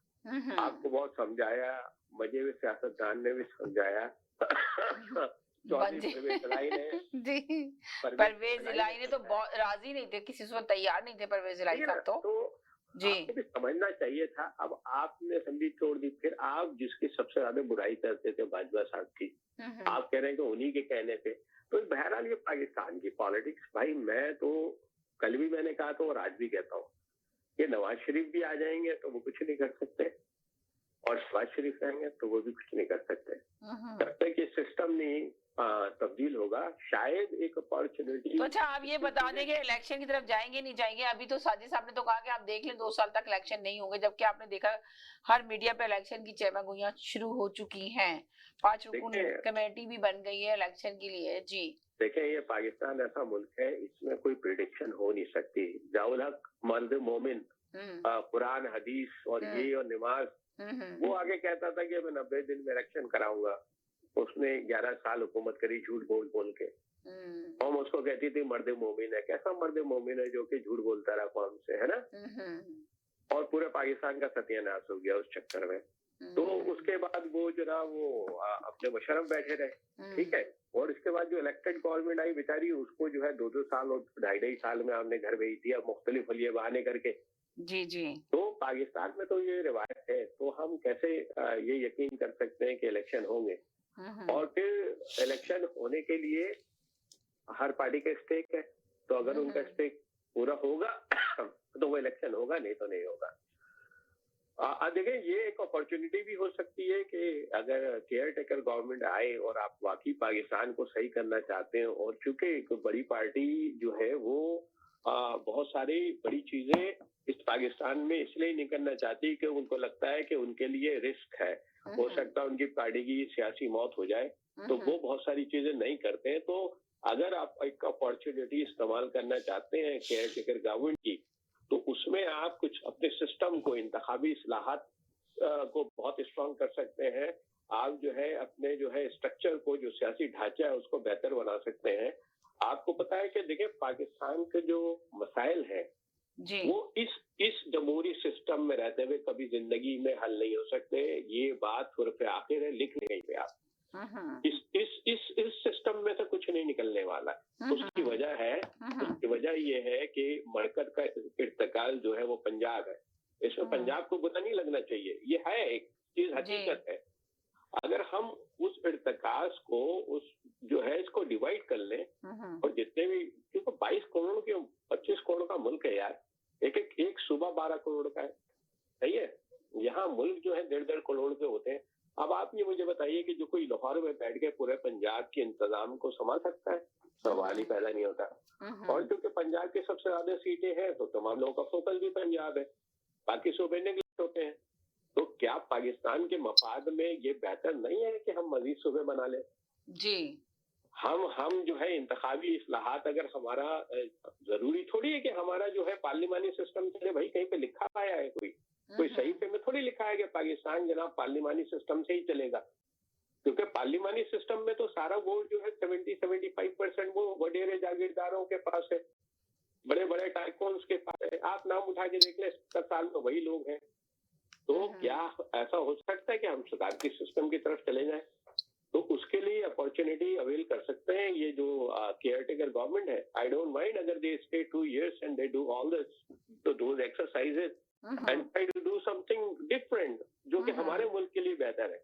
आपको बहुत समझाया, मजे में सियासतदान ने भी समझाया। परवेज इलाही ने तो बहुत राजी नहीं थे, किसी से तैयार नहीं थे परवेज इलाही साहब तो जी आपको भी समझना चाहिए था। अब आपने संधि तोड़ दी, फिर आप जिसकी सबसे ज्यादा बुराई करते थे बाजवा साहब की, आप कह रहे हैं कि उन्हीं के कहने पे। तो बहरहाल ये पाकिस्तान की पॉलिटिक्स, भाई मैं तो कल भी मैंने कहा था और आज भी कहता हूँ कि नवाज शरीफ भी आ जाएंगे तो वो कुछ नहीं कर सकते, और शहबाज शरीफ आएंगे तो वो भी कुछ नहीं कर सकते। तब तक ये सिस्टम नहीं तब्दील होगा, शायद एक अपॉर्चुनिटी। तो अच्छा, आप ये बता दें कि इलेक्शन की तरफ जाएंगे नहीं जाएंगे? अभी तो साजिद साहब ने तो कहा कि आप देख लें 2 साल तक इलेक्शन नहीं होंगे, जबकि आपने देखा हर मीडिया पे इलेक्शन की चहमगोइयां शुरू हो चुकी हैं। 5 रुकून कमेटी भी बन गई है इलेक्शन के लिए। जी देखें, ये पाकिस्तान ऐसा मुल्क है, इसमें कोई प्रिडिक्शन हो नहीं सकती। जाउल हक मर्द मोमिन, कुरान हदीस और ये और नमाज, वो आगे कहता था कि मैं 90 दिन में इलेक्शन कराऊंगा। उसने 11 साल हुकूमत करी झूठ बोल बोल के। कौम उसको कहती थी मर्द मोमिन है। कैसा मर्द मोमिन है जो कि झूठ बोलता रहा कौम से, है ना? और पूरे पाकिस्तान का सत्यानाश हो गया उस चक्कर में। तो उसके बाद वो जरा वो अपने मुशर्रफ बैठे रहे, ठीक है। और इसके बाद जो इलेक्टेड गवर्नमेंट आई बेचारी, उसको जो है 2-2 साल और 2.5 साल में हमने घर भेज दिया मुख्तलिफ लिए बहाने करके। जी जी। तो पाकिस्तान में तो ये रिवायत है, तो हम कैसे ये यकीन कर सकते हैं कि इलेक्शन होंगे? और फिर इलेक्शन होने के लिए हर पार्टी का स्टेक है, तो अगर उनका स्टेक पूरा होगा तो वो इलेक्शन होगा, नहीं तो नहीं होगा। देखिए, ये एक अपॉर्चुनिटी भी हो सकती है कि अगर केयर टेकर गवर्नमेंट आए और आप वाकई पाकिस्तान को सही करना चाहते हैं, और चूंकि एक बड़ी पार्टी जो है वो बहुत सारी बड़ी चीजें इस पाकिस्तान में इसलिए नहीं करना चाहती कि उनको लगता है कि उनके लिए रिस्क है, हो सकता है उनकी पार्टी की सियासी मौत हो जाए, तो वो बहुत सारी चीजें नहीं करते हैं। तो अगर आप एक अपॉर्चुनिटी इस्तेमाल करना चाहते हैं केयर टेकर गवर्नमेंट की, तो उसमें आप कुछ अपने सिस्टम को, इंतखाबी इस्लाहात को बहुत स्ट्रांग कर सकते हैं। आप जो है अपने जो है स्ट्रक्चर को, जो सियासी ढांचा है उसको बेहतर बना सकते हैं। आपको पता है कि देखिए, पाकिस्तान के जो मसाइल हैं वो इस जमहूरी सिस्टम में रहते हुए कभी जिंदगी में हल नहीं हो सकते। ये बात पे आखिर है, लिख नहीं पे आप। इस सिस्टम में से कुछ नहीं निकलने वाला। उसकी वजह ये है कि मरकज का इर्तिकाल जो है वो पंजाब है। इसमें पंजाब को बुरा नहीं लगना चाहिए, ये है एक चीज, हकीकत है। अगर हम उस इर्तिकाज को, उस जो है इसको डिवाइड कर लें, और जितने भी, क्योंकि 22 करोड़ के 25 करोड़ का मुल्क है यार, एक सूबा 12 करोड़ का है, सही है। यहाँ मुल्क जो है 1.5 करोड़ के होते हैं। अब आप ये मुझे बताइए कि जो कोई लाहौर में बैठ के पूरे पंजाब के इंतजाम को संभाल सकता है? सवाल ही पैदा नहीं होता। और क्योंकि पंजाब की सबसे ज्यादा सीटें हैं तो तमाम लोगों का फोकस भी पंजाब है, बाकी सूबे नेगलेक्ट होते हैं। तो क्या पाकिस्तान के मफाद में ये बेहतर नहीं है कि हम मजीद सूबे बना लें? जी, हम जो है इंतखाबी इस्लाहात, अगर हमारा, जरूरी थोड़ी है कि हमारा जो है पार्लिमानी सिस्टम चले। भाई कहीं पे लिखा पाया है कोई सही पे में थोड़ी लिखा है कि पाकिस्तान जनाब पार्लिमानी सिस्टम से ही चलेगा, क्योंकि पार्लिमानी सिस्टम में तो सारा वोट जो है 70-75% वो वडेरे जागीरदारों के पास है, बड़े बड़े टाइकून्स के पास है। आप नाम उठा के देख ले, 70 साल में वही लोग हैं। तो क्या ऐसा हो सकता है कि हम सुधारती सिस्टम की तरफ चले जाएं? तो उसके लिए अपॉर्चुनिटी अवेल कर सकते हैं ये जो केयर टेकर गवर्नमेंट है। आई डोंट माइंड अगर they stay 2 years and they do all those exercises and try to do something different, जो कि हमारे मुल्क के लिए बेहतर है।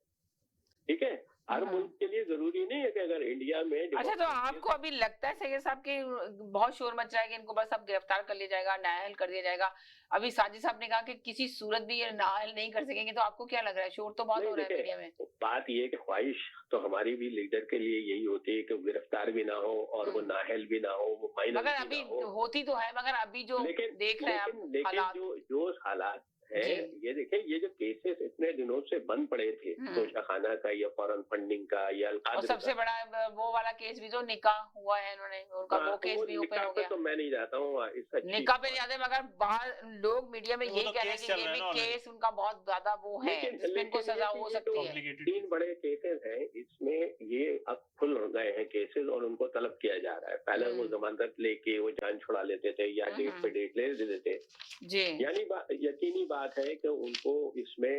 ठीक है, हर मुल्क के लिए जरूरी नहीं है कि अगर इंडिया में। अच्छा, तो आपको अभी लगता है सैयद साहब के बहुत शोर मच रहा है कि इनको बस अब गिरफ्तार कर लिया जाएगा, नाअहल कर दिया जाएगा? अभी साजिद साहब ने कहा कि किसी सूरत भी ये नाअहल नहीं कर सकेंगे, तो आपको क्या लग रहा है? शोर तो बहुत हो रहा है मीडिया में। बात ये कि ख्वाहिश तो हमारी भी लीडर के लिए यही होती है कि गिरफ्तार भी ना हो और वो नाअहल भी ना हो, वो माइनर। मगर अभी होती तो है, मगर अभी जो देख रहे हैं लेकिन जो हालात है, ये देखें, ये जो केसेस इतने दिनों से बंद पड़े थे, तोशाखाना का या फॉरेन फंडिंग का या और सबसे बड़ा वो वाला केस भी जो निकाह हुआ है, इन्होंने उनका वो केस भी ओपन हो गया। तो मैं नहीं जाता हूँ निकाह पे ज्यादा, मगर बाहर लोग मीडिया में यही कह रहे हैं कि ये भी केस उनका बहुत ज्यादा वो है, इसमें इनको सजा हो सकती है। 3 बड़े केसेस हैं, इसमें ये अब खुल गए हैं केसेस और उनको तलब किया जा रहा है। पहले वो जमानत लेके वो जान छुड़ा लेते थे या डेट पे डेट ले देते थे। यानी यकीनी बात बात है कि उनको इसमें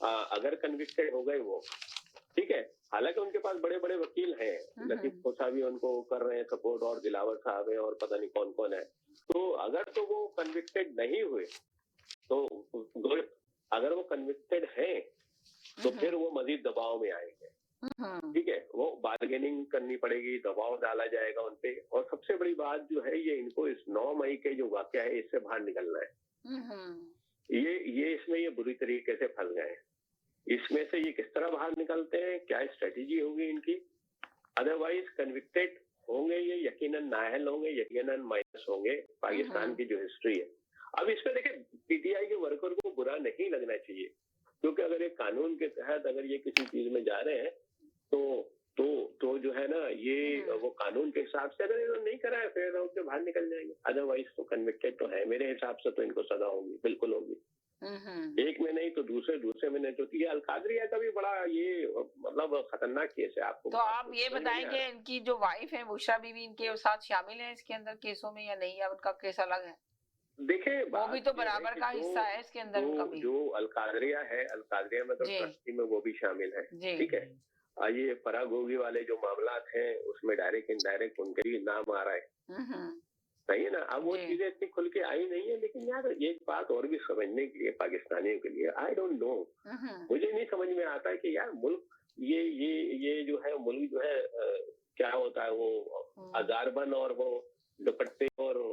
अगर कन्विक्टेड हो गए वो, ठीक है, हालांकि उनके पास बड़े बड़े वकील हैं, लतीफ खोसा भी उनको कर रहे हैं सपोर्ट, और दिलावर साहब है, और पता नहीं कौन कौन है, तो अगर तो वो कन्विक्टेड नहीं हुए तो गुड, अगर वो कन्विक्टेड हैं तो फिर वो मजीद दबाव में आएंगे, ठीक है, वो बार्गेनिंग करनी पड़ेगी, दबाव डाला जाएगा उनपे, और सबसे बड़ी बात जो है ये इनको इस 9 मई के जो वाकया है इससे बाहर निकलना है। ये इसमें ये बुरी तरीके से फंस गए हैं, इसमें से ये किस तरह बाहर निकलते हैं, क्या स्ट्रेटेजी होगी इनकी, अदरवाइज कन्विक्टेड होंगे ये यकीनन नाअहल होंगे, यकीनन माइनस होंगे पाकिस्तान की जो हिस्ट्री है। अब इसमें देखिए पीटीआई के वर्कर को बुरा नहीं लगना चाहिए, क्योंकि अगर एक कानून के तहत अगर ये किसी चीज में जा रहे हैं तो जो है ना ये वो कानून के हिसाब से अगर इन्होंने नहीं करा है फेयर राउंड से बाहर निकल जाएंगे, अदरवाइज तो कन्विक्टेड तो है, मेरे हिसाब से तो इनको सजा होगी, बिल्कुल होगी, एक में नहीं तो दूसरे में नहीं तो ये अलकादरिया का भी बड़ा ये मतलब खतरनाक केस है। आपको तो आप ये बताएं कि इनकी जो वाइफ है बुशरा बीवी इनके साथ शामिल है इसके अंदर केसों में या नहीं, या उनका केस अलग है? देखिए वो भी तो बराबर का हिस्सा है इसके अंदर उनका भी। जो अलकादरिया है, अलकादरिया में तो ट्रस्टी में वो भी शामिल है, ठीक है, ये फरागोगी वाले जो मामलात हैं उसमें डायरेक्ट इनडायरेक्ट उनके भी नाम आ रहा है, सही है ना। अब वो चीजें इतनी खुल के आई नहीं है, लेकिन यार एक बात और भी समझने के लिए पाकिस्तानियों के लिए, आई डोंट नो, मुझे नहीं समझ में आता है कि यार मुल्क ये जो है मुल्क जो है क्या होता है, वो अजारबन और वो दुपट्टे और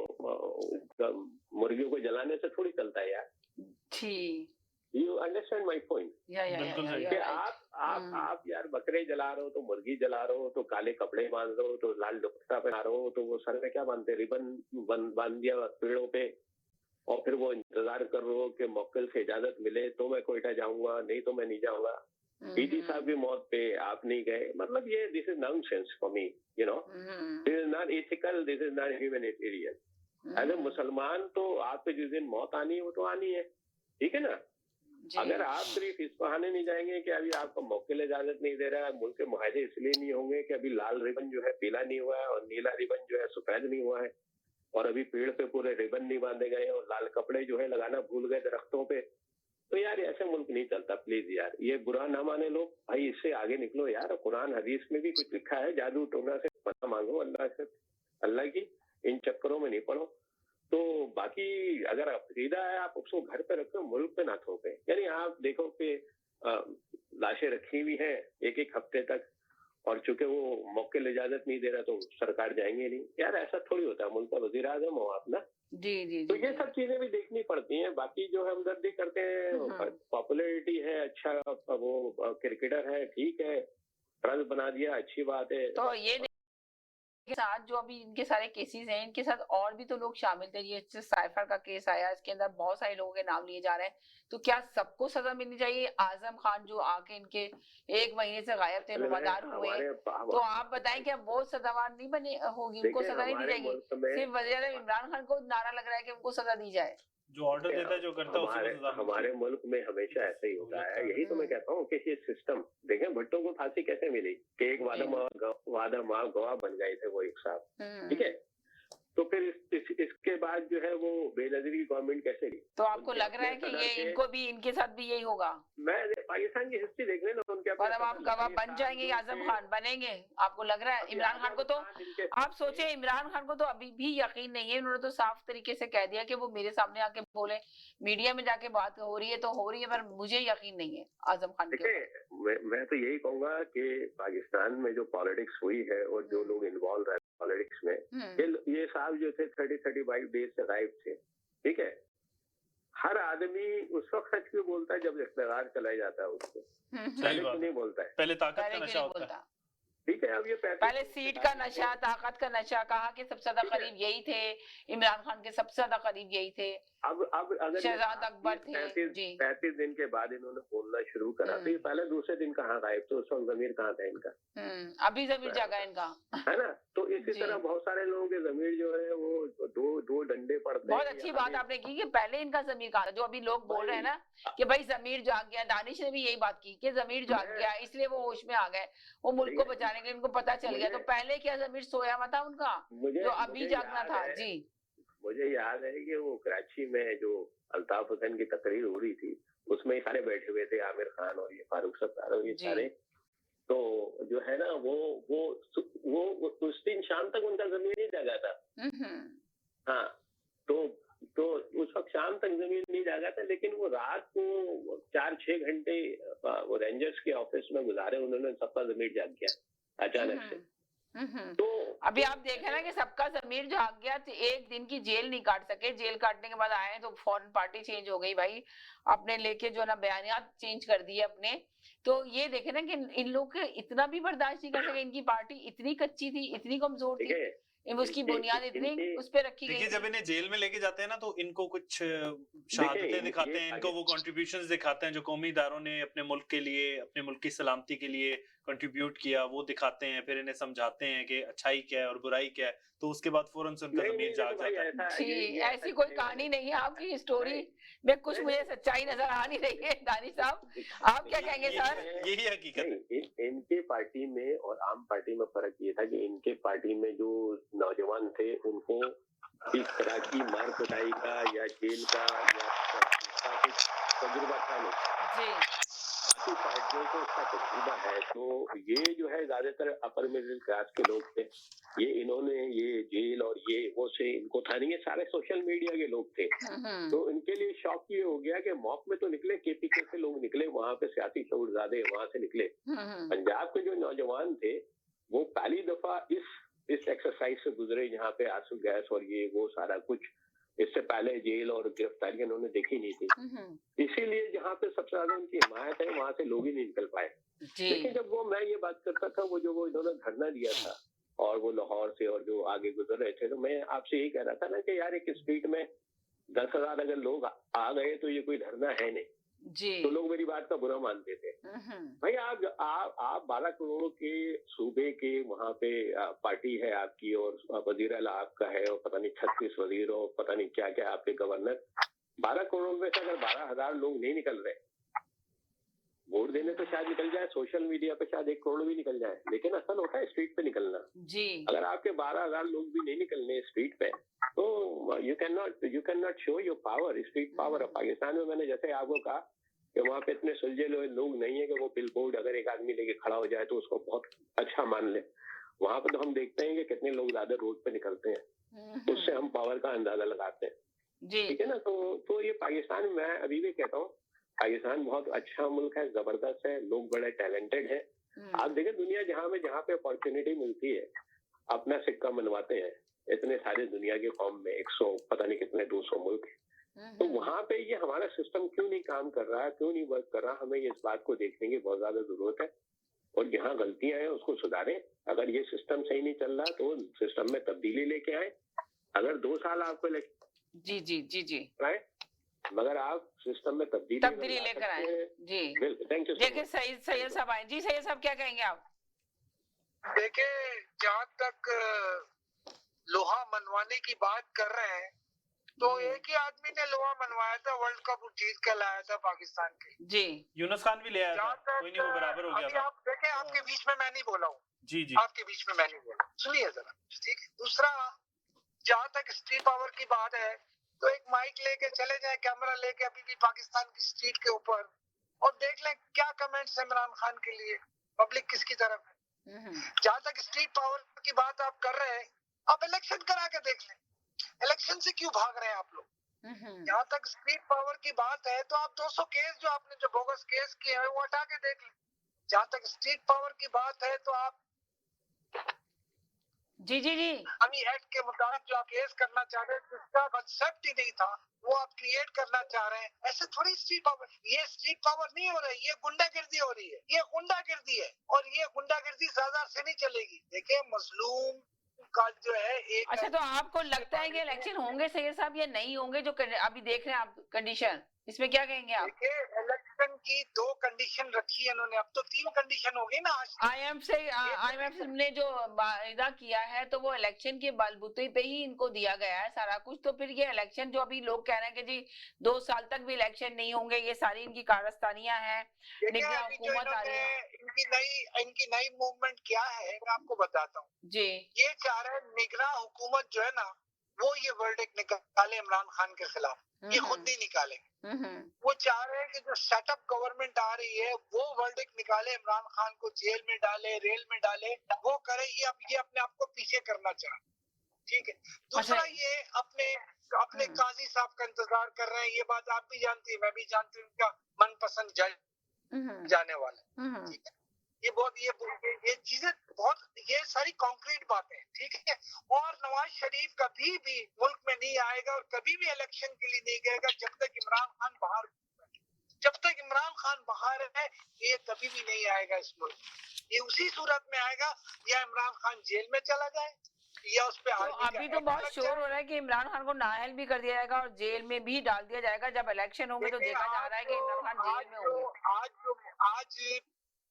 मुर्गियों को जलाने से थोड़ी चलता है यार। You understand my point? कि आप यार बकरे जला रहे हो तो मुर्गी जला रहे हो तो काले कपड़े बांध रहे हो तो लाल दुपट्टा पहना रहे हो तो वो सर में क्या बांधते, रिबन बांध दिया पेड़ों पे, और फिर वो इंतजार कर रहे हो कि मौके से इजाजत मिले तो मैं कोयटा जाऊंगा, नहीं तो मैं नहीं जाऊंगा। पीटी साहब की मौत पे आप नहीं गए, मतलब ये this is nonsense for me, you know, this is not ethical, this is not humanitarian. As a मुसलमान तो आप पे जिस दिन मौत आनी है वो तो आनी है, ठीक है ना। अगर आप सिर्फ इस बहाने नहीं जाएंगे कि अभी आपको मौके लिए इजाजत नहीं दे रहा है, मुल्क के मुआहदे इसलिए नहीं होंगे कि अभी लाल रिबन जो है पीला नहीं हुआ है और नीला रिबन जो है सफेद नहीं हुआ है, और अभी पेड़ पे पूरे रिबन नहीं बांधे गए और लाल कपड़े जो है लगाना भूल गए दरख्तों पे, तो यार ऐसे मुल्क नहीं चलता। प्लीज यार ये बुरा ना माने लोग, भाई इससे आगे निकलो यार। कुरान हदीस में भी कुछ लिखा है, जादू टोना से पता मांगो अल्लाह से, अल्लाह की इन चक्करों में नहीं पड़ो। तो बाकी अगर अकीदा है आप उसको घर पे रखो, मुल्क पे ना थोपे। यानी आप देखो कि लाशें रखी हुई हैं एक हफ्ते तक, और चूंकि वो मौके लिए इजाजत नहीं दे रहा तो सरकार जाएंगे नहीं, यार ऐसा थोड़ी होता है। मुल्क का वजीर आजम हो आप ना, जी। तो ये सब चीजें भी देखनी पड़ती हैं। बाकी जो हमदर्दी करते हैं, पॉपुलैरिटी है, अच्छा वो क्रिकेटर है, ठीक है, ट्रस्ट बना दिया, अच्छी बात है। तो ये के साथ जो अभी इनके सारे केसेस हैं, इनके साथ और भी तो लोग शामिल थे। ये साइफर का केस आया, इसके अंदर बहुत सारे लोगों के नाम लिए जा रहे हैं, तो क्या सबको सजा मिलनी चाहिए? आजम खान जो आके इनके 1 महीने से गायब थे, नुमादार हुए, तो आप बताएं क्या वो सजावार नहीं बने होगी, उनको सजा नहीं दी जाएगी? सिर्फ वज़ीर इमरान खान को नारा लग रहा है कि उनको सजा दी जाए, जो ऑर्डर देता है, जो करता है। हमारे मुल्क में हमेशा ऐसे ही होता है। यही तो मैं कहता हूँ कि ये सिस्टम देखें, भुट्टो को फांसी कैसे मिली कि एक वादा माफ गवाह बन गए थे वो एक साथ, ठीक है। तो फिर इसके बाद जो है वो बेनजीरी की गवर्नमेंट कैसे ली? तो आपको लग रहा है कि ये इनको भी, इनके साथ भी यही होगा? मैं पाकिस्तान की हिस्ट्री देख लेना उनके, मतलब आप गवाह बन जाएंगे, आजम खान बनेंगे, आपको लग रहा है? इमरान खान को तो आप सोचे, इमरान खान को तो अभी भी यकीन नहीं है, उन्होंने तो साफ तरीके से कह दिया कि वो मेरे सामने आके बोले, मीडिया में जाके बात हो रही है तो हो रही है, पर मुझे यकीन नहीं है आजम खान के। मैं तो यही कहूंगा कि पाकिस्तान में जो पॉलिटिक्स हुई है और जो लोग इन्वॉल्व है पॉलिटिक्स में, ये साहब जो थे 30-35 डेज से गायब थे, ठीक है। हर आदमी उस वक्त सच क्यों बोलता है जब इख्तियार चला जाता है उसको, पहले क्यों नहीं बोलता है? पहले ताकत का नशा होता है, ठीक है। अब ये पहले सीट का नशा, ताकत का नशा, कहा कि सबसे ज्यादा करीब यही थे इमरान खान के, सबसे ज्यादा करीब यही थे। अब अगर शहजाद अकबर थे, 35 दिन के बाद इन्होंने बोलना शुरू करा, तो ये पहले दूसरे दिन कहाँ गायब थे? उस वक्त जमीर कहाँ था इनका? अभी जमीर जागा इनका, है ना। तो इसी तरह बहुत सारे लोगों के जमीर जो है वो दो डंडे पड़ते हैं। बहुत अच्छी बात आपने की कि पहले इनका जमीर कहाँ था। जो अभी लोग बोल रहे हैं ना कि भाई जमीर जाग गया, दानिश ने भी यही बात की कि जमीर जाग गया इसलिए वो होश में आ गए, वो मुल्क को बचाने के लिए, उनको पता चल गया। तो पहले क्या जमीर सोया हुआ था उनका, जो अभी जागना था? जी, मुझे याद है कि वो कराची में जो अल्ताफ हुसैन की तकरीर हो रही थी उसमें सारे बैठे हुए थे, आमिर खान और ये फारूक सत्तार और ये सारे, तो जो है ना वो उस दिन शाम तक उनका जमीन नहीं जागा था। हाँ, तो उस वक्त शाम तक जमीन नहीं जागा था, लेकिन वो रात को 4-6 घंटे वो रेंजर्स के ऑफिस में गुजारे उन्होंने, सबका जमीन जाग गया अचानक से। तो अभी आप देखे ना कि सबका जमीर जाग गया, तो एक दिन की जेल नहीं काट सके, जेल काटने के बाद आए तो फौरन पार्टी चेंज हो गई भाई, अपने लेके जो ना बयानियात चेंज कर दिए अपने। तो ये देखे ना कि इन लोग इतना भी बर्दाश्त नहीं कर सके, इनकी पार्टी इतनी कच्ची थी, इतनी कमजोर थी, उसकी बुनियाद इतनी उस पे रखी गई। देखिए जब इन्हें जेल में लेके जाते हैं ना तो इनको कुछ शहादतें दिखाते हैं, इनको वो कंट्रीब्यूशंस दिखाते हैं जो कौमी इदारों ने अपने मुल्क के लिए, अपने मुल्क की सलामती के लिए कंट्रीब्यूट किया, वो दिखाते हैं, फिर इन्हें समझाते हैं कि अच्छाई क्या है और बुराई क्या है, तो उसके बाद फौरन से उनका ज़मीर जाग जाता है। जी, ऐसी कोई कहानी नहीं है आपकी स्टोरी में, कुछ मुझे सच्चाई नजर आ नहीं रही है। दानिश साहब आप क्या कहेंगे सर? यही हकीकत। इनके पार्टी में और आम पार्टी में फर्क ये था कि इनके पार्टी में जो नौजवान थे उनको इस तरह की मार कुटाई का या जेल का या तजुर्बा था नहीं। पार्टियों को इसका तजुर्बा है, तो ये जो है ज्यादातर अपर मिडिल क्लास के लोग थे, ये इन्होंने ये जेल और ये वो से इनको था नहीं, ये सारे सोशल मीडिया के लोग थे। तो इनके लिए शौक ये हो गया कि मॉक में तो निकले, केपीके से लोग निकले, वहां पे सियासी शऊर ज्यादा वहां से निकले। पंजाब के जो नौजवान थे वो पहली दफा इस एक्सरसाइज से गुजरे जहाँ पे आंसू गैस और ये वो सारा कुछ, इससे पहले जेल और गिरफ्तारी उन्होंने देखी नहीं थी। इसीलिए जहाँ पे सबसे ज्यादा उनकी हिमायत है वहां से लोग ही नहीं निकल पाए। लेकिन जब मैं ये बात करता था, वो जो इन्होंने धरना दिया था और वो लाहौर से और जो आगे गुजर रहे थे, तो मैं आपसे यही कह रहा था ना कि यार एक स्ट्रीट में 10,000 अगर लोग आ गए तो ये कोई धरना है नहीं जी। तो लोग मेरी बात का बुरा मानते थे। भाई आप 12 करोड़ के सूबे के वहाँ पे पार्टी है आपकी और वजीर आला आपका है और पता नहीं 36 वजीर और पता नहीं क्या क्या आपके गवर्नर, 12 करोड़ में से अगर 12,000 लोग नहीं निकल रहे वोट देने तो शायद निकल जाए, सोशल मीडिया पे शायद 1 करोड़ भी निकल जाए, लेकिन असल होता है स्ट्रीट पे निकलना जी। अगर आपके 12,000 लोग भी नहीं निकलने स्ट्रीट पे तो you can not show your power, street power. Pakistan में मैंने जैसे आपको कहा कि वहाँ पे इतने सुलझे लोग नहीं है कि वो बिल बोर्ड अगर एक आदमी लेके खड़ा हो जाए तो उसको बहुत अच्छा मान ले। वहाँ पे तो हम देखते हैं कि कितने लोग ज्यादा रोड पे निकलते हैं, उससे हम पावर का अंदाजा लगाते हैं। ठीक है ना, तो ये पाकिस्तान में मैं अभी भी कहता हूँ पाकिस्तान बहुत अच्छा मुल्क है, जबरदस्त है, लोग बड़े टैलेंटेड है। आप देखें दुनिया जहाँ पे अपॉर्चुनिटी मिलती है अपना सिक्का मनवाते हैं, इतने सारे दुनिया के फॉर्म में 100 पता नहीं कितने 200 मुल्क, तो वहाँ पे ये हमारा सिस्टम क्यों नहीं काम कर रहा, क्यों नहीं वर्क कर रहा, हमें इस बात को देखने की बहुत ज्यादा जरूरत है और जहाँ गलतियां हैं उसको सुधारें। अगर ये सिस्टम सही नहीं चल रहा तो सिस्टम में तब्दीली लेके आए। अगर 2 साल आपको जी जी जी जी राइट, मगर आप सिस्टम में तब्दीली लेकर आए जी। Thank you. देखिए सैयद साहब आए जी। सैयद साहब क्या कहेंगे आप? देखिए जहाँ तक लोहा मनवाने की बात कर रहे हैं तो एक ही आदमी ने लोहा मनवाया था, वर्ल्ड कप जीत के लाया था पाकिस्तान के जी। यूनुस खान भी ले आया था, कोई नहीं, वो बराबर हो गया था। आप देखें आपके बीच में मैं नहीं बोला हूँ जी जी, आपके बीच में मैं नहीं बोला, सुनिए जरा ठीक है। दूसरा जहाँ तक स्ट्रीट पावर की बात है तो एक माइक लेके चले जाए, कैमरा लेके अभी भी पाकिस्तान की स्ट्रीट के ऊपर और देख लें क्या कमेंट्स है इमरान खान के लिए, पब्लिक किसकी तरफ है। जहाँ तक स्ट्रीट पावर की बात आप कर रहे हैं, आप इलेक्शन करा के देख लें, इलेक्शन से क्यों भाग रहे हैं आप लोग। जहाँ तक स्ट्रीट पावर की बात है तो आप 200 केस जो आपने जो बोगस केस किए हैं वो हटा के देख लें। जहाँ तक स्ट्रीट पावर की बात है तो आप जी जी जी हमी एक्ट के मुताबिक जो आप केस करना चाह रहे हैं जिसका कंसेप्ट ही नहीं था वो आप क्रिएट करना चाह रहे हैं। ऐसे थोड़ी स्ट्रीट पावर, ये स्ट्रीट पावर नहीं हो रही, ये गुंडागिर्दी हो रही है, ये गुंडागिर्दी है और ये गुंडागिर्दी ज्यादा से नहीं चलेगी। देखिए मजलूम का जो है एक अच्छा, तो आपको लगता है कि इलेक्शन होंगे सैयद साहब या नहीं होंगे जो अभी देख रहे हैं आप कंडीशन, इसमें क्या कहेंगे आप? देखिए इलेक्शन की 2 कंडीशन रखी है इन्होंने, अब तो 3 कंडीशन हो गई ना। IMF ने जो वायदा किया है तो वो इलेक्शन के बलबूते पे ही इनको दिया गया है सारा कुछ। तो फिर ये इलेक्शन जो अभी लोग कह रहे हैं कि जी 2 साल तक भी इलेक्शन नहीं होंगे, ये सारी इनकी कारस्तानियां हैं, निगरान हुकूमत आ रही है। इनकी नई मूवमेंट क्या है मैं आपको बताता हूँ जी। ये चाह रहे हैं निगरान हुकूमत जो है ना वो ये वर्डिक्ट निकाले इमरान खान के खिलाफ, ये खुद नहीं निकालेंगे। वो चाह रहे हैं कि जो सेटअप गवर्नमेंट आ रही है वो वर्डिक्ट निकाले, इमरान खान को जेल में डाले, रेल में डाले, वो करे। ये अपने आप को पीछे करना चाह, ठीक है। दूसरा ये अपने काजी साहब का इंतजार कर रहे हैं, ये बात आप भी जानती है, मैं भी जानती हूँ, उनका मनपसंद जज जाने वाला, ठीक है। ये चीजें बहुत, ये सारी कॉन्क्रीट बातें, ठीक है। और नवाज शरीफ कभी भी मुल्क में नहीं आएगा और कभी भी इलेक्शन के लिए नहीं गएगा जब तक इमरान खान बाहर, जब तक इमरान खान बाहर है ये कभी भी नहीं आएगा इस मुल्क। ये उसी सूरत में आएगा या इमरान खान जेल में चला जाए या उस पे अभी तो बहुत शोर हो रहा है कि इमरान खान को नाअहल भी कर दिया जाएगा और जेल में भी डाल दिया जाएगा। जब इलेक्शन होंगे तो देखा जा रहा है कि इमरान खान जेल में होंगे। आज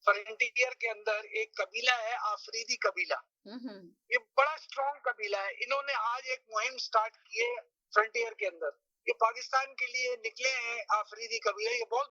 फ्रंटियर के अंदर एक कबीला है, आफरीदी कबीला, ये बड़ा स्ट्रॉन्ग कबीला है। इन्होंने आज एक मुहिम स्टार्ट की है फ्रंटियर के अंदर, ये पाकिस्तान के लिए निकले हैं आफरीदी कबीला, ये बहुत